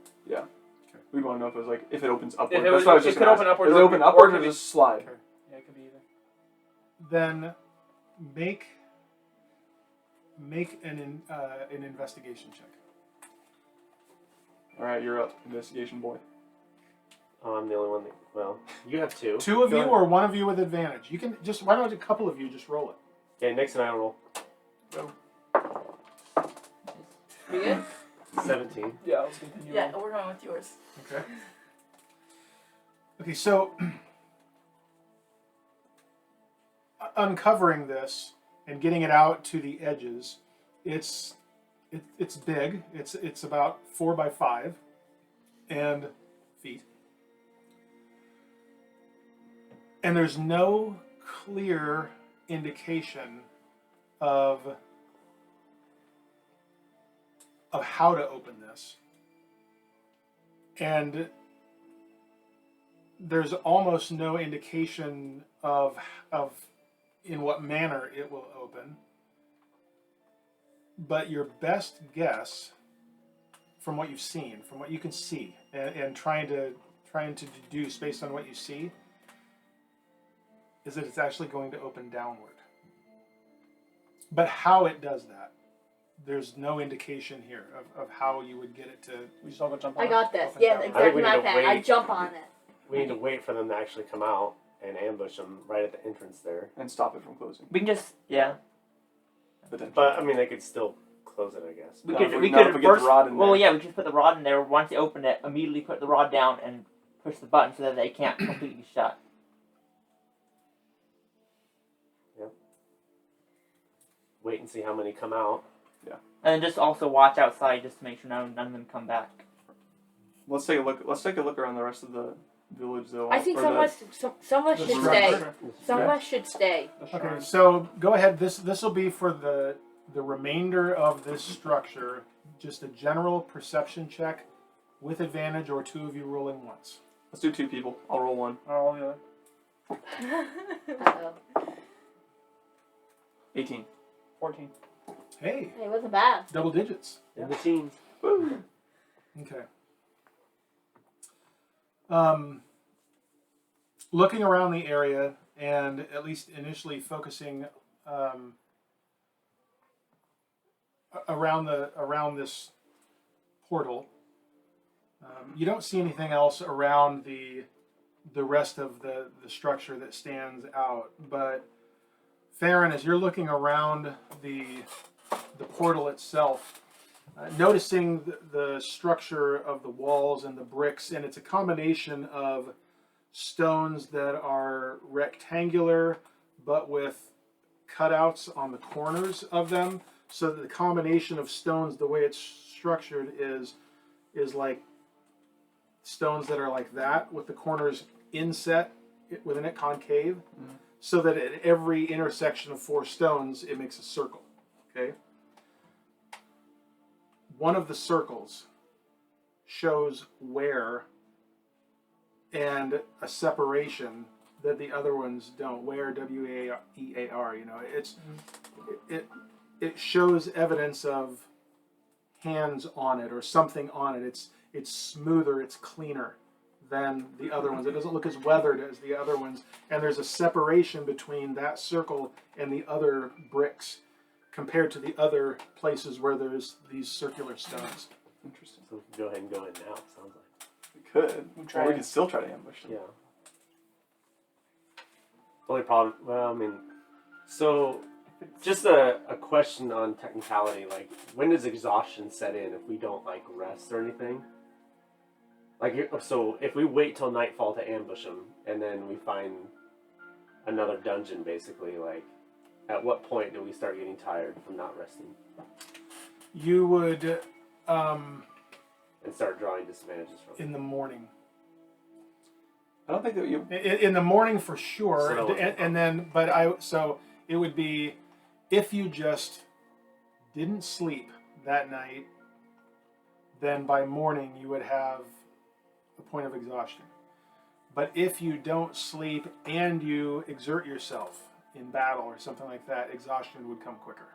We want to know if it was if it opens upward. If it That's was- what I was it just could gonna open ask. upward Does it or open it could- upward or or it could just slide? Yeah, it could be either. Then make an investigation check. All right, you're up, investigation boy. Oh, I'm the only one that. Well, you have 2. Two of Go you ahead. or one of you with advantage. You can just. Why don't a couple of you just roll it? Okay, Nix and I roll We good? 17. Yeah, let's continue. Yeah, we're going with yours. Okay. Okay, so uncovering this and getting it out to the edges, it's big. It's about 4 by 5 and feet. And there's no clear indication of how to open this. And there's almost no indication of in what manner it will open. But your best guess, from what you've seen, from what you can see, and trying to deduce based on what you see, is that it's actually going to open downward. But how it does that, there's no indication here of how you would get it to. We just all go jump on I it. got this. Open Yeah, down. exactly we my need to plan. I wait. jump on it. We need to wait for them to actually come out and ambush them right at the entrance there. And stop it from closing. We can just Potentially. But I mean, they could still close it, I guess. we Not could if we not could if we get the first. rod in Well, there. yeah, we just put the rod in there. Once they open it, immediately put the rod down and push the button so that they can't completely shut. Wait and see how many come out. And then just also watch outside just to make sure none of them come back. Let's take a look. Let's take a look around the rest of the village, though. I think or some of us The should structure. stay. Some of Yeah. us should stay. The Okay, shrine. so go ahead. This will be for the remainder of this structure. Just a general perception check with advantage, or two of you rolling once. Let's do 2 people. I'll roll 1. All the other. Uh-oh. 18. 14. Hey, Hey, it wasn't bad. double digits. In the teens. Woo. Okay. Looking around the area, and at least initially focusing around this portal, you don't see anything else around the rest of the structure that stands out. But Farryn, as you're looking around the portal itself, noticing the structure of the walls and the bricks, and it's a combination of stones that are rectangular but with cutouts on the corners of them, so that the combination of stones, the way it's structured, is like stones that are like that, with the corners inset within it, concave, so that at every intersection of 4 stones it makes a circle. Okay. One of the circles shows where, and a separation that the other ones don't. Where, W-E-A-R, you know, it shows evidence of hands on it or something on it. It's smoother, it's cleaner than the other ones. It doesn't look as weathered as the other ones, and there's a separation between that circle and the other bricks compared to the other places where there's these circular stones. Interesting. So we can go ahead and go in now, it sounds like. We could. We try Or we it. could still try to ambush them. Yeah. Only problem, well, I mean, so just a question on technicality, like, when does exhaustion set in if we don't, like, rest or anything? Like, so if we wait till nightfall to ambush them, and then we find another dungeon, basically, like, at what point do we start getting tired from not resting You would, and start drawing disadvantages from it? in the morning. I don't think that you. In the morning for sure, So- and then, so it would be if you just didn't sleep that night, then by morning you would have a point of exhaustion. But if you don't sleep and you exert yourself in battle or something like that, exhaustion would come quicker.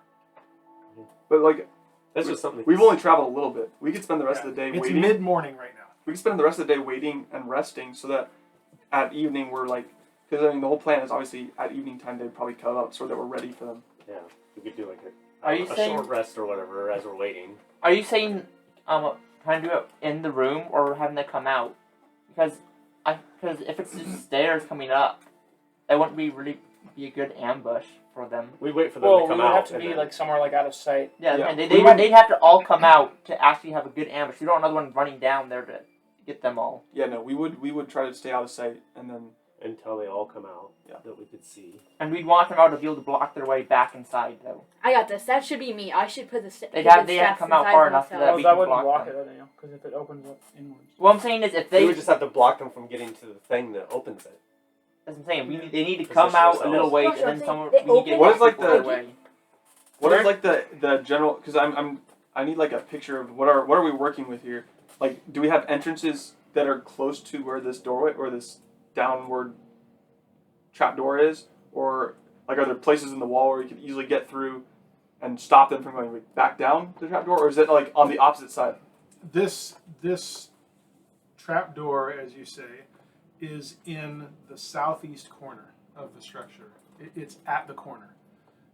But like, That's just something. we've only traveled a little bit. We could spend the rest of the day It's waiting. mid-morning right now. We could spend the rest of the day waiting and resting, so that at evening we're like, because I mean the whole plan is obviously at evening time they'd probably cut up so that we're ready for them. Yeah, we could do like Are you a saying- short rest or whatever as we're waiting. Are you saying trying to do it in the room or having them come out? Because if it's just stairs coming up, that wouldn't really be a good ambush for them. We wait for them Well, to we come would out. have to and be then- like somewhere like out of sight. Yeah, Yeah. and We they'd have to all come out to actually have a good ambush. You don't want another one running down there to get them all. Yeah, no, we would try to stay out of sight, and then until they all come out. Yeah. That we could see. And we'd want them out to be able to block their way back inside, though. I got this. That should be me. I should put the They have to come out far enough so that Well, we that can wouldn't block block them. it, Daniel, because if it opens up inwards. What I'm saying is if We they... would just have to block them from getting to the thing that opens it. That's what I'm saying. They need to Position come out a ourselves. little ways, That's what and then I'm someone saying. we need to get What is, like, people the- away. What is like the general? Because I need like a picture of what are we working with here? Like, do we have entrances that are close to where this doorway or this downward trap door is, or like are there places in the wall where you could easily get through and stop them from going back down the trap door, or is it like on the opposite side? This trapdoor, as you say, is in the southeast corner of the structure. It's at the corner.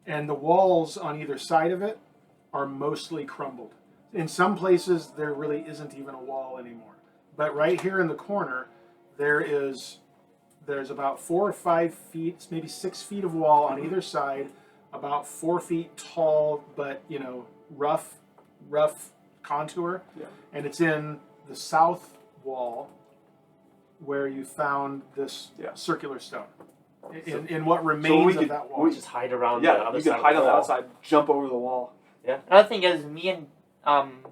And the walls on either side of it are mostly crumbled. In some places, there really isn't even a wall anymore. But right here in the corner, there's about 4 or 5 feet, maybe 6 feet of wall on either side, about 4 feet tall, but, rough contour. Yeah. And it's in the south wall where you found this circular stone. In what remains of that wall. We just hide around the Yeah, other you side can of hide the on the wall. outside, jump over the wall. Another thing is, me and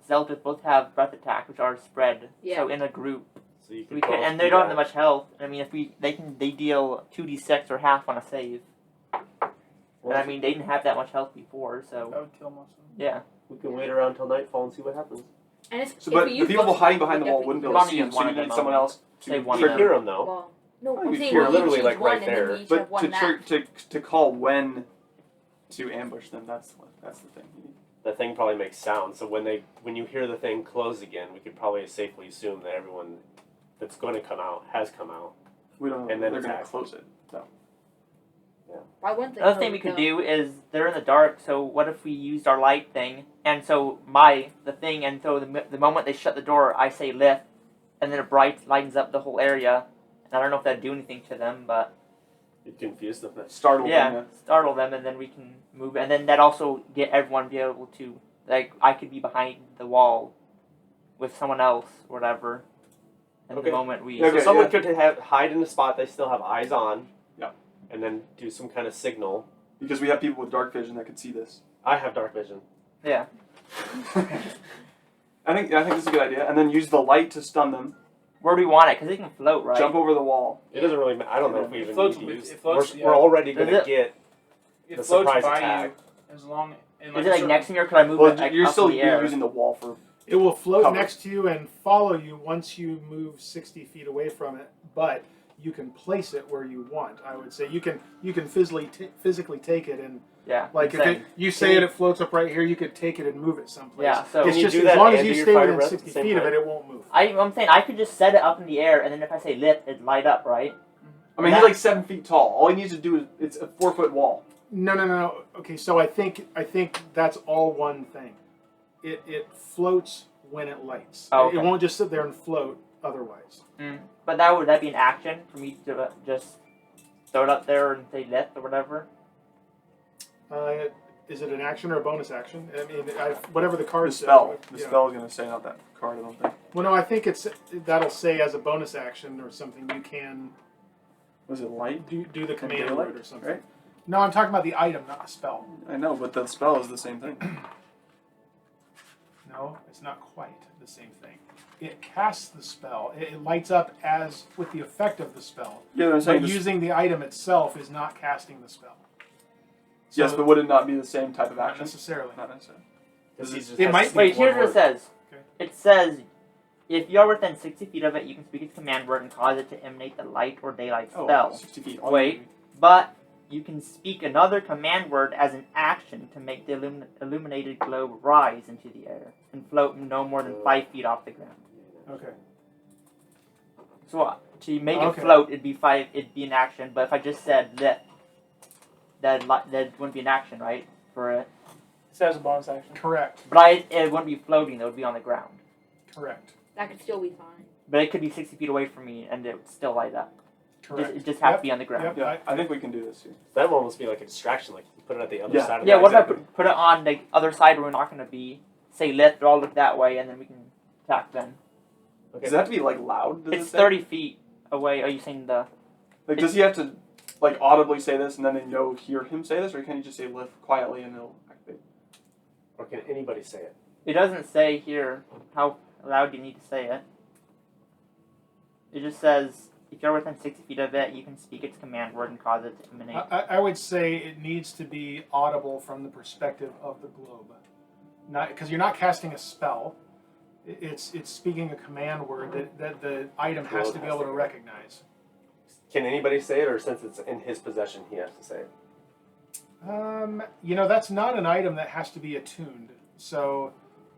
Zeldreth both have breath attack, which are spread. Yeah. So in a group, So you we both can, and do they don't that. have that much health. I mean, if they deal 2d6 or half on a save. And I mean, they didn't have that much health before, so That would kill most of them. yeah. We can wait around till nightfall and see what happens. And it's, So, if but we the use people both hiding sides, behind the we wall definitely wouldn't be can able to One see of him, them, so you one of need them someone only. else Say to one You of can them. hear them though. Well, no, Oh, I'm you saying hear we literally, each like, use one right and then there. we each have But one to, map. to call when to ambush them, that's the thing. The thing probably makes sound, so when you hear the thing close again, we could probably safely assume that everyone that's going to come out has come out. We don't know. And then they're going to attack. close it. Why wouldn't they? Another thing we could do is they're in the dark. So what if we used our light thing? And so the moment they shut the door, I say lift, and then it lightens up the whole area. And I don't know if that'd do anything to them, but You confuse them. Startle yeah, them. startle them, and then we can move. And then that also get everyone be able to, like, I could be behind the wall with someone else, or whatever. And Okay. the moment we Yeah, So okay, someone could hide in a spot they still have eyes on. Yeah. And then do some kind of signal. Because we have people with dark vision that could see this. I have dark vision. yeah. I think this is a good idea. And then use the light to stun them. Where do we want it? Because they can float, right? Jump over the wall. It doesn't really matter. I don't know if we It even floats need to with- use it floats, we're, yeah. we're already going Does to it- get It the floats surprise by attack. you as long. In Is it like a next to me, or could I move Well, it like, you're up still in the air? using the wall for. It will float Cover. next to you and follow you once you move 60 feet away from it, but you can place it where you want. I would say you can physically take it, and Yeah. like if insane. you say it floats up right here, you could take it and move it someplace. Yeah, so- it's Can you just do as that long as and you do your stay fire within breath at 60 the same feet of time? it, it won't move. I'm saying I could just set it up in the air, and then if I say lift, it'd light up, right? I mean, he's like 7 feet tall. All he needs to do is it's a 4-foot wall. No. Okay, so I think that's all one thing. It floats when it lights. Oh, okay. It won't just sit there and float otherwise. But would that be an action for me to just throw it up there and say lift or whatever? Is it an action or a bonus action? I mean, whatever the card The says. spell. The yeah. spell is going to say not that card, I don't think. Well, no, I think that'll say as a bonus action or something you can Was it light? do the command daylight, word or something. right? No, I'm talking about the item, not the spell. I know, but the spell is the same thing. No, it's not quite the same thing. It casts the spell. It lights up as with the effect of the spell. Yeah, I'm saying But using the item itself is not casting the spell. So, yes, but would it not be the same type of not action? necessarily. Not necessarily. This It just it has might to speak Wait, here's one what it says. Okay. It says, if you are within 60 feet of it, you can speak its command word and cause it to emanate the light or daylight spell. 60 feet. Wait. But you can speak another command word as an action to make the illuminated globe rise into the air and float no more than 5 feet off the ground. Okay. So to make Okay. it float, it'd be an action. But if I just said lift, that wouldn't be an action, right? For it. It says a bonus action. Correct. But it wouldn't be floating. It would be on the ground. Correct. That could still be fine. But it could be 60 feet away from me, and it would still light up. Correct. It just has Yep. to be on the ground. Yep. Yeah, I think we can do this here. That one must be like a distraction, like you put it at the other Yeah. side of Yeah, the what if I exactly. put it on the other side where we're not going to be? Say lift, or I'll look that way, and then we can attack then. Does it have to be like loud? Does It's it say? 30 feet away. Are you saying the... Like, does he have to like audibly say this and then they hear him say this, or can he just say lift quietly and it'll activate? Or can anybody say it? It doesn't say here how loud you need to say it. It just says if you're within 60 feet of it, you can speak its command word and cause it to emanate. I would say it needs to be audible from the perspective of the globe, not because you're not casting a spell. It's speaking a command word that the item has to be able to recognize. Can anybody say it, or since it's in his possession, he has to say it? That's not an item that has to be attuned. So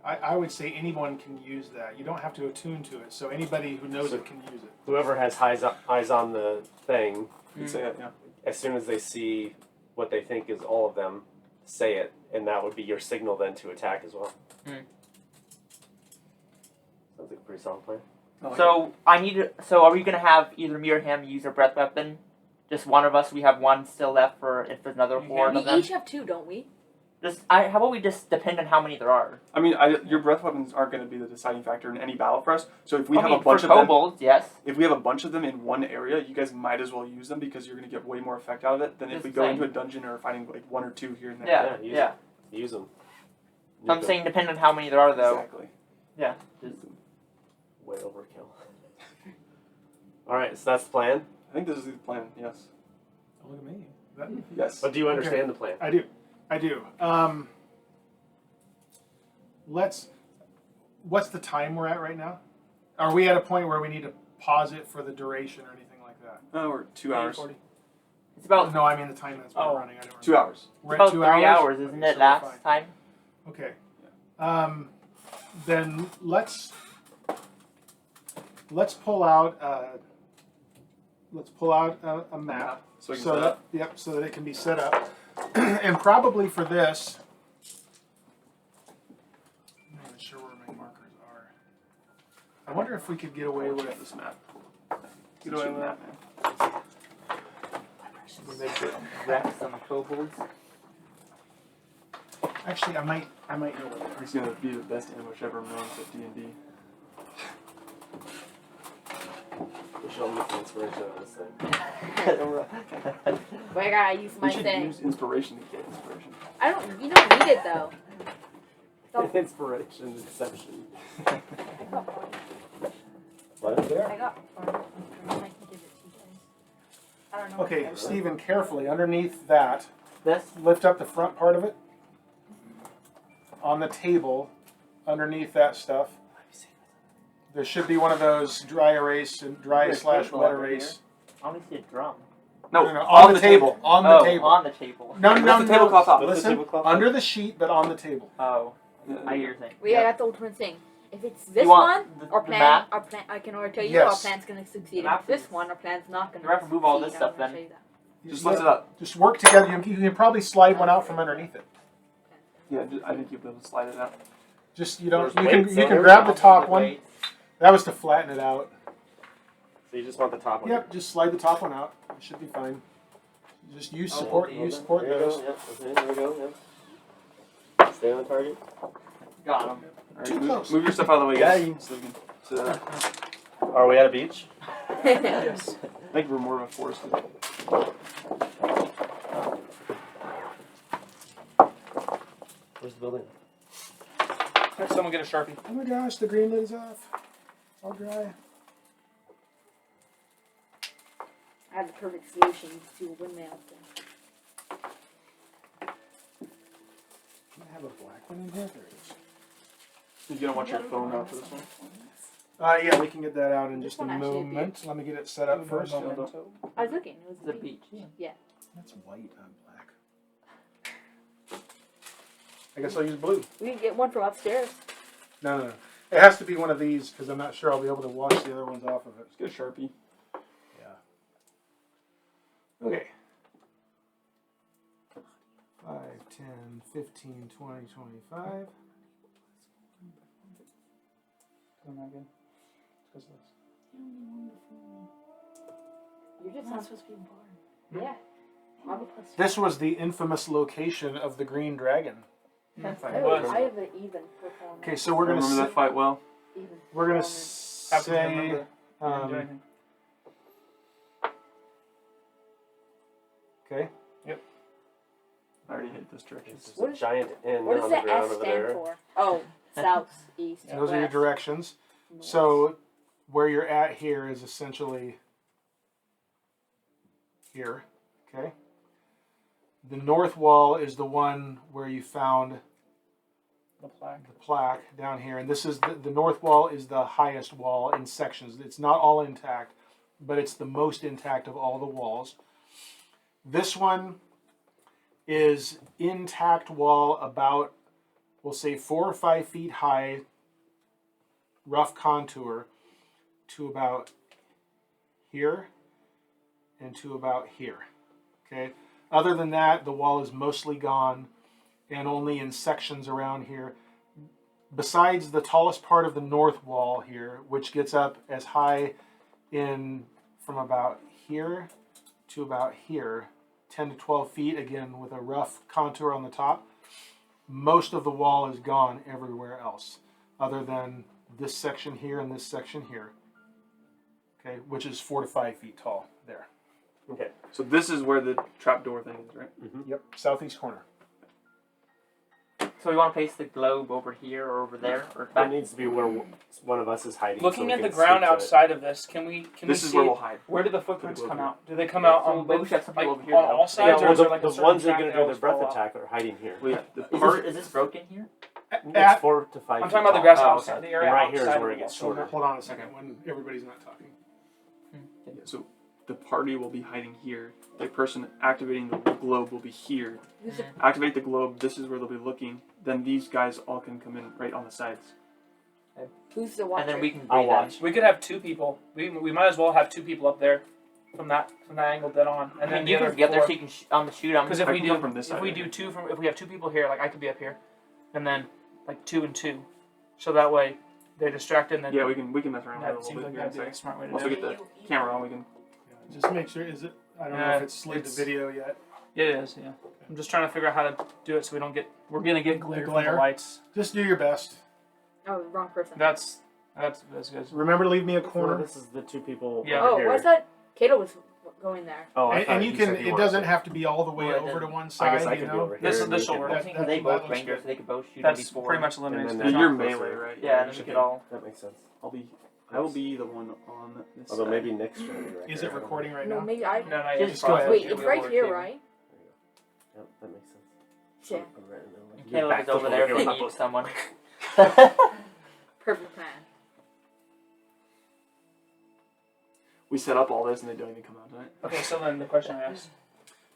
I would say anyone can use that. You don't have to attune to it. So anybody who knows it can use it. Whoever has eyes on the thing, You can say it, yeah. as soon as they see what they think is all of them, say it, and that would be your signal then to attack as well. Sounds like a pretty solid plan. So are we gonna have either me or him use a breath weapon? Just one of us. We have one still left for if there's another horde We of them. each have 2, don't we? How about we just depend on how many there are? I mean, your breath weapons aren't going to be the deciding factor in any battle for us. So if we have a bunch for of them, kobolds, yes. if we have a bunch of them in one area, you guys might as well use them because you're going to get way more effect out of it than if That's we the go thing. into a dungeon or fighting like 1 or 2 here and there. Yeah. Use them. So I'm saying depending on how many there are, though. Exactly. Yeah. Just, Way overkill. Alright, so that's the plan. I think this is the plan. Yes. Look at me. Yes. But do you understand the plan? I do. What's the time we're at right now? Are we at a point where we need to pause it for the duration or anything like that? We're 2 hours. 40? it's about No, I mean the time that's been running. I don't 2 remember. hours. We're about at 2 3 hours? hours, isn't Okay, it? so Last we're fine. time. Okay. Then let's pull out a map So we can so set that up. so that it can be set up. And probably for this, I'm not even sure where my markers are. I wonder if we could get away with this map. Get away with that, man. Wreck some kobolds. Actually, I might know where they are. It's gonna be the best ambush ever known at D&D. We should all get the inspiration out of this thing. But I gotta use We my should thing. use inspiration to get inspiration. You don't need it though. Inspiration, deception. I got one. What is there? I got one. I can give it to you guys. I don't know. Okay, Stephen, carefully underneath that, This? lift up the front part of it. On the table, underneath that stuff, there should be one of those dry erase and dry/wet erase. I only see a drum. No, on the table. On the table. On the table. No, Lift the tablecloth up. Lift the Listen, tablecloth up. under the sheet, but on the table. Oh, I hear you saying. We got the ultimate thing. If it's this You want one, the our plan, I can already tell you Yes. our plan's gonna succeed. The If it's this map one, our plan's not gonna You have to remove all this succeed. I'm stuff gonna then. show you that. Just lift it up. Just work together. You can probably slide one out from underneath it. Yeah, I think you'll be able to slide it out. Just you don't. There's You can weights you on can it. grab the top one. Wait. That was to flatten it out. So you just want the top one? Yep. Just slide the top one out. It should be fine. Just use support. Use support There you those. go. Yep. Okay, there we go. Yep. Stay on target. Got him. Alright, Too close. move your stuff out of the way, Yeah, guys. So we can sit down. Are we at a beach? Yes. I think we're more of a forest. Where's the building? Have someone get a Sharpie. Oh my gosh, the green lid is off. It's all dry. I have the perfect solution to a windmill thing. Can I have a black one in here? There it is. You don't want your phone out for this one? Yeah, we can get that out in just a one actually would be- moment. Let me get it set up first. I was looking. It was The beach. Yeah. That's white on black. I guess I'll use blue. We can get one from upstairs. No. It has to be one of these because I'm not sure I'll be able to wash the other ones off of it. Let's get a Sharpie. Yeah. Okay. 5, 10, 15, 20, 25. You're just not supposed to be born. Yeah. I'll be plus two. This was the infamous location of the green dragon. If I I remember. have an even performance. Okay, so we're gonna remember that fight well. Even we're gonna performance. say okay. I already hit this direction. There's What a is- giant N What on does the the S ground over stand there. for? Oh, south, east, Those are your west, directions. north. So where you're at here is essentially here. Okay. The north wall is the one where you found The plaque. the plaque down here, and this is the north wall is the highest wall in sections. It's not all intact, but it's the most intact of all the walls. This one is intact wall about, we'll say 4 or 5 feet high, rough contour to about here and to about here. Okay. Other than that, the wall is mostly gone and only in sections around here. Besides the tallest part of the north wall here, which gets up as high in from about here to about here, 10 to 12 feet, again with a rough contour on the top, most of the wall is gone everywhere else, other than this section here and this section here, okay, which is 4 to 5 feet tall there. Okay. So this is where the trapdoor thing is, right? Yep, southeast corner. So we want to place the globe over here or over there, or That back. needs to be where one of us is hiding. Looking so we at the can ground speak to it. outside of this, can we This see is where we'll hide. where do the footprints come out? Do they come Yeah, out so on maybe we both, should have some like people on over here, though. all sides, Yeah, or is well, there like a the certain ones that are track going that to do always the breath fall out? attack are hiding here. Well, yeah, the Is part, this broken here? It's 4 to 5 I'm feet talking about the tall. grass Oh, outside, okay. the area And right here is outside where of it the gets wall. shorter. Hold on a second when everybody's not talking. yeah, so the party will be hiding here. The person activating the globe will be here. Who's the, Activate the globe. This is where they'll be looking. Then these guys all can come in right on the sides. who's the watcher? And then we can I'll breathe in. watch. We could have 2 people. We might as well have 2 people up there from that angle dead on, and I then mean, the you other can get there 4. so you can shoot them. Because if I we can do come from this side, yeah. if we have 2 people here, like I could be up here, and then like 2 and 2, so that way they're distracted. And then Yeah, we can mess around with it a that little seems bit like here in a that'd be a second. smart way to Once do we it. get the camera on, we can. Yeah, just make sure, is it, I don't know if it's slid to it's- video yet. Yeah, it is. Yeah, I'm just trying to figure out how to do it so we don't get. We're gonna get glare from the glare? lights. Just do your best. Oh, wrong person. That's good. Remember to leave me a Well, corner. this is the 2 people Yeah. over Oh, here. what's that? Kato was going there. Oh, I And, thought and you he can, said he it wanted doesn't to. have to be all the way Well, over to then- one side, I guess I you could know? be over here. This is and the we shoulder. can- I think That- they that both looks rangers, good. so they could both shoot That's before. pretty much eliminates. And the then Yeah, they're you're not closer. melee, right? Yeah, and you then we should could be- all. That makes sense. I will be the one on this Although side. maybe Nick's trying to be right Is here. it recording right No, now? maybe I. No, not Just yet. Just go ahead. Wait, Yeah, it's we right will here, too. right? Yep, that makes sense. Yeah. I'm right in the middle. And Caleb is Back over there here if with we need someone. Perfect plan. We set up all this and they don't even come out tonight. Okay, so then the question I asked.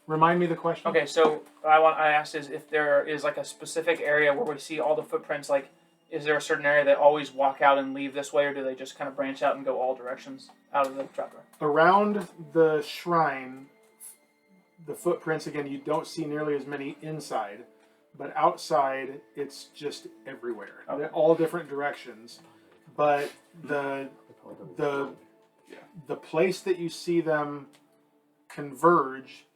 Remind me the question. Okay, so I asked is if there is like a specific area where we see all the footprints. Like, is there a certain area that always walk out and leave this way, or do they just kind of branch out and go all directions out of the trapdoor? Around the shrine, the footprints, again, you don't see nearly as many inside, but outside, it's just everywhere. Okay. They're all different directions. But the place that you see them converge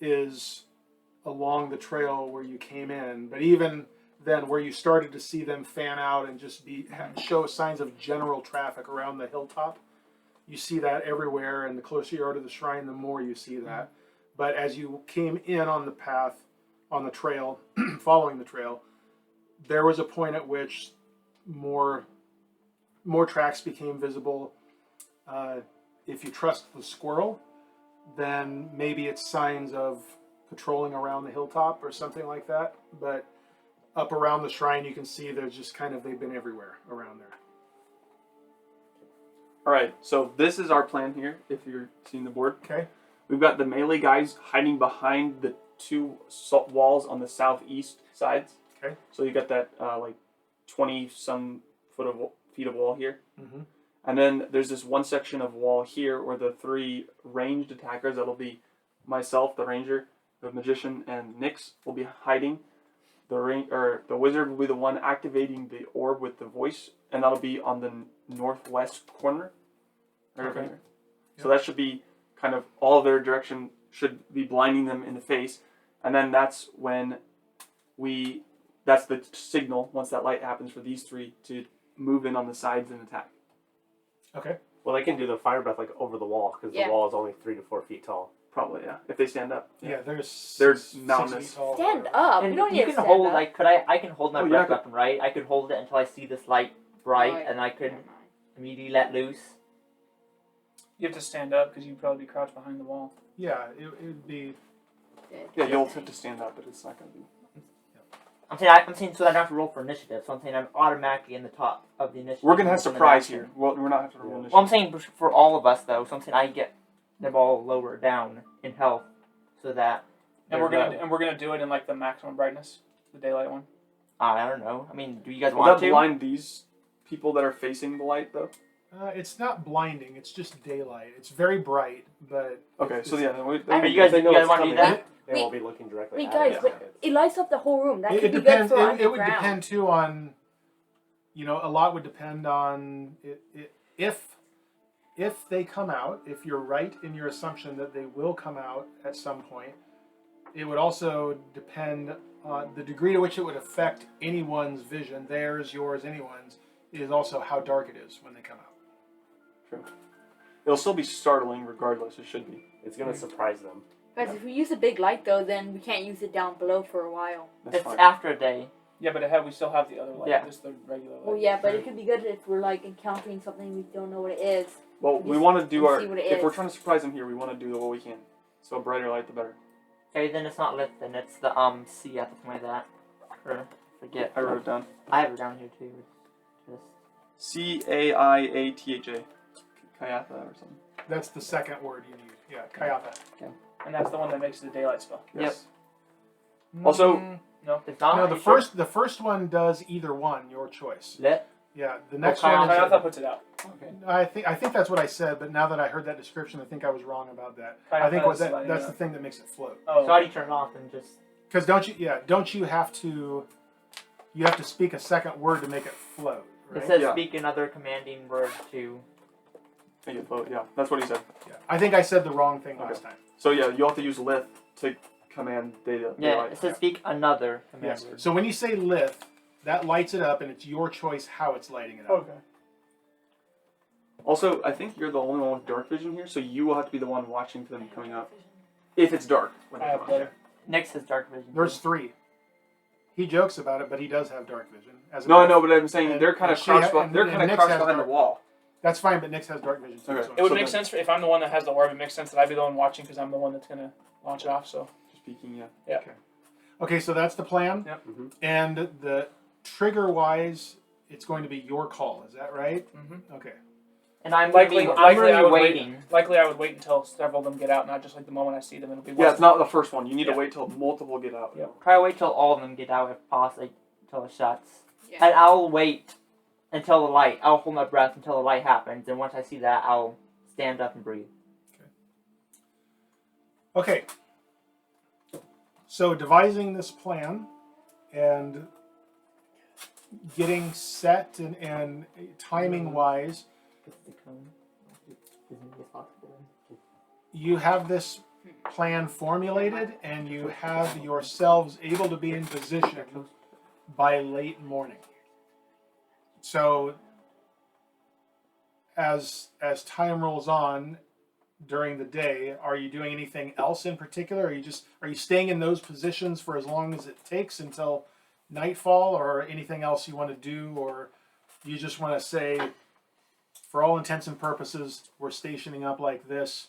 is along the trail where you came in. But even then, where you started to see them fan out and just show signs of general traffic around the hilltop, you see that everywhere. And the closer you are to the shrine, the more you see that. But as you came in on the path, on the trail, following the trail, there was a point at which more tracks became visible. If you trust the squirrel, then maybe it's signs of patrolling around the hilltop or something like that. But up around the shrine, you can see there's just kind of, they've been everywhere around there. Alright, so this is our plan here, if you're seeing the board. Okay. We've got the melee guys hiding behind the 2 walls on the southeast sides. Okay. So you got that like 20-some feet of wall here. Mm-hmm. And then there's this one section of wall here where the 3 ranged attackers, that'll be myself, the ranger, the magician, and Nyx will be hiding. The wizard will be the one activating the orb with the voice, and that'll be on the northwest corner. Right over Okay. here. So that should be kind of all of their direction should be blinding them in the face, and then that's when that's the signal once that light happens for these 3 to move in on the sides and attack. Okay. Well, they can do the fire breath like over the wall because Yeah. the wall is only 3 to 4 feet tall. Probably, yeah. If they stand up. Yeah, they're They're 6 mountainous. feet tall. Stand up. And We don't need you to can stand hold up. like I can hold my Oh, yeah, breath I could- weapon, right? I could hold it until I see this light bright, Oh, yeah. and I could Never mind. immediately let loose. You have to stand up because you'd probably be crouched behind the wall. Yeah, it would be. Yeah, you'll have to stand up, but it's not going to be. I'm saying so I don't have to roll for initiative. So I'm saying I'm automatically in the top of the initiative. We're going to have in the surprise action. here. Well, we're not having to roll initiative. Well, I'm saying for all of us though. So I'm saying I get them all lower down in health, so that. And we're gonna do it in like the maximum brightness, the daylight one. I don't know. I mean, do you guys Will want that to? blind these people that are facing the light, though? It's not blinding. It's just daylight. It's very bright, but. Okay, so yeah. Then Are you guys They know want it's to do coming. that? They won't be looking directly Wait, at guys, us. but it lights up the whole room. That could It be depends. good for It would underground. depend too on. A lot would depend on if they come out. If you're right in your assumption that they will come out at some point, it would also depend on the degree to which it would affect anyone's vision. Theirs, yours, anyone's. Is also how dark it is when they come out. True. It'll still be startling regardless. It should be. It's going to surprise them. Guys, if we use a big light though, then we can't use it down below for a while. That's It's fine. after a day. Yeah, but we still have the other light, Yeah. just the regular light. Well, yeah, but it could be good if we're like encountering something we don't know what it is. Well, we want to do We'll our. see what it If we're is. trying to surprise them here, we want to do what we can. So brighter light, the better. Okay, then it's not lit. Then it's the C at the point of that. Forget. I wrote it down. I have it down here too. Just Caiatha. Kayatha or something. That's the second word you need. Yeah, Kayatha. And that's the one that makes the daylight spell. Yes. Also- it's not. No, are the you sure? first one does either one, your choice. lit. Yeah, the next Kayatha. one. Is, Kayatha puts it out. Okay. I think that's what I said, but now that I heard that description, I think I was wrong about that. I think Kayatha what is lighting that's it the up. thing that makes it float. Oh, So how do you turn it off and just? Because don't you have to speak a second word to make it float, It right? says Yeah. speak another commanding word to. Make it float. Yeah, that's what he said. Yeah. I think I said the wrong thing last time. So yeah, you'll have to use lith to command data. Yeah, daylight. it says speak another command Yes. word. So when you say lift, that lights it up, and it's your choice how it's lighting it up. okay. Also, I think you're the only one with dark vision here, so you will have to be the one watching for them coming up. If it's dark. When I they have come out. better. Next has dark vision. There's 3. He jokes about it, but he does have dark vision. No, I know, but I'm saying And- they're kind of and crouched. she ha- and- They're and kind of Nyx crouched has behind the dark- wall. That's fine, but Nyx has dark vision too. Okay. so- It would So make then- sense if I'm the one that has the orb. It makes sense that I'd be the one watching because I'm the one that's gonna launch it off. So Speaking, yeah. Okay, so that's the plan. Yep. Mhm. And the trigger-wise, it's going to be your call. Is that right? Mhm. Okay. And I'm likely I'm I really would waiting. likely I would wait until several of them get out, not just like the moment I see them. It'll be Yeah, it's not the first one. You need Yeah. to wait till multiple get out. Yep. Try to wait till all of them get out if possible, till it shuts. Yeah. And I'll wait until the light. I'll hold my breath until the light happens, and once I see that, I'll stand up and breathe. Okay. So devising this plan and getting set and timing-wise, you have this plan formulated and you have yourselves able to be in position by late morning. So as time rolls on during the day, are you doing anything else in particular? Are you staying in those positions for as long as it takes until nightfall, or anything else you want to do, or you just want to say, for all intents and purposes, we're stationing up like this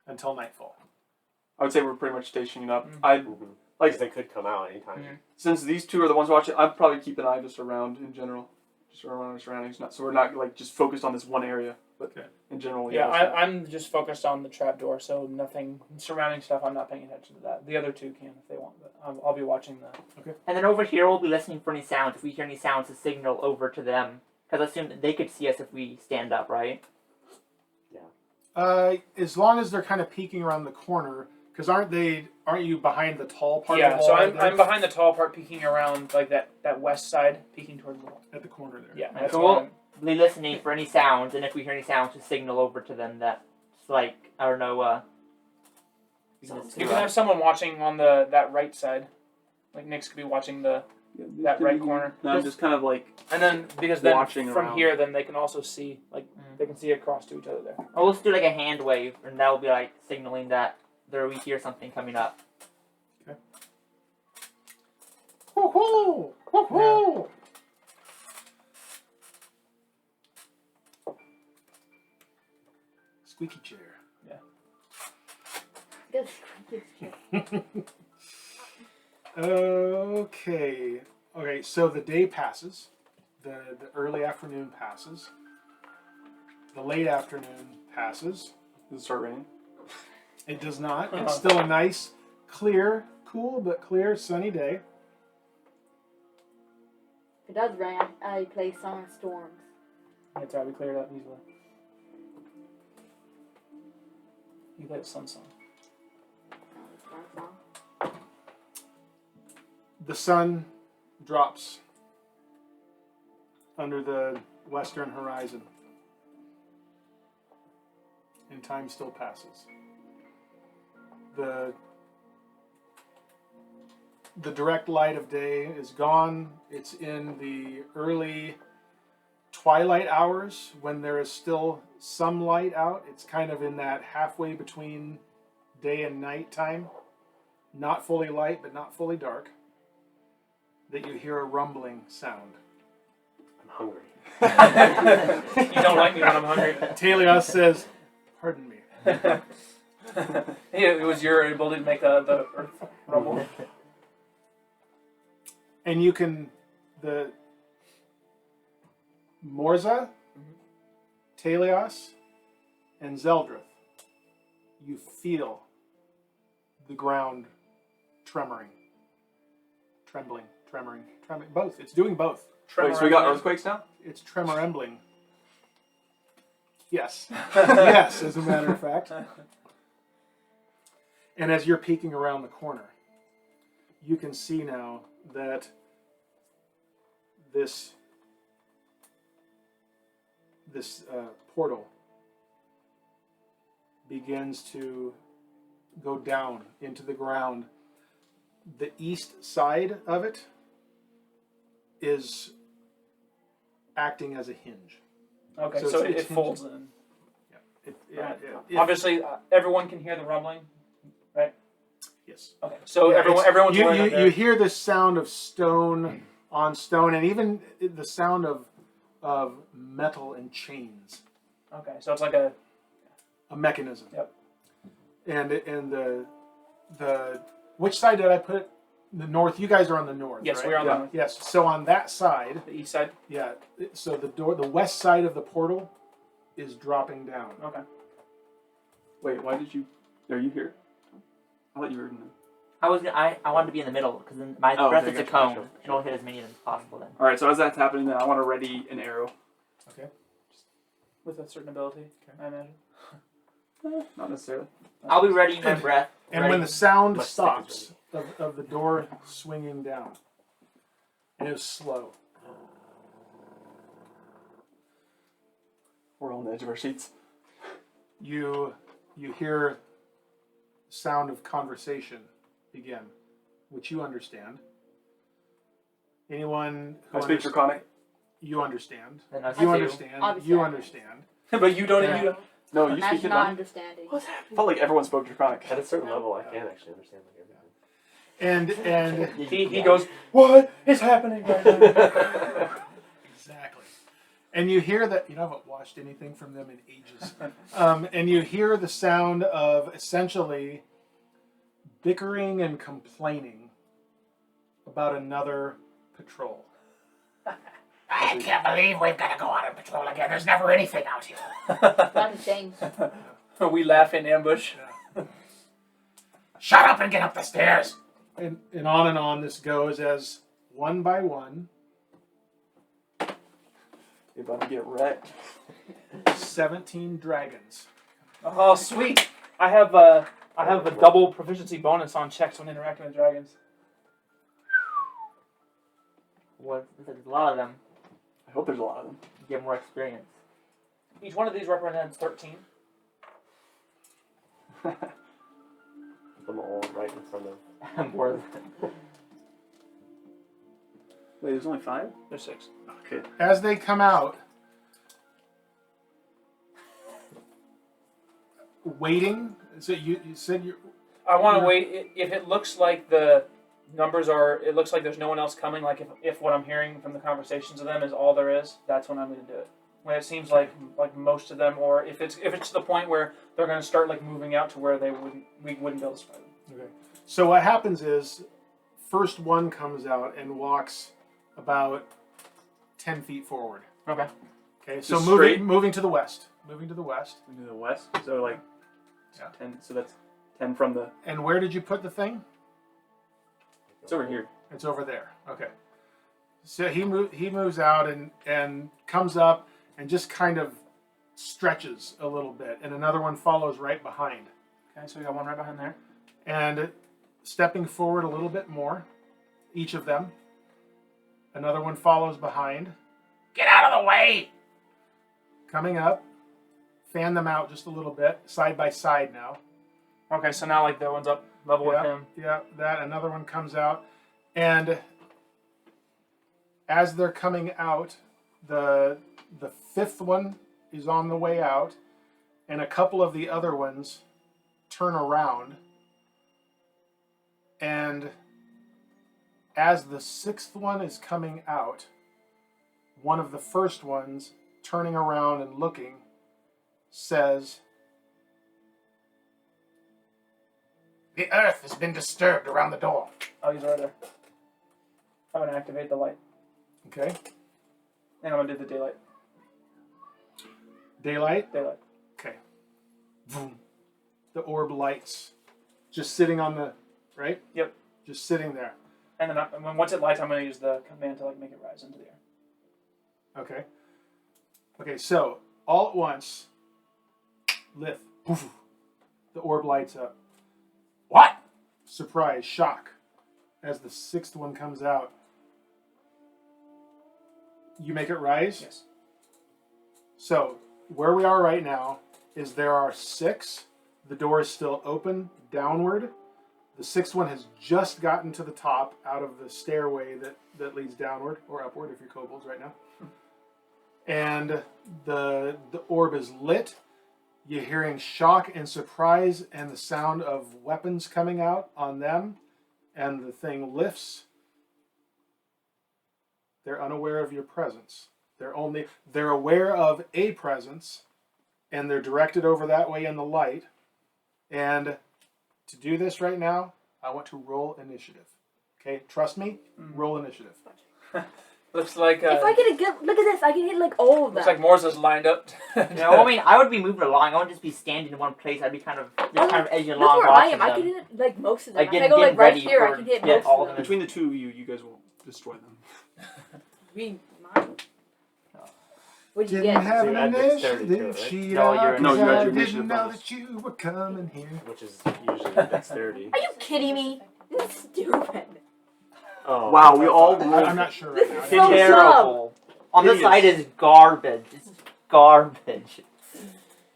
until nightfall? I would say we're pretty much stationing up. Mhm. I Like they could come out anytime. Mhm. Since these two are the ones watching, I'd probably keep an eye just around in general, just around our surroundings. Not so we're not like just focused on this one area, but Okay. in general. Yeah, let's- I'm just focused on the trapdoor, so nothing surrounding stuff. I'm not paying attention to that. The other two can if they want, but I'll be watching the. And then over here, we'll be listening for any sounds. If we hear any sounds, to signal over to them. Because I assume that they could see us if we stand up, right? As long as they're kind of peeking around the corner, because aren't you behind the tall part of Yeah, the so wall? I'm right there? behind the tall part, peeking around like that west side, peeking towards the wall. At the corner there. Yeah, that's So where we'll I'm- be listening for any sounds, and if we hear any sounds, to signal over to them that it's like, I don't know, we can just You do can have someone watching on that right side, like Nyx could be watching that right corner, No, I'm just kind of like and then because then Watching from around. here, then they can also see they can see across to each other there. Or we'll just do like a hand wave, and that'll be like signaling that we hear something coming up. Woohoo! Woohoo! squeaky chair. Good squeaky chair. Okay. Okay, so the day passes. The early afternoon passes. The late afternoon passes. Does it start raining? It does not. It's still a nice, clear, cool but clear, sunny day. If it does rain, I play Song of Storms. That's right, we cleared up easily. You play a sun song. It's my song. The sun drops under the western horizon. And time still passes. The direct light of day is gone. It's in the early twilight hours when there is still some light out. It's kind of in that halfway between day and night time. Not fully light, but not fully dark. That you hear a rumbling sound. I'm hungry. You don't like me when I'm hungry. Taèlios says, "Pardon me." It was your ability to make the earth rumble. And you can, the Morzza, Taèlios, and Zeldreth, you feel the ground trembling, both. It's doing both. Wait, so we got earthquakes now? It's tremorembling. Yes. Yes, as a matter of fact. And as you're peeking around the corner, you can see now that this portal begins to go down into the ground. The east side of it is acting as a hinge. Okay, So so it's it folds in. Right. Obviously, everyone can hear the rumbling. Yes. Okay, so Yeah, everyone's you, wearing you, their- you hear the sound of stone on stone, and even the sound of metal and chains. Okay, so it's like a mechanism. Yep. And the which side did I put it? The north. You guys are on the north. yes, right? we're on Yeah. Yes. So on that side, the east side. yeah. So the west side of the portal is dropping down. Okay. Wait, why did you... Are you here? I thought you were in the... I wanted to be in the middle because my Oh, breath okay, is a gotcha, cone. gotcha. It'll hit as many of them as possible then. Alright, so as that's happening, then I want to ready an arrow. With a certain ability, I imagine. Not necessarily. I'll be readying my breath. And ready- when the sound My stick is stops of the door swinging down, and it was slow. We're on the edge of our seats. You hear the sound of conversation begin, which you understand. Anyone who I speak underst- Draconic. you understand. Then I You do. understand. Obviously You I do. understand. But you don't. Yeah. You don't. No, you speak Imagine it not on. understanding. I felt like everyone spoke Draconic. At a certain level, I can actually understand like everything. And He goes, "What is happening right now?" exactly. And you hear that you haven't watched anything from them in ages. And you hear the sound of essentially bickering and complaining about another patrol. I can't believe we've got to go on a patrol again. There's never anything out here. Not a shame. We laugh in ambush. Shut up and get up the stairs. And on this goes as one by one, You're about to get wrecked. 17 dragons. Oh, sweet! I have a double proficiency bonus on checks when interacting with dragons. There's a lot of them. I hope there's a lot of them. You get more experience. Each one of these represents 13. Put them all right in front of. More than Wait, there's only 5? There's 6. Okay. As they come out, waiting. So you said you. I want to wait. If it looks like the numbers are, it looks like there's no one else coming. Like if what I'm hearing from the conversations of them is all there is, that's when I'm going to do it. when it seems like most of them, or if it's to the point where they're going to start like moving out to where we wouldn't be able to spy them. Okay. So what happens is, first one comes out and walks about 10 feet forward. Okay. Okay. So Just moving straight? moving to the west. Moving to the west. Into the west. So like Yeah. 10. So that's 10 from the. And where did you put the thing? It's over here. It's over there. Okay. So he moves out and comes up and just kind of stretches a little bit, and another one follows right behind. Okay, so we got one right behind there. And stepping forward a little bit more, each of them. Another one follows behind. Get out of the way! Coming up, fan them out just a little bit, side by side now. Okay, so now like that one's up level with him. Yeah, that. Another one comes out. And as they're coming out, the fifth one is on the way out, and a couple of the other ones turn around. And as the sixth one is coming out, one of the first ones, turning around and looking, says, The earth has been disturbed around the door. Oh, he's right there. I'm gonna activate the light, okay, and I'm gonna do the daylight. daylight. Daylight. Okay. Boom. The orb lights. Just sitting on the, right? Yep. Just sitting there. And then once it lights, I'm gonna use the command to like make it rise into the air. Okay. Okay, so all at once, lift. Poof, the orb lights up. What? Surprise, shock. As the sixth one comes out, you make it rise? Yes. So, where we are right now is there are 6. The door is still open, downward. The sixth one has just gotten to the top out of the stairway that leads downward, or upward if you're kobolds right now. And the orb is lit. You're hearing shock and surprise and the sound of weapons coming out on them. And the thing lifts. They're unaware of your presence. They're aware of a presence, and they're directed over that way in the light. And to do this right now, I want to roll initiative. Okay, trust me. Roll initiative. Looks like If I get a good look at this, I can hit like all of them. looks like Morzza's lined up. No, I mean, I would be moving along. I wouldn't just be standing in one place. I'd be kind of edging Look along. where I watching am. I them. can hit like most of them. Like, If I getting- go like getting right ready here, I for- can hit yeah, most all of of them. Between the two of you, you guys will destroy them. What'd you Didn't get? have So an you add dexterity to it, initiative right? sheet No, out you're- no, you 'cause add I your didn't initiative know bonus. that you were coming here. Which is usually dexterity. Are you kidding me? This is stupid. Oh, Wow, we all I'm not sure right now. This is so Terrible. On this Hideous. side is garbage. It's garbage.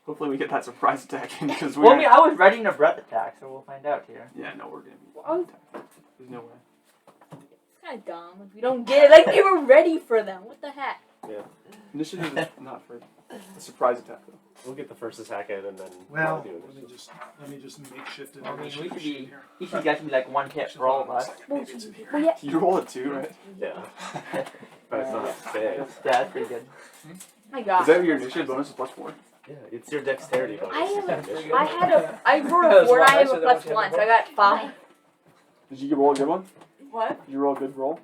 Hopefully we get that surprise attack in because Well, I mean, I was ready to breath attack, so we'll find out here. Yeah, no, we're gonna be. Oh. There's no way. It's kind of dumb if you don't get it. Like you were ready for them. What the heck? Initiative is not for a surprise attack though. We'll get the first attack in and then Well, do let initiative. me just makeshift it. I mean, we initiative should sheet be. here. He should get to be like one hit for all of us. Maybe it's in here. Well, yeah. You roll it too, right? Yeah. But it's not big. Yeah, that's pretty good. My God. Is that your initiative bonus is +4? Yeah, it's your dexterity bonus. I have It's a- initiative. I rolled That a was 4 and I nice have a that much plus 1, hit so I got 5. Did you roll a good one? What? Did you roll a good roll?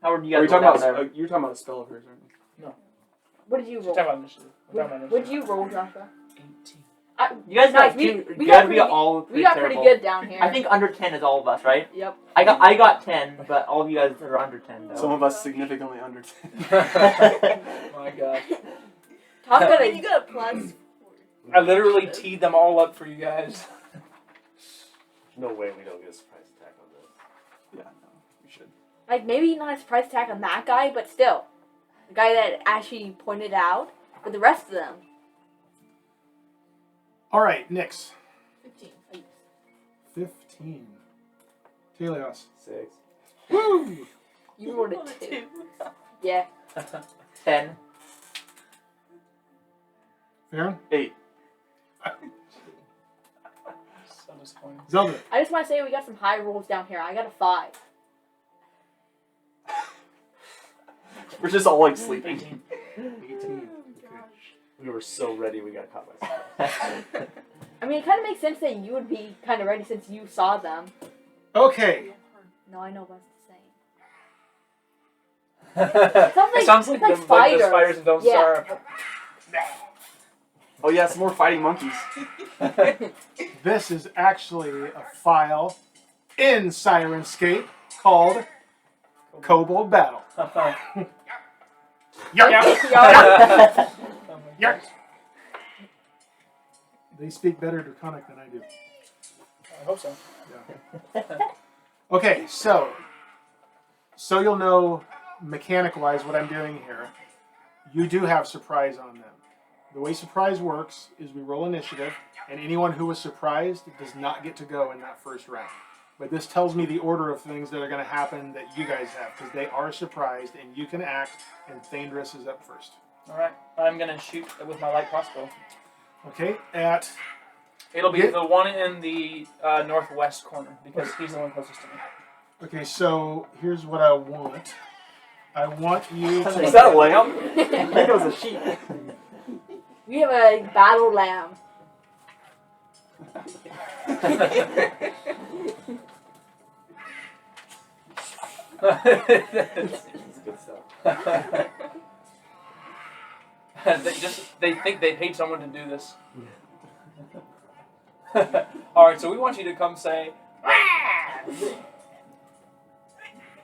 Howard, you Are guys you talking roll about? down there. You're talking about a spell of hers, aren't you? What did you We're roll? talking about initiative. We're talking about What did initiative. you roll, Joshua? 18. You guys Nice, got we- two. we You got guys pretty- all We got pretty terrible. good down here. I think under 10 is all of us, right? Yep. I got 10, but all of you guys are under 10 though. Some of us significantly under 10. My God. Talk about You got a plus. I literally teed them all up for you guys. No way we don't get a surprise attack on this. Yeah, no, we should. like maybe not a surprise attack on that guy, but still, the guy that actually pointed out. But the rest of them, All right, Nyx. 15. 15. Taèlios. 6. Woo! you rolled a 2. Yeah. 10. Farryn. 8. So disappointing. Zeldreth. I just want to say we got some high rolls down here. I got a 5. We're just all like sleeping. 18. 18. We were so ready, we got caught by surprise. I mean, it kind of makes sense that you would be kind of ready since you saw them. Okay. No, I know what's the same. It sounds like, like the spiders. spiders in Don't Yeah. Starve. Oh yeah, some more fighting monkeys. This is actually a file in Sirenscape called Kobold Battle. Yark! Yeah. Yark! They speak better Draconic than I do. I hope so. Okay, so you'll know mechanic-wise what I'm doing here. You do have surprise on them. The way surprise works is we roll initiative, and anyone who was surprised does not get to go in that first round. But this tells me the order of things that are going to happen that you guys have, because they are surprised, and you can act, and Thaèndrys is up first. Alright, I'm gonna shoot with my light crossbow. Okay, It'll be Yeah. the one in the northwest corner, because he's the one closest to me. okay, so here's what I want. I want you to... Is that a lamb? I think it was a sheep. We have a battle lamb. It's good stuff. they think they paid someone to do this. Alright, so we want you to come say,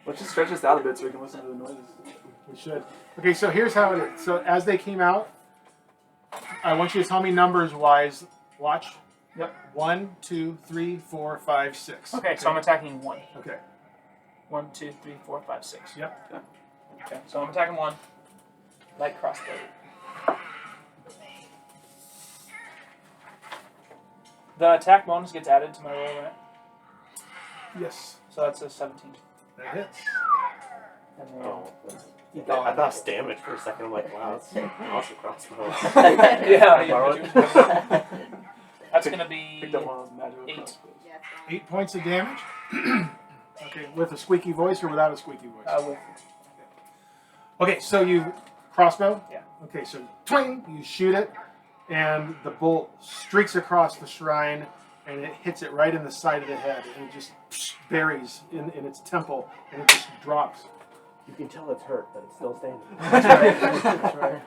Let's just stretch this out a bit so we can listen to the noises. We should. Okay, so here's how it is. So as they came out, I want you to tell me numbers-wise. Watch. Yep. 1, 2, 3, 4, 5, 6. okay, so I'm attacking 1. Okay. 1, 2, 3, 4, 5, 6. Yep. Okay, so I'm attacking 1. Light crossbow. The attack bonus gets added to my roll, right? Yes. So that's a 17. That hits. And then I thought it was damage for a second. I'm like, wow, that's an awesome crossbow. yeah, that's gonna be Picked up one of those magical 8. crossbows. 8 points of damage. Okay, with a squeaky voice or without a squeaky voice? With Okay, so you crossbow? Yeah. Okay, so twing, you shoot it, and the bolt streaks across the shrine, and it hits it right in the side of the head, and it just buries in its temple, and it just drops. You can tell it's hurt, but it's still standing. That's right. That's right.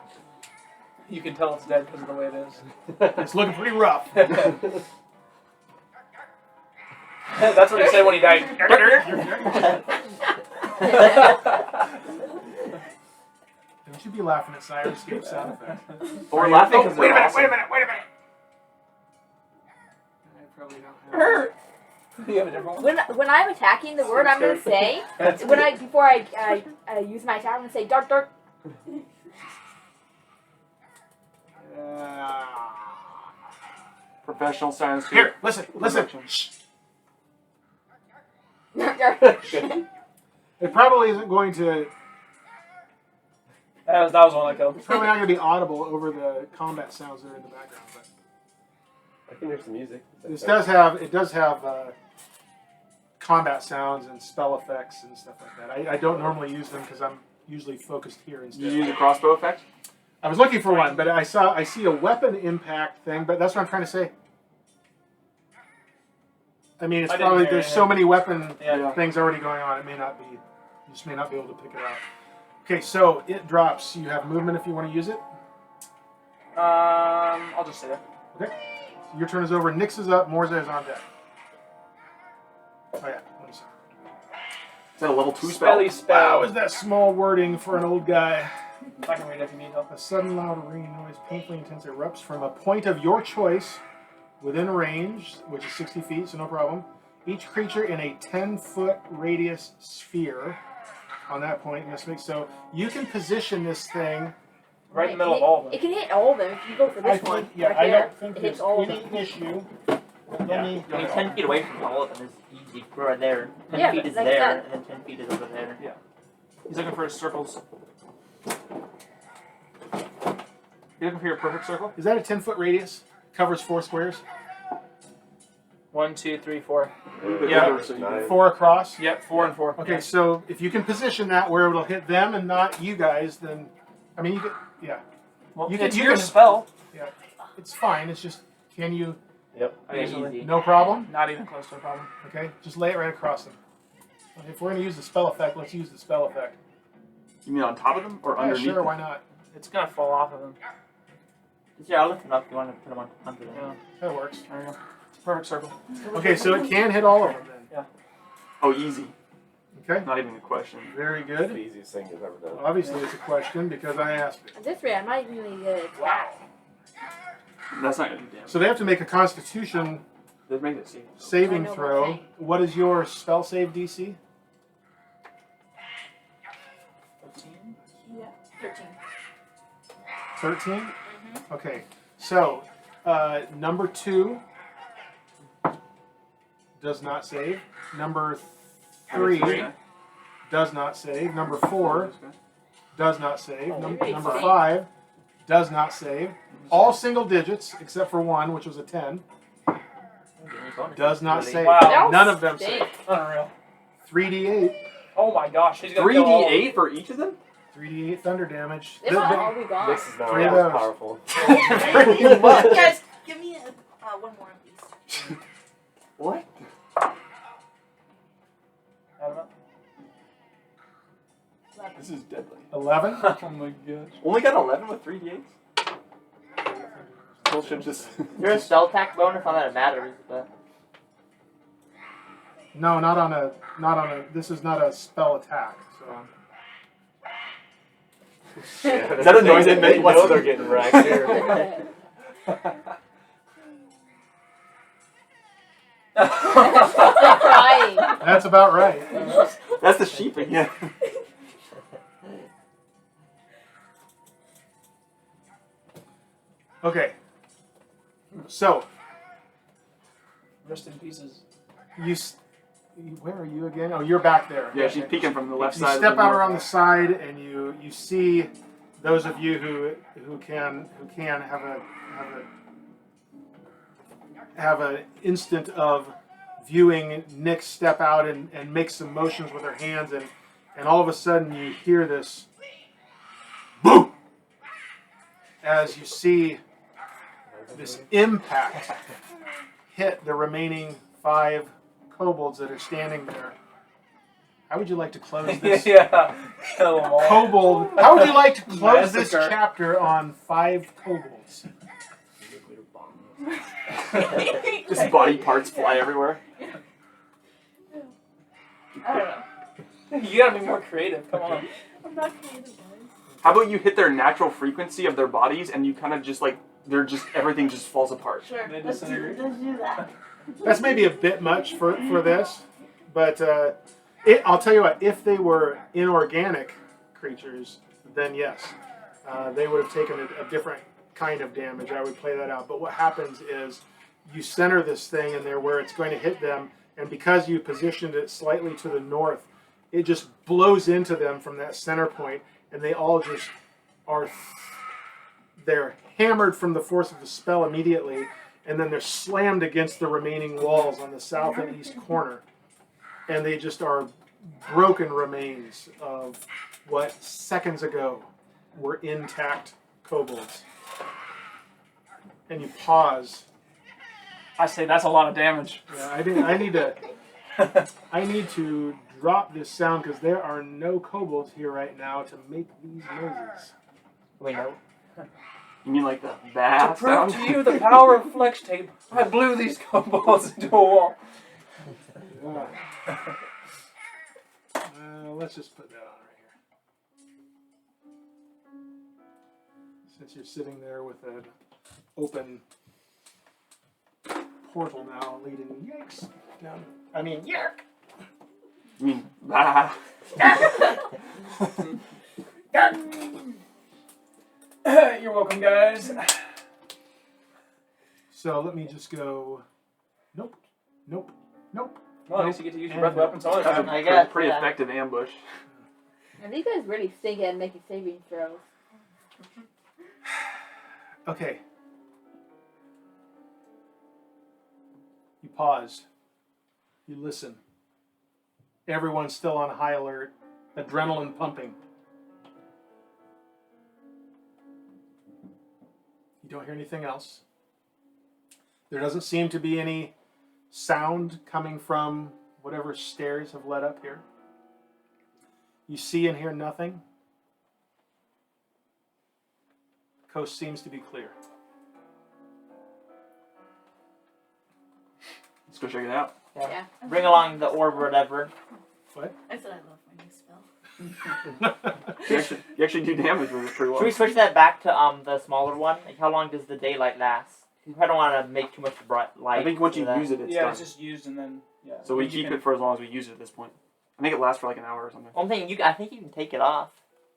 you can tell it's dead because of the way it is. It's looking pretty rough. That's what he said when he died. Don't you be laughing at Sirenscape sound effects. But we're laughing Oh, because wait a they're minute, awesome. wait a minute, wait a minute. I probably don't have You have a different one? When I'm attacking, the word I'm gonna say before I use my attack, I'm gonna say dark dark. Professional science. Here, listen. Shh. It probably isn't going to. That was one I killed. It's probably not going to be audible over the combat sounds that are in the background, but I can hear some music. it does have combat sounds and spell effects and stuff like that. I don't normally use them because I'm usually focused here Did instead. you use a crossbow effect? I was looking for one, but I see a weapon impact thing, but that's what I'm trying to say. I mean, it's I didn't probably hear there's it, so many weapon Yeah. things already going on. It may not be. You just may not be able to pick it out. Okay, so it drops. You have movement if you want to use it. I'll just say that. Okay. So your turn is over. Nyx is up. Morzza is on deck. Oh yeah. Let me see. Is that a level 2 spell? Spelly spell. Wow, is that small wording for an old guy? I can read it if you need help. A sudden loud ringing noise, painfully intense, erupts from a point of your choice within range, which is 60 feet, so no problem. Each creature in a 10-foot radius sphere on that point must make so you can position this thing. Right in the middle of all of It them. can hit all of them if you go for this one. Yeah, right I there. don't think It there's hits all of any them. issue. Let me. I mean, 10 feet away from all of them is easy. We're right there. 10 Yeah, feet but is like there, that. and then 10 feet is over there. He's looking for his circles. You looking for your perfect circle? Is that a 10-foot radius? Covers 4 squares. 1, 2, 3, 4. Yeah. So you 4 across. Yep, 4 and 4. Okay, so if you can position that where it'll hit them and not you guys, then I mean, Yeah. Well, You can- it's you your can- spell. It's fine. It's just, can you? Okay, Easily. easy. No problem. Not even close to a problem. Okay, just lay it right across them. If we're gonna use the spell effect, let's use the spell effect. You mean on top of them or Yeah, underneath? sure. them? Why not? It's gonna fall off of him. Yeah, I'll lift them up if you want to put them on under them. Yeah. That works. There you go. It's a perfect circle. Okay, so it can hit all of them then. Oh, easy. Okay, Not even a question. very It's the good. easiest thing you've ever done. Obviously, it's a question because I asked it. At this rate, I might really good at attack. That's not gonna do damage. So they have to make a Constitution That makes it safe. saving I know throw. what I'm saying. What is your spell save DC? 13. Yeah. 13. 13? Okay, so number 2 does not save. Number 3 does not save. Number 4 does not save. Oh, Number really? 5 does not save. All single digits except for 1, which was a 10, does not Really? save. Wow. That None was of them stink. save. Unreal. 3d8. Oh my gosh. He's gonna kill all of them. 3d8 for each of them? 3d8 thunder damage. They might all be gone. This is not Three of as those. powerful. Pretty much. Guys, give me one more of these. What? I don't know. This is deadly. 11. Oh my gosh. Only got 11 with 3d8s? Bullshit just... There's a spell attack bonus on that, it matters, but. No, not on a. This is not a spell attack. So. Yeah, Is that a noise they make? They know they're getting wrecked here. Crying. That's about right. That's the sheep again. Okay. So Rest in pieces. where are you again? Oh, you're back there. Yeah, she's peeking from the left You side. step of the out north. around the side, and you see those of you who can have an instant of viewing Nick step out and make some motions with her hands, and all of a sudden you hear this boom as you see this impact hit the remaining 5 kobolds that are standing there. How would you like to close this? Yeah. Kill them all. Kobold. How would you like to close this Massacre. chapter on 5 kobolds? Just body parts fly everywhere. I don't know. You gotta be more creative. Come on. I'm not creative, guys. How about you hit their natural frequency of their bodies and you kind of just like, everything just falls apart. Sure. They Let's disintegrate. do that. That's maybe a bit much for this, but I'll tell you what. If they were inorganic creatures, then yes, they would have taken a different kind of damage. I would play that out. But what happens is you center this thing in there where it's going to hit them, and because you positioned it slightly to the north, it just blows into them from that center point, and they all just are. They're hammered from the force of the spell immediately, and then they're slammed against the remaining walls on the south and east corner, and they just are broken remains of what seconds ago were intact kobolds. And you pause. I say that's a lot of damage. Yeah, I need to drop this sound because there are no kobolds here right now to make these noises. We know. You mean like the To bath prove sound? to you the power of flex tape, I blew these kobolds into a wall. Let's just put that on right here. Since you're sitting there with an open portal now leading yikes down. I mean, yerk! You mean, bah. You're welcome, guys. So let me just go. Nope. Nope. Nope. Well, at least you get to use your breath weapon some other That's time. a I guess, pretty yeah. effective ambush. And these guys really stink at making saving throws. Okay. You pause. You listen. Everyone's still on high alert. Adrenaline pumping. You don't hear anything else. There doesn't seem to be any sound coming from whatever stairs have led up here. You see and hear nothing. The coast seems to be clear. Let's go check it out. Yeah. Bring along the orb or whatever. I said I love my new spell. You actually do damage with it pretty well. Should we switch that back to the smaller one? Like, how long does the daylight last? You probably don't want to make too much bright light. I think once so you that- use it, it's yeah, done. it's just used and then So we You keep can- it for as long as we use it at this point. I think it lasts for like an hour or something. One thing I think you can take it off.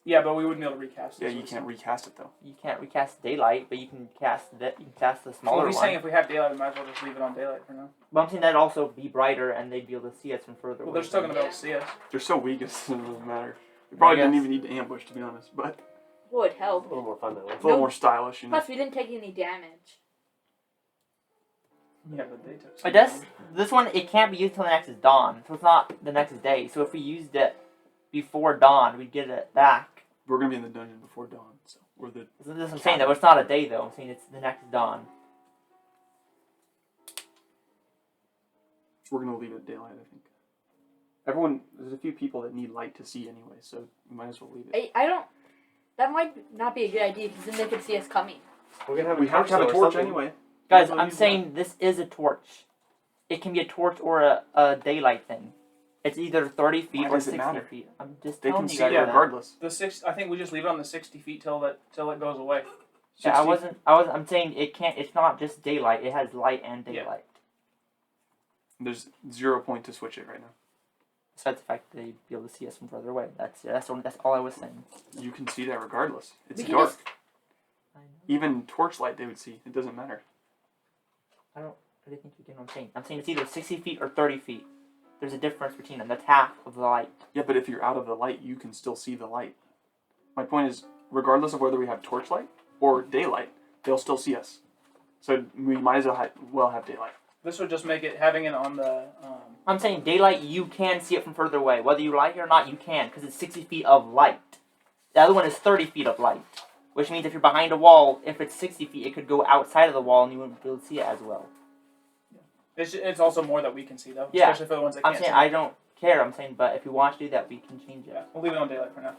Yeah, but we wouldn't be able to recast it. Yeah, you can't recast it though. You can't recast daylight, but you can cast the smaller Well, he's one. saying if we have daylight, we might as well just leave it on daylight for now. But I'm saying that'd also be brighter, and they'd be able to see us from further Well, away. they're still going to be able to see us. They're so weak, it doesn't matter. We probably I didn't guess. even need to ambush, to be honest. But Would A help. little more fun that way. it's a little more stylish, you know. Plus, we didn't take any damage. Yeah, but they took. But this one, it can't be used till the next dawn, so it's not the next day. So if we used it before dawn, we'd get it back. We're gonna be in the dungeon before dawn, so we're the. So this I'm saying though, it's not a day though. I'm saying it's the next dawn. We're gonna leave it at daylight, I think. Everyone, there's a few people that need light to see anyway, so we might as well leave it. I don't. That might not be a good idea because then they could see us coming. We're gonna have We have to have a or torch something. anyway. Guys, We'll I'm use saying this is a torch. It can be a torch or a daylight thing. It's either 30 feet Why or does it 60 matter? feet. I'm just They telling can you see guys it that. regardless. I think we just leave it on the 60 feet till it goes away. Yeah, 60 I'm saying it can't. It's not just daylight. It has light and Yeah. daylight. There's 0 point to switch it right now. Besides the fact that they'd be able to see us from further away. That's all I was saying. You can see that regardless. It's We can dark. just- I know. Even torchlight they would see. It doesn't matter. I really think you get what I'm saying. I'm saying it's either 60 feet or 30 feet. There's a difference between them. That's half of the light. Yeah, but if you're out of the light, you can still see the light. My point is, regardless of whether we have torchlight or daylight, they'll still see us. So we might as well have daylight. This would just make it having it on the. I'm saying daylight, you can see it from further away. Whether you like it or not, you can, because it's 60 feet of light. The other one is 30 feet of light. Which means if you're behind a wall, if it's 60 feet, it could go outside of the wall and you wouldn't be able to see it as well. It's also more that we can see though, Yeah. especially for the ones that I'm can't saying see. I don't care. I'm saying, but if you want to do that, we can change it. Yeah, we'll leave it on daylight for now.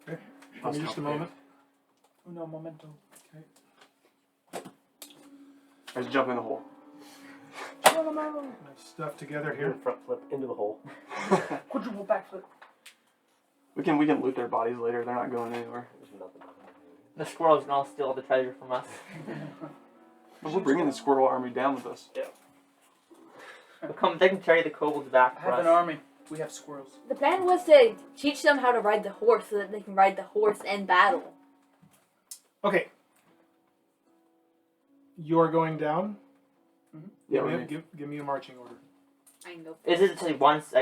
Give me just a moment. Uno momento. Let's jump in the hole. Nice stuff together Here, here. front flip into the hole. Quadruple backflip. We can loot their bodies later. They're not going anywhere. There's nothing. The squirrels can all steal the treasure from us. But we're bringing the squirrel army down with us. They can carry the kobolds back I for have us. an army. We have squirrels. The plan was to teach them how to ride the horse so that they can ride the horse in battle. Okay. You're going down. Yeah, Give me a marching order. I can go. Is it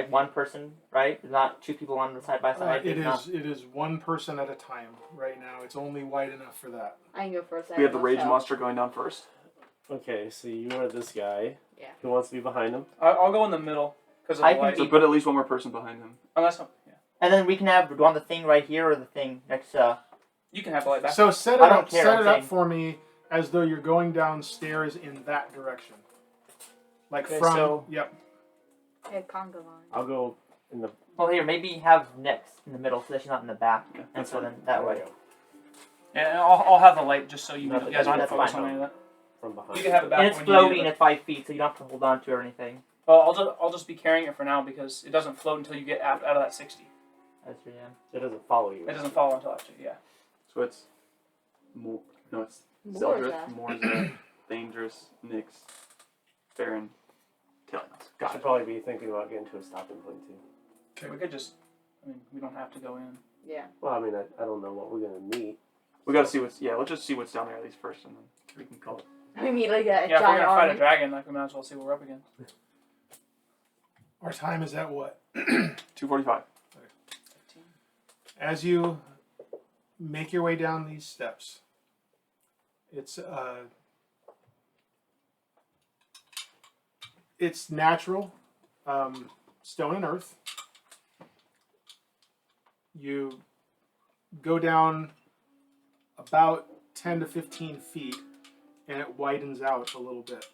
one person, right? Not two people on the side by side. It It's not- is one person at a time right now. It's only wide enough for that. I can go first. we have the rage myself. monster going down first. Okay, so you are this guy. Yeah. Who wants to be behind him? I'll go in the middle because of I the can light. So put at least one more person behind him. Unless yeah, And then we can have on the thing right here or the thing next. you can have the light back. So set it I don't up. care, Set I'm it up saying. for me as though you're going downstairs in that direction. Like Okay, from. so- Yep. Yeah, conga line. I'll go in the. Well, here maybe have next in the middle so that she's not in the back, Yeah, and that's so fine. then that there we way. go. Yeah, and I'll have the light just so you Nothing. guys aren't That's focused on fine. any of that. From behind. You can have it back And it's when you need floating it. at 5 feet, so you don't have to hold on to it or anything. Well, I'll just be carrying it for now because it doesn't float until you get out of that 60. That's your It doesn't follow you. It doesn't fall until after. Yeah. So it's it's Morzza. Zeldreth, Morzza, Thaèndrys, Nyx, Farryn, Taèlios. I Got should it. probably be thinking about getting to a stopping point too. We could just. I mean, we don't have to go in. Yeah. Well, I mean, I don't know what we're gonna meet. We gotta see what's. Yeah, let's just see what's down there at least first, and then we can call it. We meet like a Yeah, if we're giant gonna fight army. a dragon, like we might as well see what we're up against. Our time is at what? 2:45. As you make your way down these steps, it's natural, stone and earth. You go down about 10 to 15 feet, and it widens out a little bit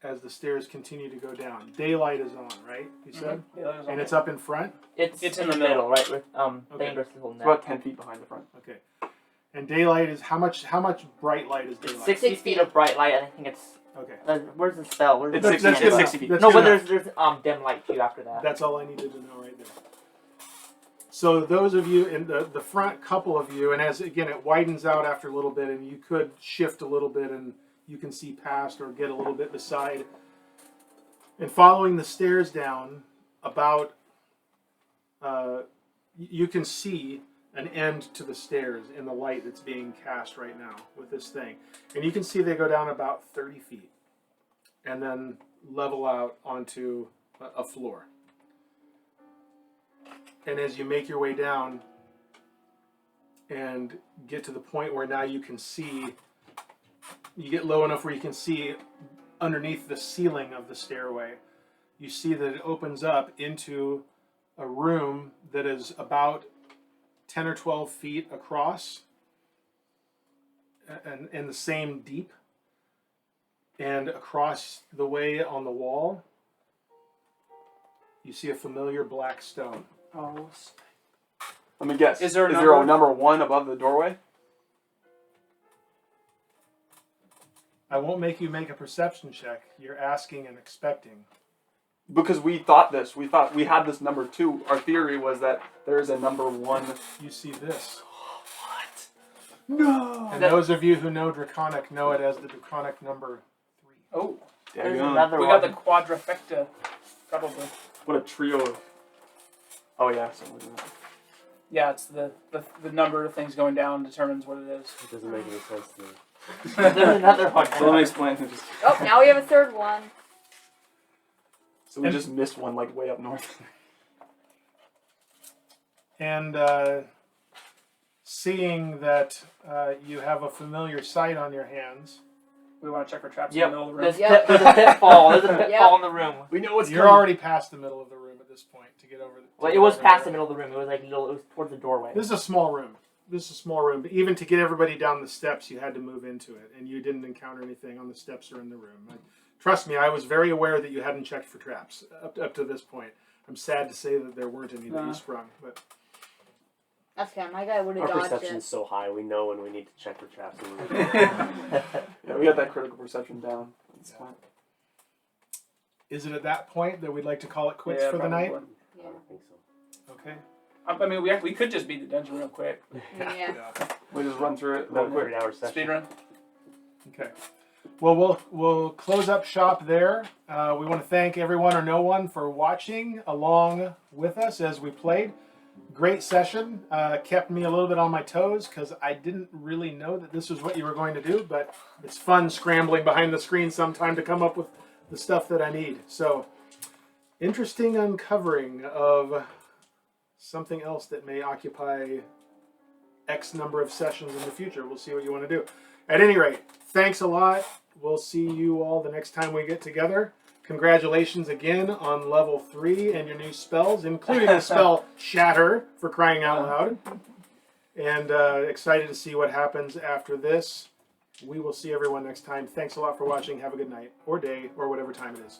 as the stairs continue to go down. Daylight is on, right? You said? Yeah, And it's up in front? It's in the middle. right? With Okay. Thaèndrys is holding It's that. about 10 feet behind the front. Okay. And daylight is how much bright light is It's daylight? 60 60. feet of bright light, and I think it's. Okay. Where's the spell? Where's It's the 60, That's it's good 60 enough. feet. That's No, good but enough. there's dim light too after that. That's all I needed to know right there. So those of you in the front couple of you, and as again it widens out after a little bit, and you could shift a little bit and you can see past or get a little bit beside. And following the stairs down, about you can see an end to the stairs in the light that's being cast right now with this thing. And you can see they go down about 30 feet and then level out onto a floor. And as you make your way down and get to the point where now you can see, you get low enough where you can see underneath the ceiling of the stairway, you see that it opens up into a room that is about 10 or 12 feet across and the same deep. And across the way on the wall, you see a familiar black stone. Oh, Let me guess. Is there a a number? number 1 above the doorway? I won't make you make a perception check. You're asking and expecting. Because we thought this. We thought we had this number 2. Our theory was that there's a number 1. You see this. What? No! And those of you who know Draconic know it as the Draconic number 3. Oh, There's Daggone. another we one. got the quadrifecta, probably. What a trio of... Oh, yeah. Something like that. Yeah, it's the number of things going down determines what it is. It doesn't make any sense to me. There's another one. So let me explain. Oh, now we have a third one. So we And- just missed one, like, way up north. And seeing that you have a familiar sight on your hands, We want to check for traps Yep. in the middle of the room. Yep. There's a pitfall. There's a pitfall in the room. We know what's you're already past the middle of the room at this point to get over. Well, it was past the middle of the room. It was like it was towards the doorway. This is a small room. But even to get everybody down the steps, you had to move into it, and you didn't encounter anything on the steps or in the room. Trust me, I was very aware that you hadn't checked for traps up to this point. I'm sad to say that there weren't any that you sprung, but That's okay. My guy would Our have dodged perception's it. so high, we know when we need to check for traps. Yeah, we got that critical perception down. That's fine. is it at that point that we'd like to call it quits Yeah, for the night? probably. I don't think so. Okay. I mean, we could just beat the dungeon real quick. Yeah. We just run through it. About a 3-hour session. Speed run. Okay. Well, we'll close up shop there. We want to thank everyone or no one for watching along with us as we played. Great session. Kept me a little bit on my toes because I didn't really know that this was what you were going to do, but it's fun scrambling behind the screen sometime to come up with the stuff that I need. So, interesting uncovering of something else that may occupy X number of sessions in the future. We'll see what you want to do. At any rate, thanks a lot. We'll see you all the next time we get together. Congratulations again on level 3 and your new spells, including the spell Shatter, for crying out loud. And excited to see what happens after this. We will see everyone next time. Thanks a lot for watching. Have a good night, or day, or whatever time it is.